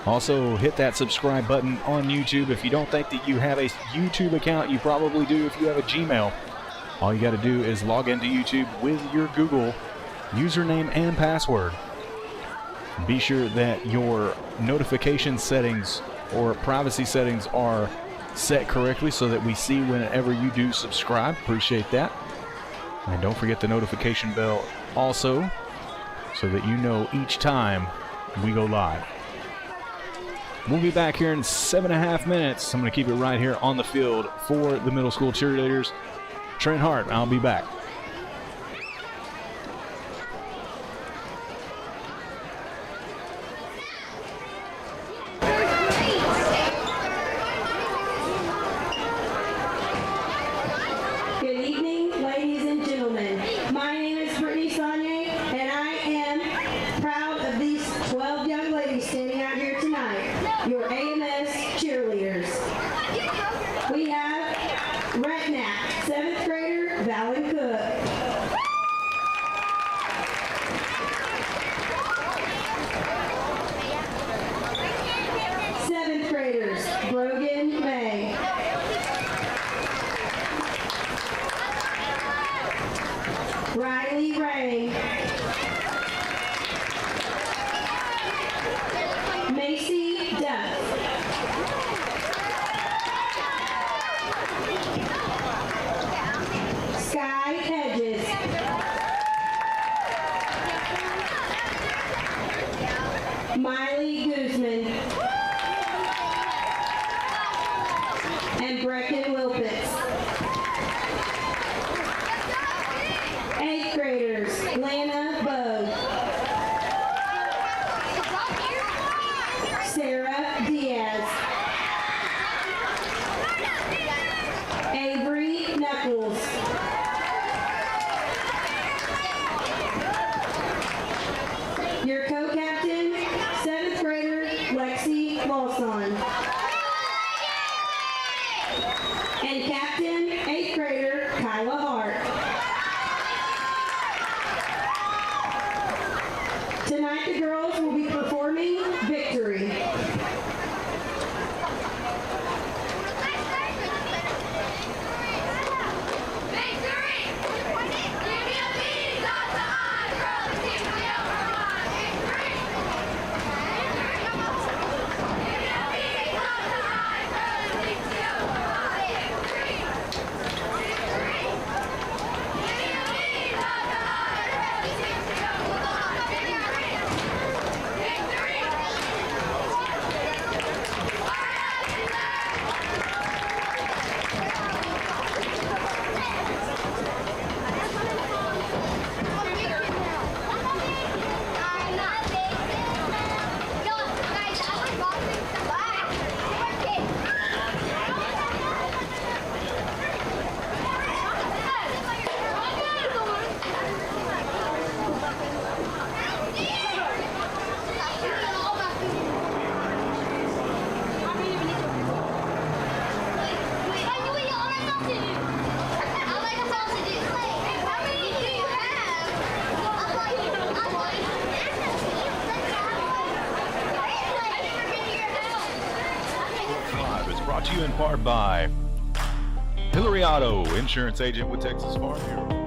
Also, hit that subscribe button on YouTube. If you don't think that you have a YouTube account, you probably do if you have a Gmail. All you got to do is log into YouTube with your Google username and password. Be sure that your notification settings or privacy settings are set correctly so that we see whenever you do subscribe. Appreciate that. And don't forget the notification bell also so that you know each time we go live. We'll be back here in 7.5 minutes. I'm going to keep it right here on the field for the middle school cheerleaders. Trent Hart, I'll be back. Brought to you in part by Hillary Auto, insurance agent with Texas Farm Bureau.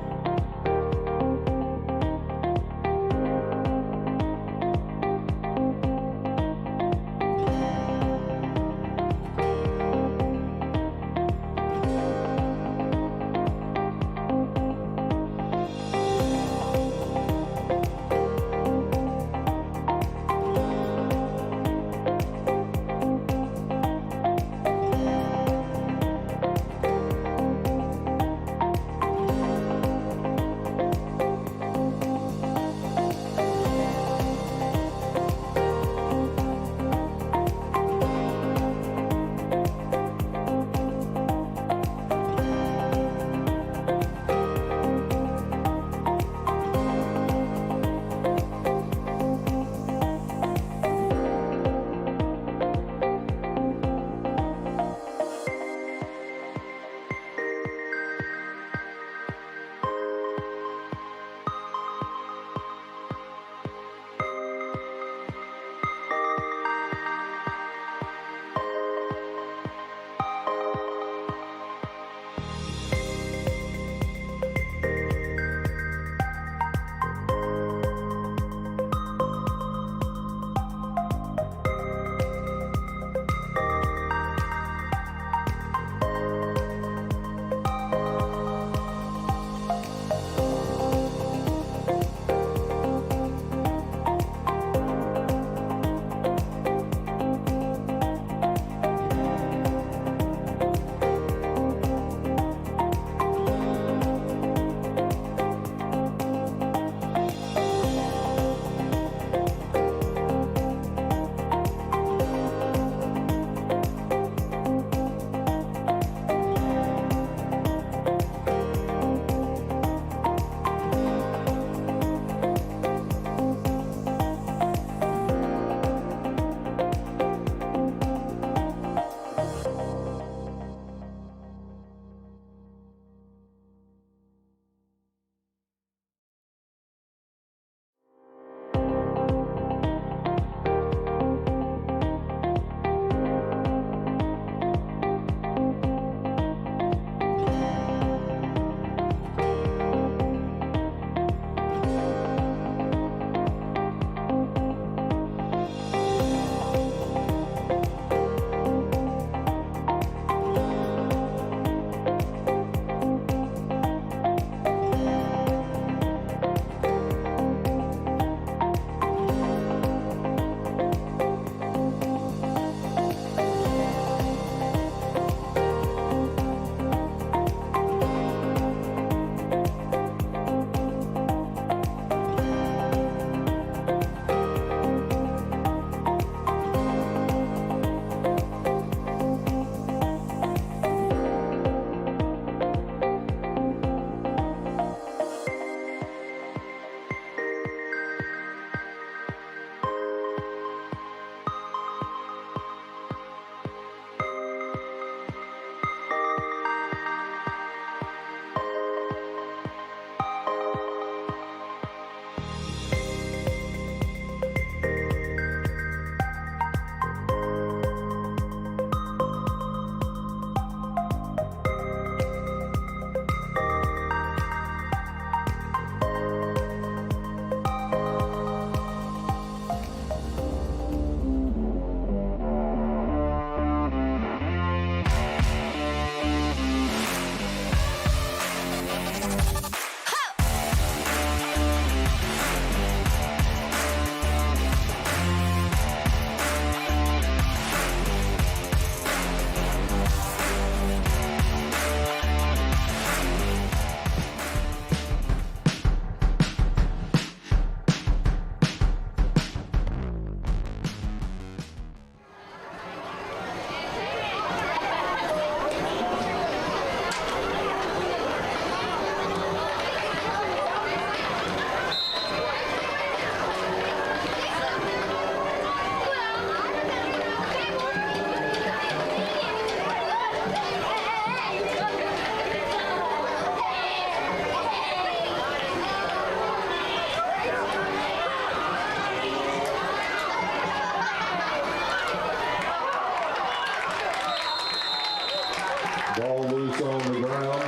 on the ground.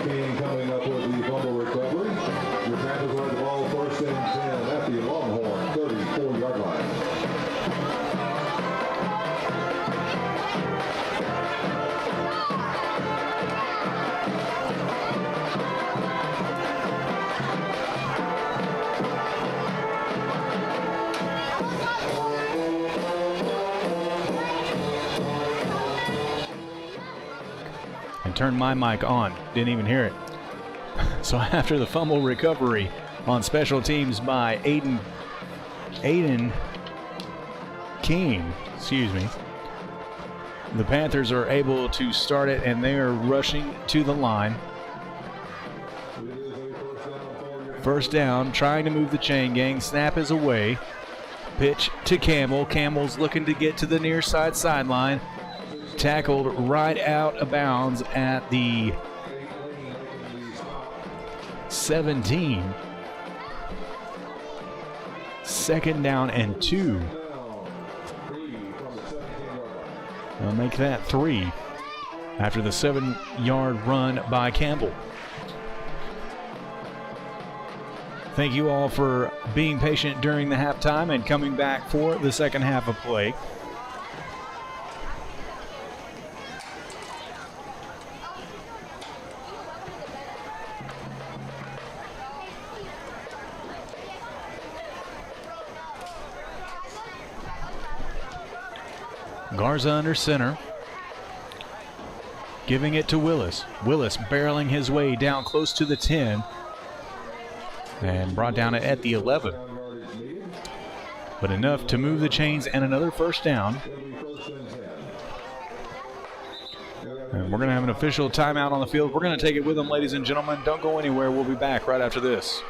King coming up with the fumble recovery. Your Panthers will have the ball first and 10 at the Longhorn 34-yard line. And turn my mic on. Didn't even hear it. So after the fumble recovery on special teams by Aiden King, the Panthers are able to start it, and they are rushing to the line. First down, trying to move the chain gang. Snap is away. Pitch to Campbell. Campbell's looking to get to the near side sideline. Tackled right out of bounds at the 17. Second down and 2. They'll make that 3 after the 7-yard run by Campbell. Thank you all for being patient during the halftime and coming back for the second half of play. Garza under center, giving it to Willis. Willis barreling his way down close to the 10 and brought down at the 11. But enough to move the chains and another first down. And we're going to have an official timeout on the field. We're going to take it with them, ladies and gentlemen. Don't go anywhere. We'll be back right after this.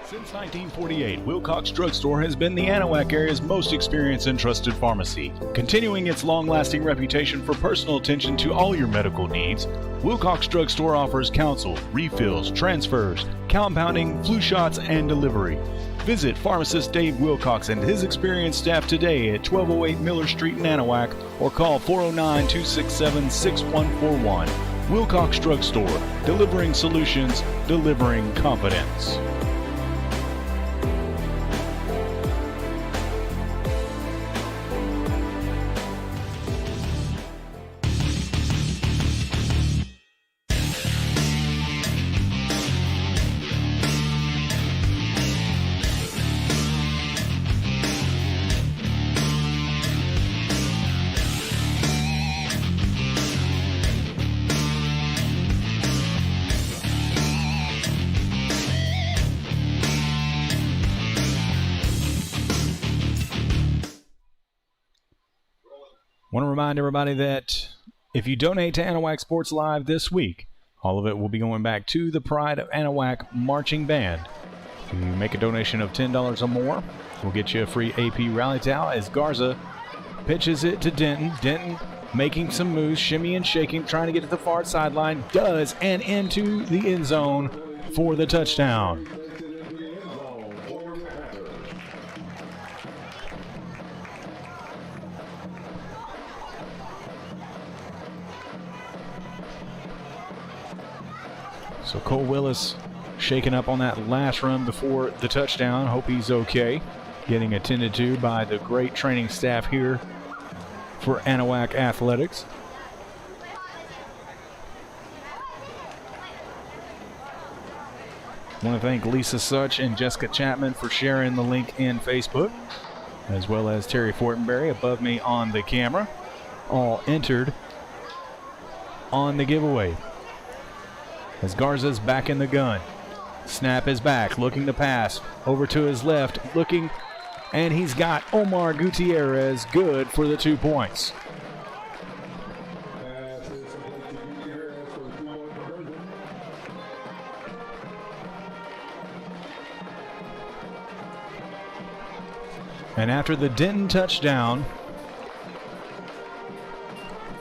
Since 1948, Wilcox Drugstore has been the Anahuac area's most experienced and trusted pharmacy. Continuing its long-lasting reputation for personal attention to all your medical needs, Wilcox Drugstore offers counsel, refills, transfers, compounding, flu shots, and delivery. Visit pharmacist Dave Wilcox and his experienced staff today at 1208 Miller Street in Anahuac or call 409-267-6141. Wilcox Drugstore, delivering solutions, delivering confidence. Want to remind everybody that if you donate to Anahuac Sports Live this week, all of it will be going back to the Pride of Anahuac Marching Band. If you make a donation of $10 or more, we'll get you a free AP rally towel as Garza pitches it to Denton. Denton making some moves, shimmy and shaking, trying to get to the far sideline. Does, and into the end zone for the touchdown. So Cole Willis shaking up on that last run before the touchdown. Hope he's okay. Getting attended to by the great training staff here for Anahuac Athletics. I want to thank Lisa Such and Jessica Chapman for sharing the link in Facebook, as well as Terry Fortenberry above me on the camera. All entered on the giveaway. As Garza's back in the gun. Snap is back, looking to pass. Over to his left, looking, and he's got Omar Gutierrez good for the 2 points. And after the Denton touchdown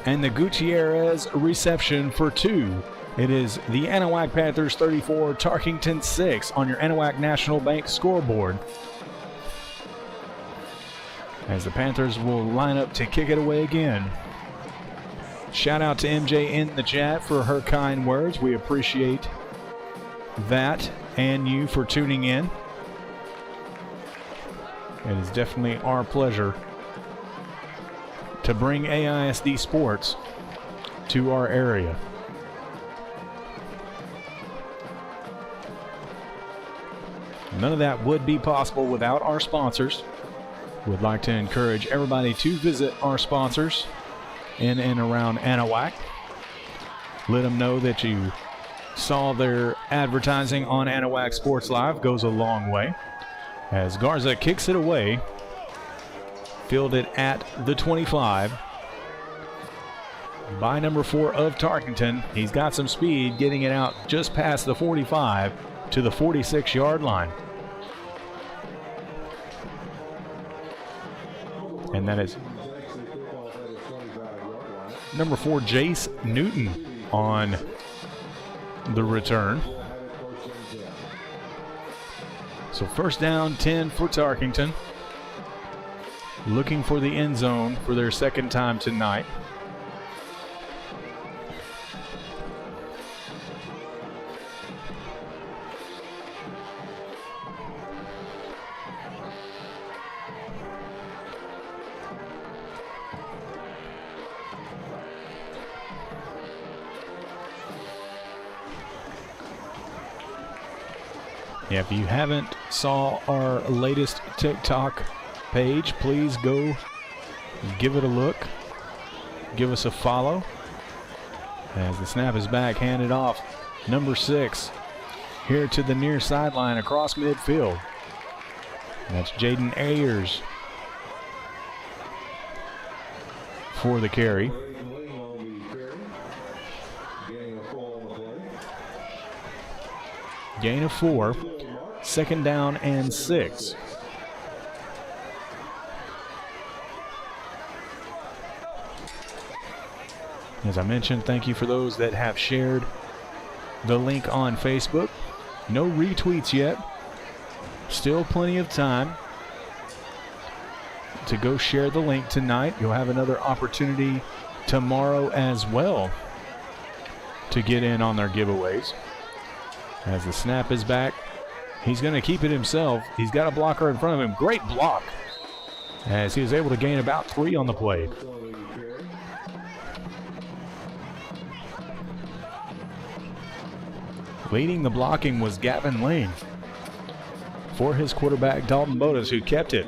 and the Gutierrez reception for 2, it is the Anahuac Panthers 34, Tarkington 6 on your Anahuac National Bank scoreboard. As the Panthers will line up to kick it away again. Shout out to MJ in the chat for her kind words. We appreciate that and you for tuning in. It is definitely our pleasure to bring AISD sports to our area. None of that would be possible without our sponsors. We'd like to encourage everybody to visit our sponsors in and around Anahuac. Let them know that you saw their advertising on Anahuac Sports Live. Goes a long way. As Garza kicks it away, fielded at the 25 by number 4 of Tarkington. He's got some speed, getting it out just past the 45 to the 46-yard line. And that is number 4, Jace Newton on the return. So first down, 10 for Tarkington. Looking for the end zone for their second time tonight. Yeah, if you haven't saw our latest TikTok page, please go give it a look. Give us a follow. As the snap is back, handed off. Number 6 here to the near sideline across midfield. That's Jaden Ayers for the carry. Gain of 4. Second down and 6. As I mentioned, thank you for those that have shared the link on Facebook. No retweets yet. Still plenty of time to go share the link tonight. You'll have another opportunity tomorrow as well to get in on their giveaways. As the snap is back, he's going to keep it himself. He's got a blocker in front of him. Great block as he was able to gain about 3 on the play. Leading the blocking was Gavin Lane for his quarterback, Dalton Bodas, who kept it.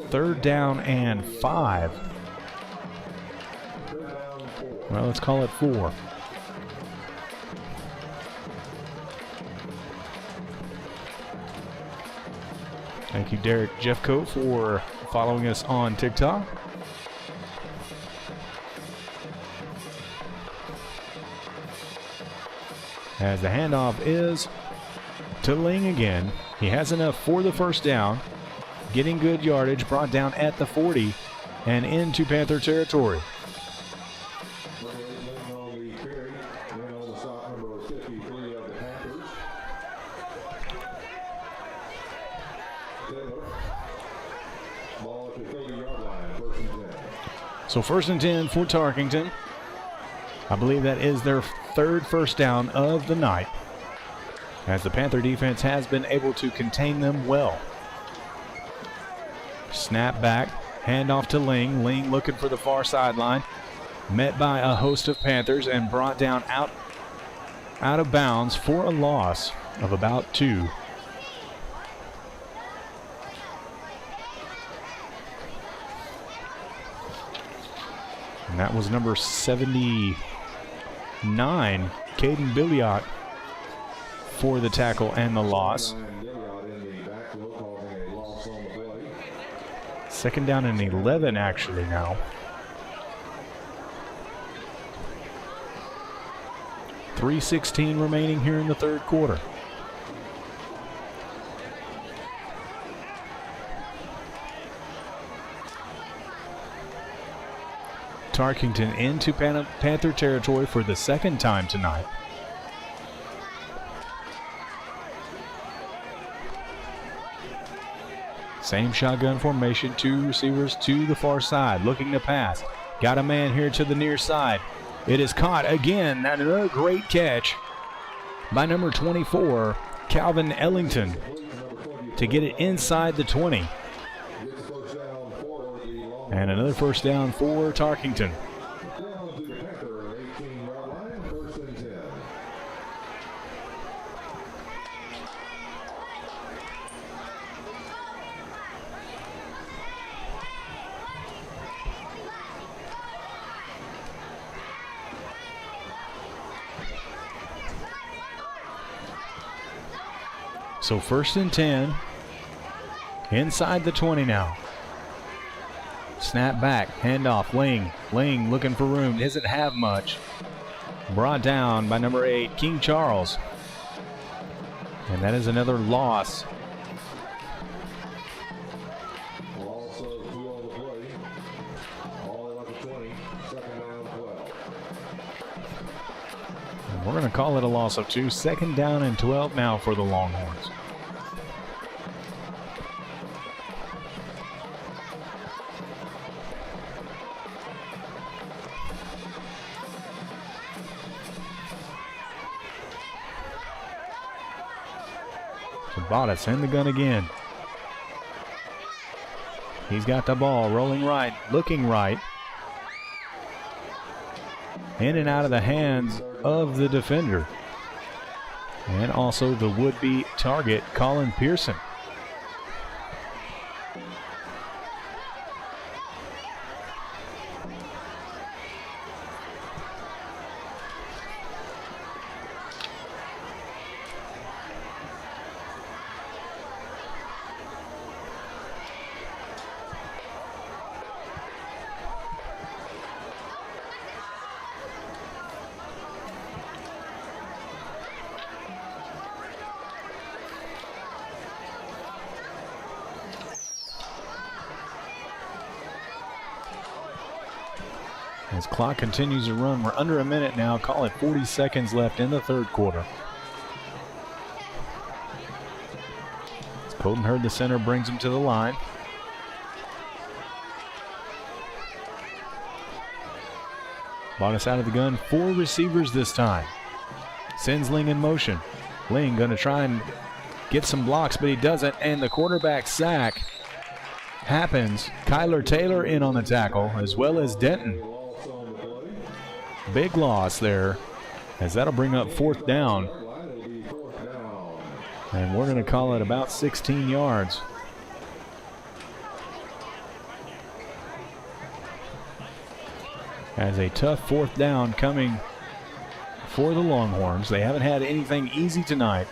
Third down and 5. Well, let's call it 4. Thank you, Derek Jeffcoat, for following us on TikTok. As the handoff is to Ling again. He has enough for the first down. Getting good yardage, brought down at the 40 and into Panther territory. So first and 10 for Tarkington. I believe that is their third first down of the night, as the Panther defense has been able to contain them well. Snap back, handoff to Ling. Ling looking for the far sideline. Met by a host of Panthers and brought down out of bounds for a loss of about 2. And that was number 79, Caden Billiot, for the tackle and the loss. Second down and 11 actually now. 3:16 remaining here in the third quarter. Tarkington into Panther territory for the second time tonight. Same shotgun formation, 2 receivers to the far side, looking to pass. Got a man here to the near side. It is caught again. Another great catch by number 24, Calvin Ellington, to get it inside the 20. And another first down for Tarkington. So 1st and 10, inside the 20 now. Snap back, handoff, Ling. Ling looking for room, doesn't have much. Brought down by number 8, King Charles. And that is another loss. Also 2 on the play. All at the 20. 2nd down, 12. And we're going to call it a loss of 2. 2nd down and 12 now for the Longhorns. Bottas in the gun again. He's got the ball rolling right, looking right. In and out of the hands of the defender. And also the would-be target, Colin Pearson. As clock continues to run, we're under a minute now. Call it 40 seconds left in the 3rd quarter. As Colton Hurd, the center, brings him to the line. Bottas out of the gun, 4 receivers this time. Sends Ling in motion. Ling going to try and get some blocks, but he doesn't, and the quarterback sack happens. Kyler Taylor in on the tackle, as well as Denton. Big loss there, as that'll bring up 4th down. And we're going to call it about 16 yards. As a tough 4th down coming for the Longhorns. They haven't had anything easy tonight,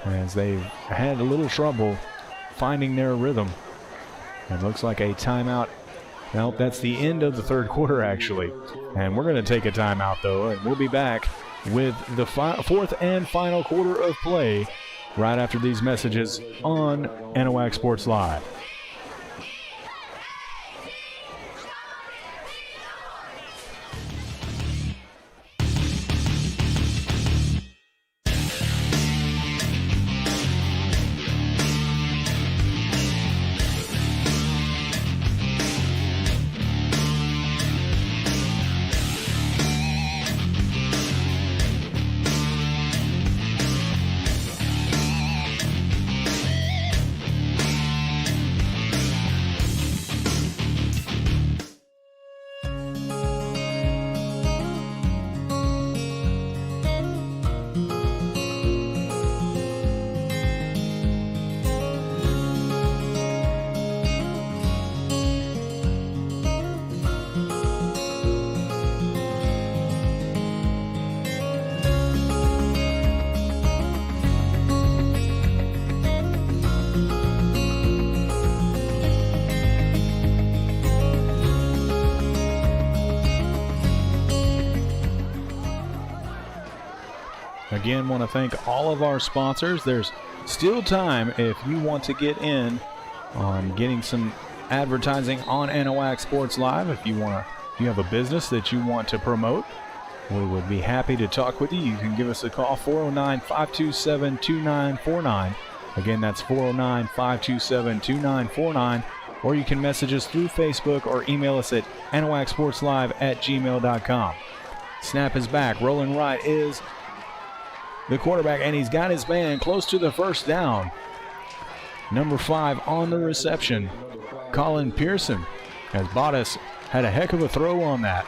as they've had a little trouble finding their rhythm. And looks like a timeout. Well, that's the end of the 3rd quarter, actually. And we're going to take a timeout, though, and we'll be back with the 4th and final quarter of play right after these messages on Anahuac Sports Live. Again, want to thank all of our sponsors. There's still time if you want to get in on getting some advertising on Anahuac Sports Live, if you have a business that you want to promote, we would be happy to talk with you. You can give us a call, 409-527-2949. Again, that's 409-527-2949. Or you can message us through Facebook or email us at AnahuacSportsLive@gmail.com. Snap is back. Rolling right is the quarterback, and he's got his man close to the first down. Number 5 on the reception, Colin Pearson, as Bottas had a heck of a throw on that.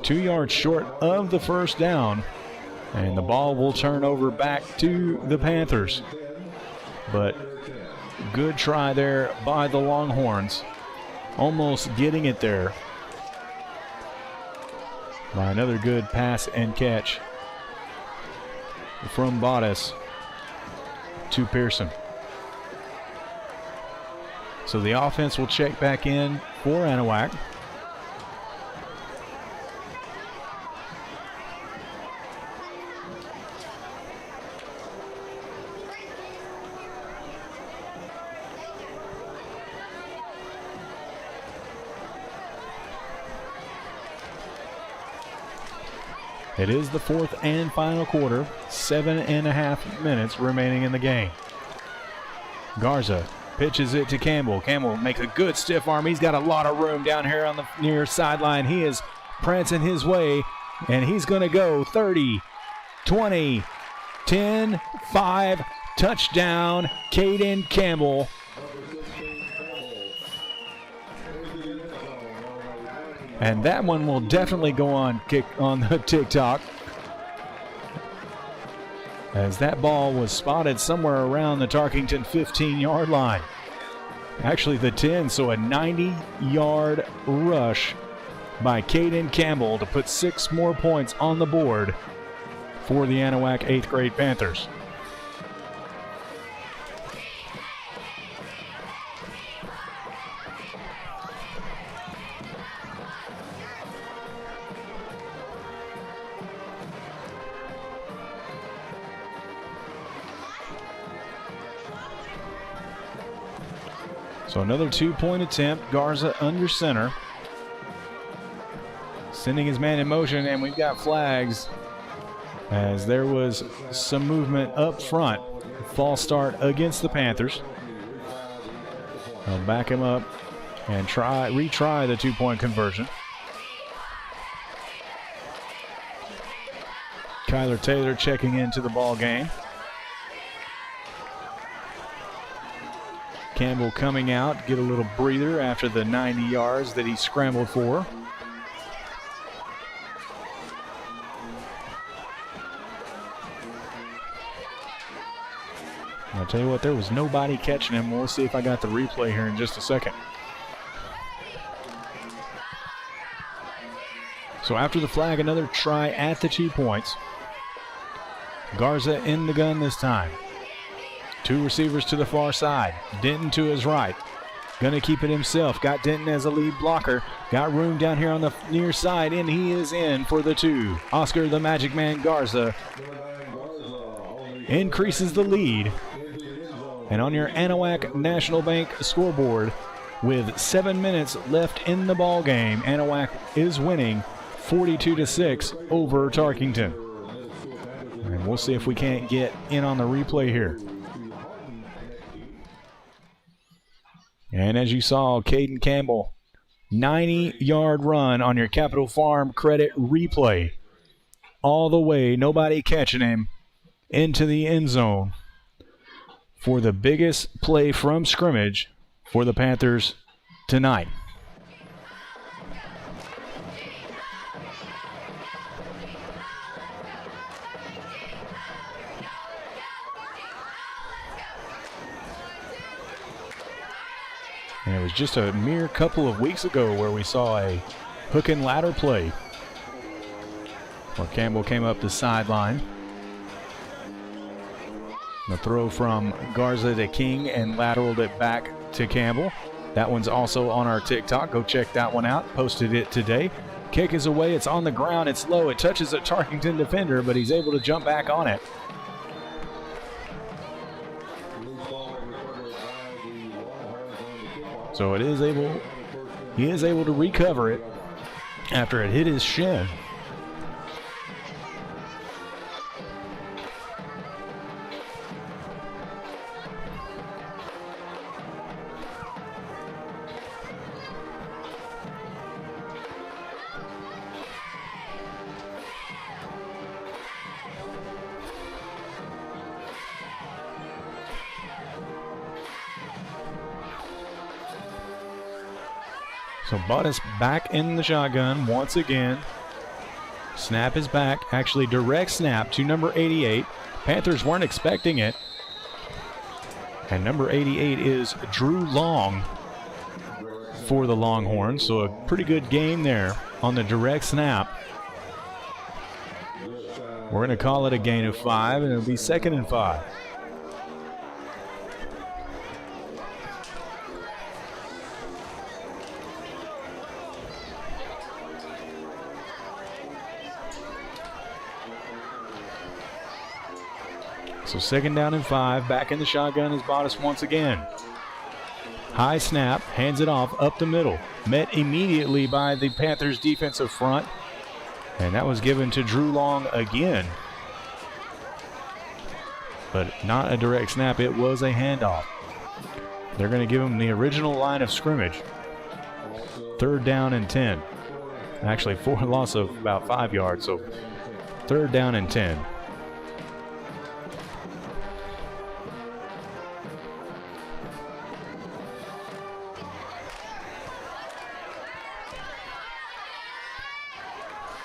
Two yards short of the first down, and the ball will turn over back to the Panthers. But good try there by the Longhorns, almost getting it there by another good pass and catch from Bottas to Pearson. So the offense will check back in for Anahuac. It is the fourth and final quarter, 7.5 minutes remaining in the game. Garza pitches it to Campbell. Campbell makes a good stiff arm. He's got a lot of room down here on the near sideline. He is prancing his way, and he's going to go 30, 20, 10, 5, touchdown, Caden Campbell. And that one will definitely go on the TikTok, as that ball was spotted somewhere around the Tarkington 15-yard line. Actually the 10, so a 90-yard rush by Caden Campbell to put 6 more points on the board for the Anahuac 8th grade Panthers. So another 2-point attempt. Garza under center, sending his man in motion, and we've got flags as there was some movement up front. False start against the Panthers. They'll back him up and retry the 2-point conversion. Kyler Taylor checking into the ball game. Campbell coming out, get a little breather after the 90 yards that he scrambled for. I'll tell you what, there was nobody catching him. We'll see if I got the replay here in just a second. So after the flag, another try at the 2 points. Garza in the gun this time. 2 receivers to the far side. Denton to his right. Gonna keep it himself. Got Denton as a lead blocker. Got room down here on the near side, and he is in for the 2. Oscar the Magic Man Garza increases the lead. And on your Anahuac National Bank scoreboard, with 7 minutes left in the ball game, Anahuac is winning 42-6 over Tarkington. And we'll see if we can't get in on the replay here. And as you saw, Caden Campbell, 90-yard run on your Capital Farm Credit replay. All the way, nobody catching him, into the end zone for the biggest play from scrimmage for the Panthers tonight. And it was just a mere couple of weeks ago where we saw a hook and ladder play where Campbell came up the sideline. The throw from Garza to King and lateraled it back to Campbell. That one's also on our TikTok. Go check that one out. Posted it today. Kick is away. It's on the ground. It's low. It touches a Tarkington defender, but he's able to jump back on it. So he is able to recover it after it hit his shin. So Buttis back in the shotgun once again. Snap is back. Actually, direct snap to number 88. Panthers weren't expecting it. And number 88 is Drew Long for the Longhorns. So a pretty good game there on the direct snap. We're going to call it a gain of 5, and it'll be 2nd and 5. So 2nd down and 5. Back in the shotgun is Bottas once again. High snap, hands it off up the middle. Met immediately by the Panthers defensive front. And that was given to Drew Long again. But not a direct snap, it was a handoff. They're going to give him the original line of scrimmage. 3rd down and 10. Actually, for a loss of about 5 yards, so 3rd down and 10.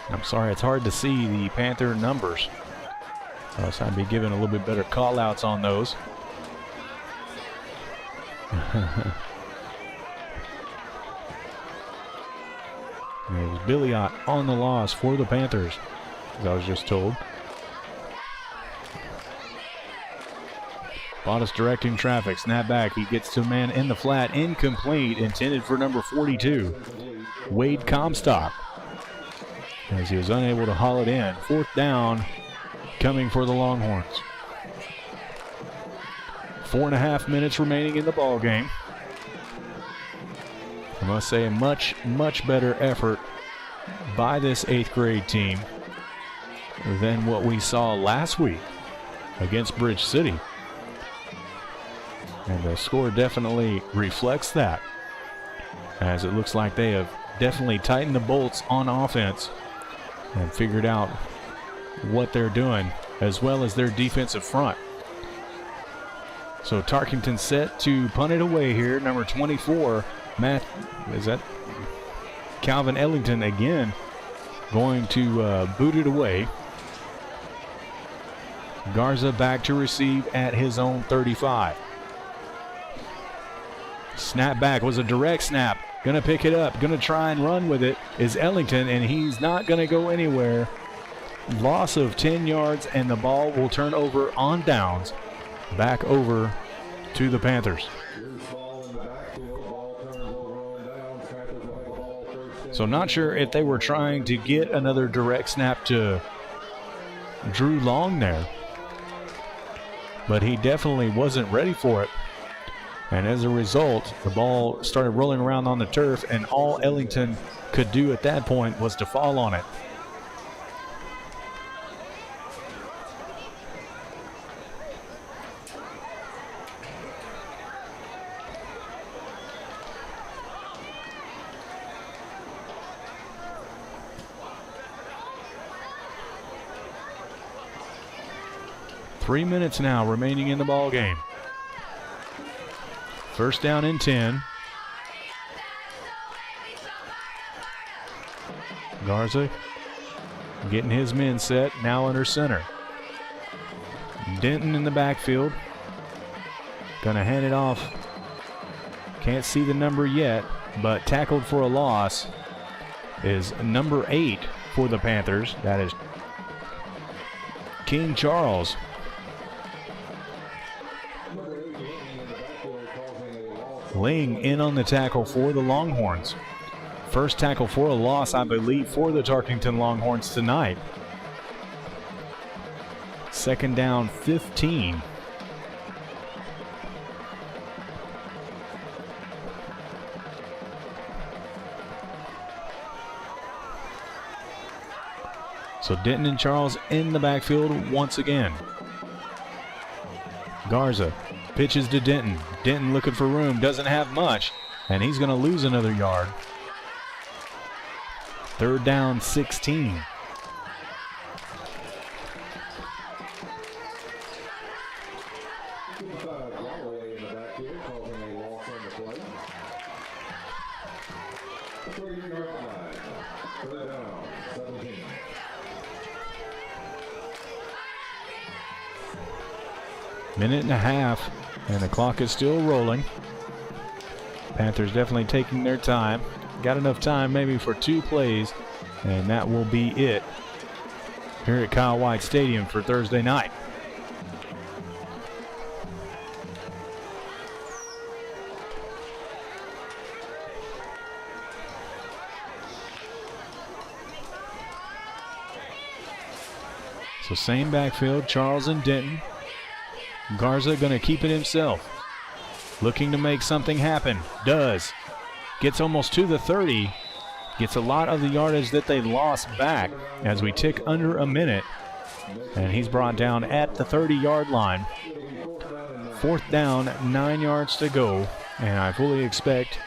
I'm sorry, it's hard to see the Panther numbers. So I'd be giving a little bit better call outs on those. It was Billy Ott on the loss for the Panthers, as I was just told. Bottas directing traffic, snap back. He gets to a man in the flat, incomplete, intended for number 42, Wade Comstock, as he was unable to haul it in. 4th down coming for the Longhorns. 4.5 minutes remaining in the ball game. I must say a much, much better effort by this 8th grade team than what we saw last week against Bridge City. And the score definitely reflects that, as it looks like they have definitely tightened the bolts on offense and figured out what they're doing, as well as their defensive front. So Tarkington set to punt it away here. Number 24, Calvin Ellington again going to boot it away. Garza back to receive at his own 35. Snap back was a direct snap. Going to pick it up, going to try and run with it is Ellington, and he's not going to go anywhere. Loss of 10 yards, and the ball will turn over on downs. Back over to the Panthers. So not sure if they were trying to get another direct snap to Drew Long there, but he definitely wasn't ready for it. And as a result, the ball started rolling around on the turf, and all Ellington could do at that point was to fall on it. Three minutes now remaining in the ball game. 1st down and 10. Garza getting his men set, now under center. Denton in the backfield. Gonna hand it off. Can't see the number yet, but tackled for a loss is number 8 for the Panthers. That is King Charles. Laying in on the tackle for the Longhorns. First tackle for a loss, I believe, for the Tarkington Longhorns tonight. 2nd down, 15. . So Denton and Charles in the backfield once again. Garza pitches to Denton. Denton looking for room, doesn't have much, and he's going to lose another yard. 3rd down, 16. Minute and a half, and the clock is still rolling. Panthers definitely taking their time. Got enough time maybe for 2 plays, and that will be it here at Kyle White Stadium for Thursday night. So same backfield, Charles and Denton. Garza going to keep it himself. Looking to make something happen. Does. Gets almost to the 30. Gets a lot of the yardage that they lost back as we tick under a minute. And he's brought down at the 30-yard line. 4th down, 9 yards to go. And I fully expect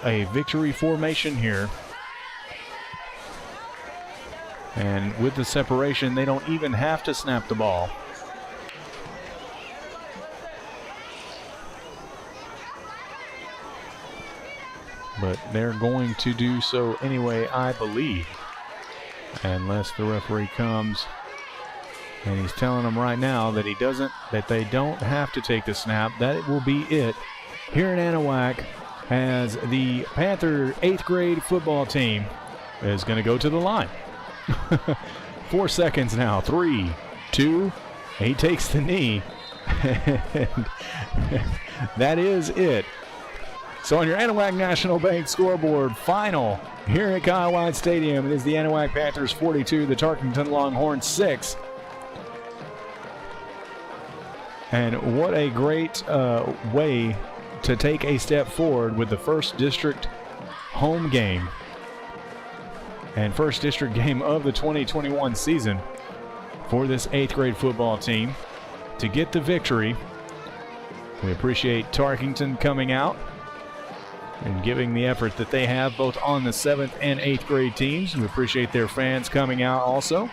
a victory formation here. And with the separation, they don't even have to snap the ball. But they're going to do so anyway, I believe. Unless the referee comes and he's telling them right now that they don't have to take the snap. That will be it here in Anahuac, as the Panther 8th grade football team is going to go to the line. 4 seconds now. 3, 2, he takes the knee. And that is it. So on your Anahuac National Bank scoreboard, final here at Kyle White Stadium, it is the Anahuac Panthers 42, the Tarkington Longhorns 6. And what a great way to take a step forward with the first district home game and first district game of the 2021 season for this 8th grade football team to get the victory. We appreciate Tarkington coming out and giving the effort that they have both on the 7th and 8th grade teams. We appreciate their fans coming out also.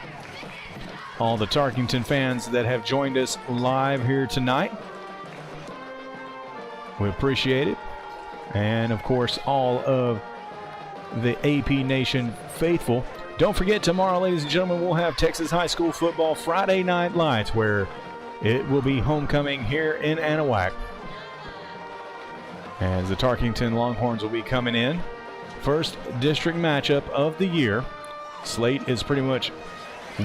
All the Tarkington fans that have joined us live here tonight, we appreciate it. And of course, all of the AP Nation faithful. Don't forget, tomorrow, ladies and gentlemen, we'll have Texas High School football Friday Night Lights, where it will be homecoming here in Anahuac, as the Tarkington Longhorns will be coming in. First district matchup of the year. Slate is pretty much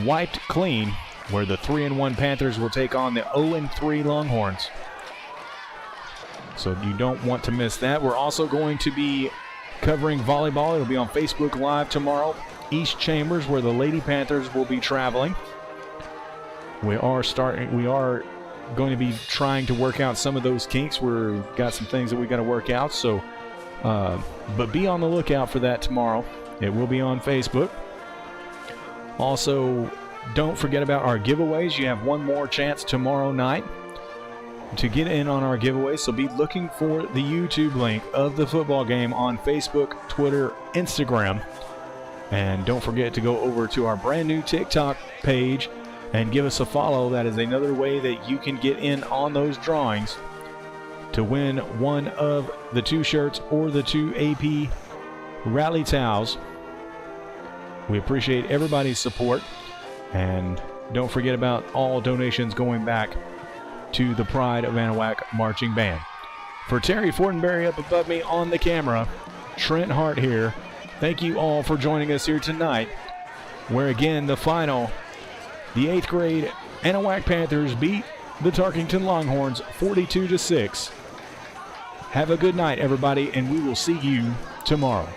wiped clean, where the 3-1 Panthers will take on the 0-3 Longhorns. So you don't want to miss that. We're also going to be covering volleyball. It'll be on Facebook Live tomorrow. East Chambers, where the Lady Panthers will be traveling. We are going to be trying to work out some of those kinks. We've got some things that we got to work out. So, but be on the lookout for that tomorrow. It will be on Facebook. Also, don't forget about our giveaways. You have one more chance tomorrow night to get in on our giveaway. So be looking for the YouTube link of the football game on Facebook, Twitter, Instagram. And don't forget to go over to our brand new TikTok page and give us a follow. That is another way that you can get in on those drawings to win one of the 2 shirts or the 2 AP Rally Towels. We appreciate everybody's support. And don't forget about all donations going back to the Pride of Anahuac Marching Band. For Terry Fortenberry up above me on the camera, Trent Hart here. Thank you all for joining us here tonight, where again the final, the 8th grade Anahuac Panthers beat the Tarkington Longhorns 42-6. Have a good night, everybody, and we will see you tomorrow.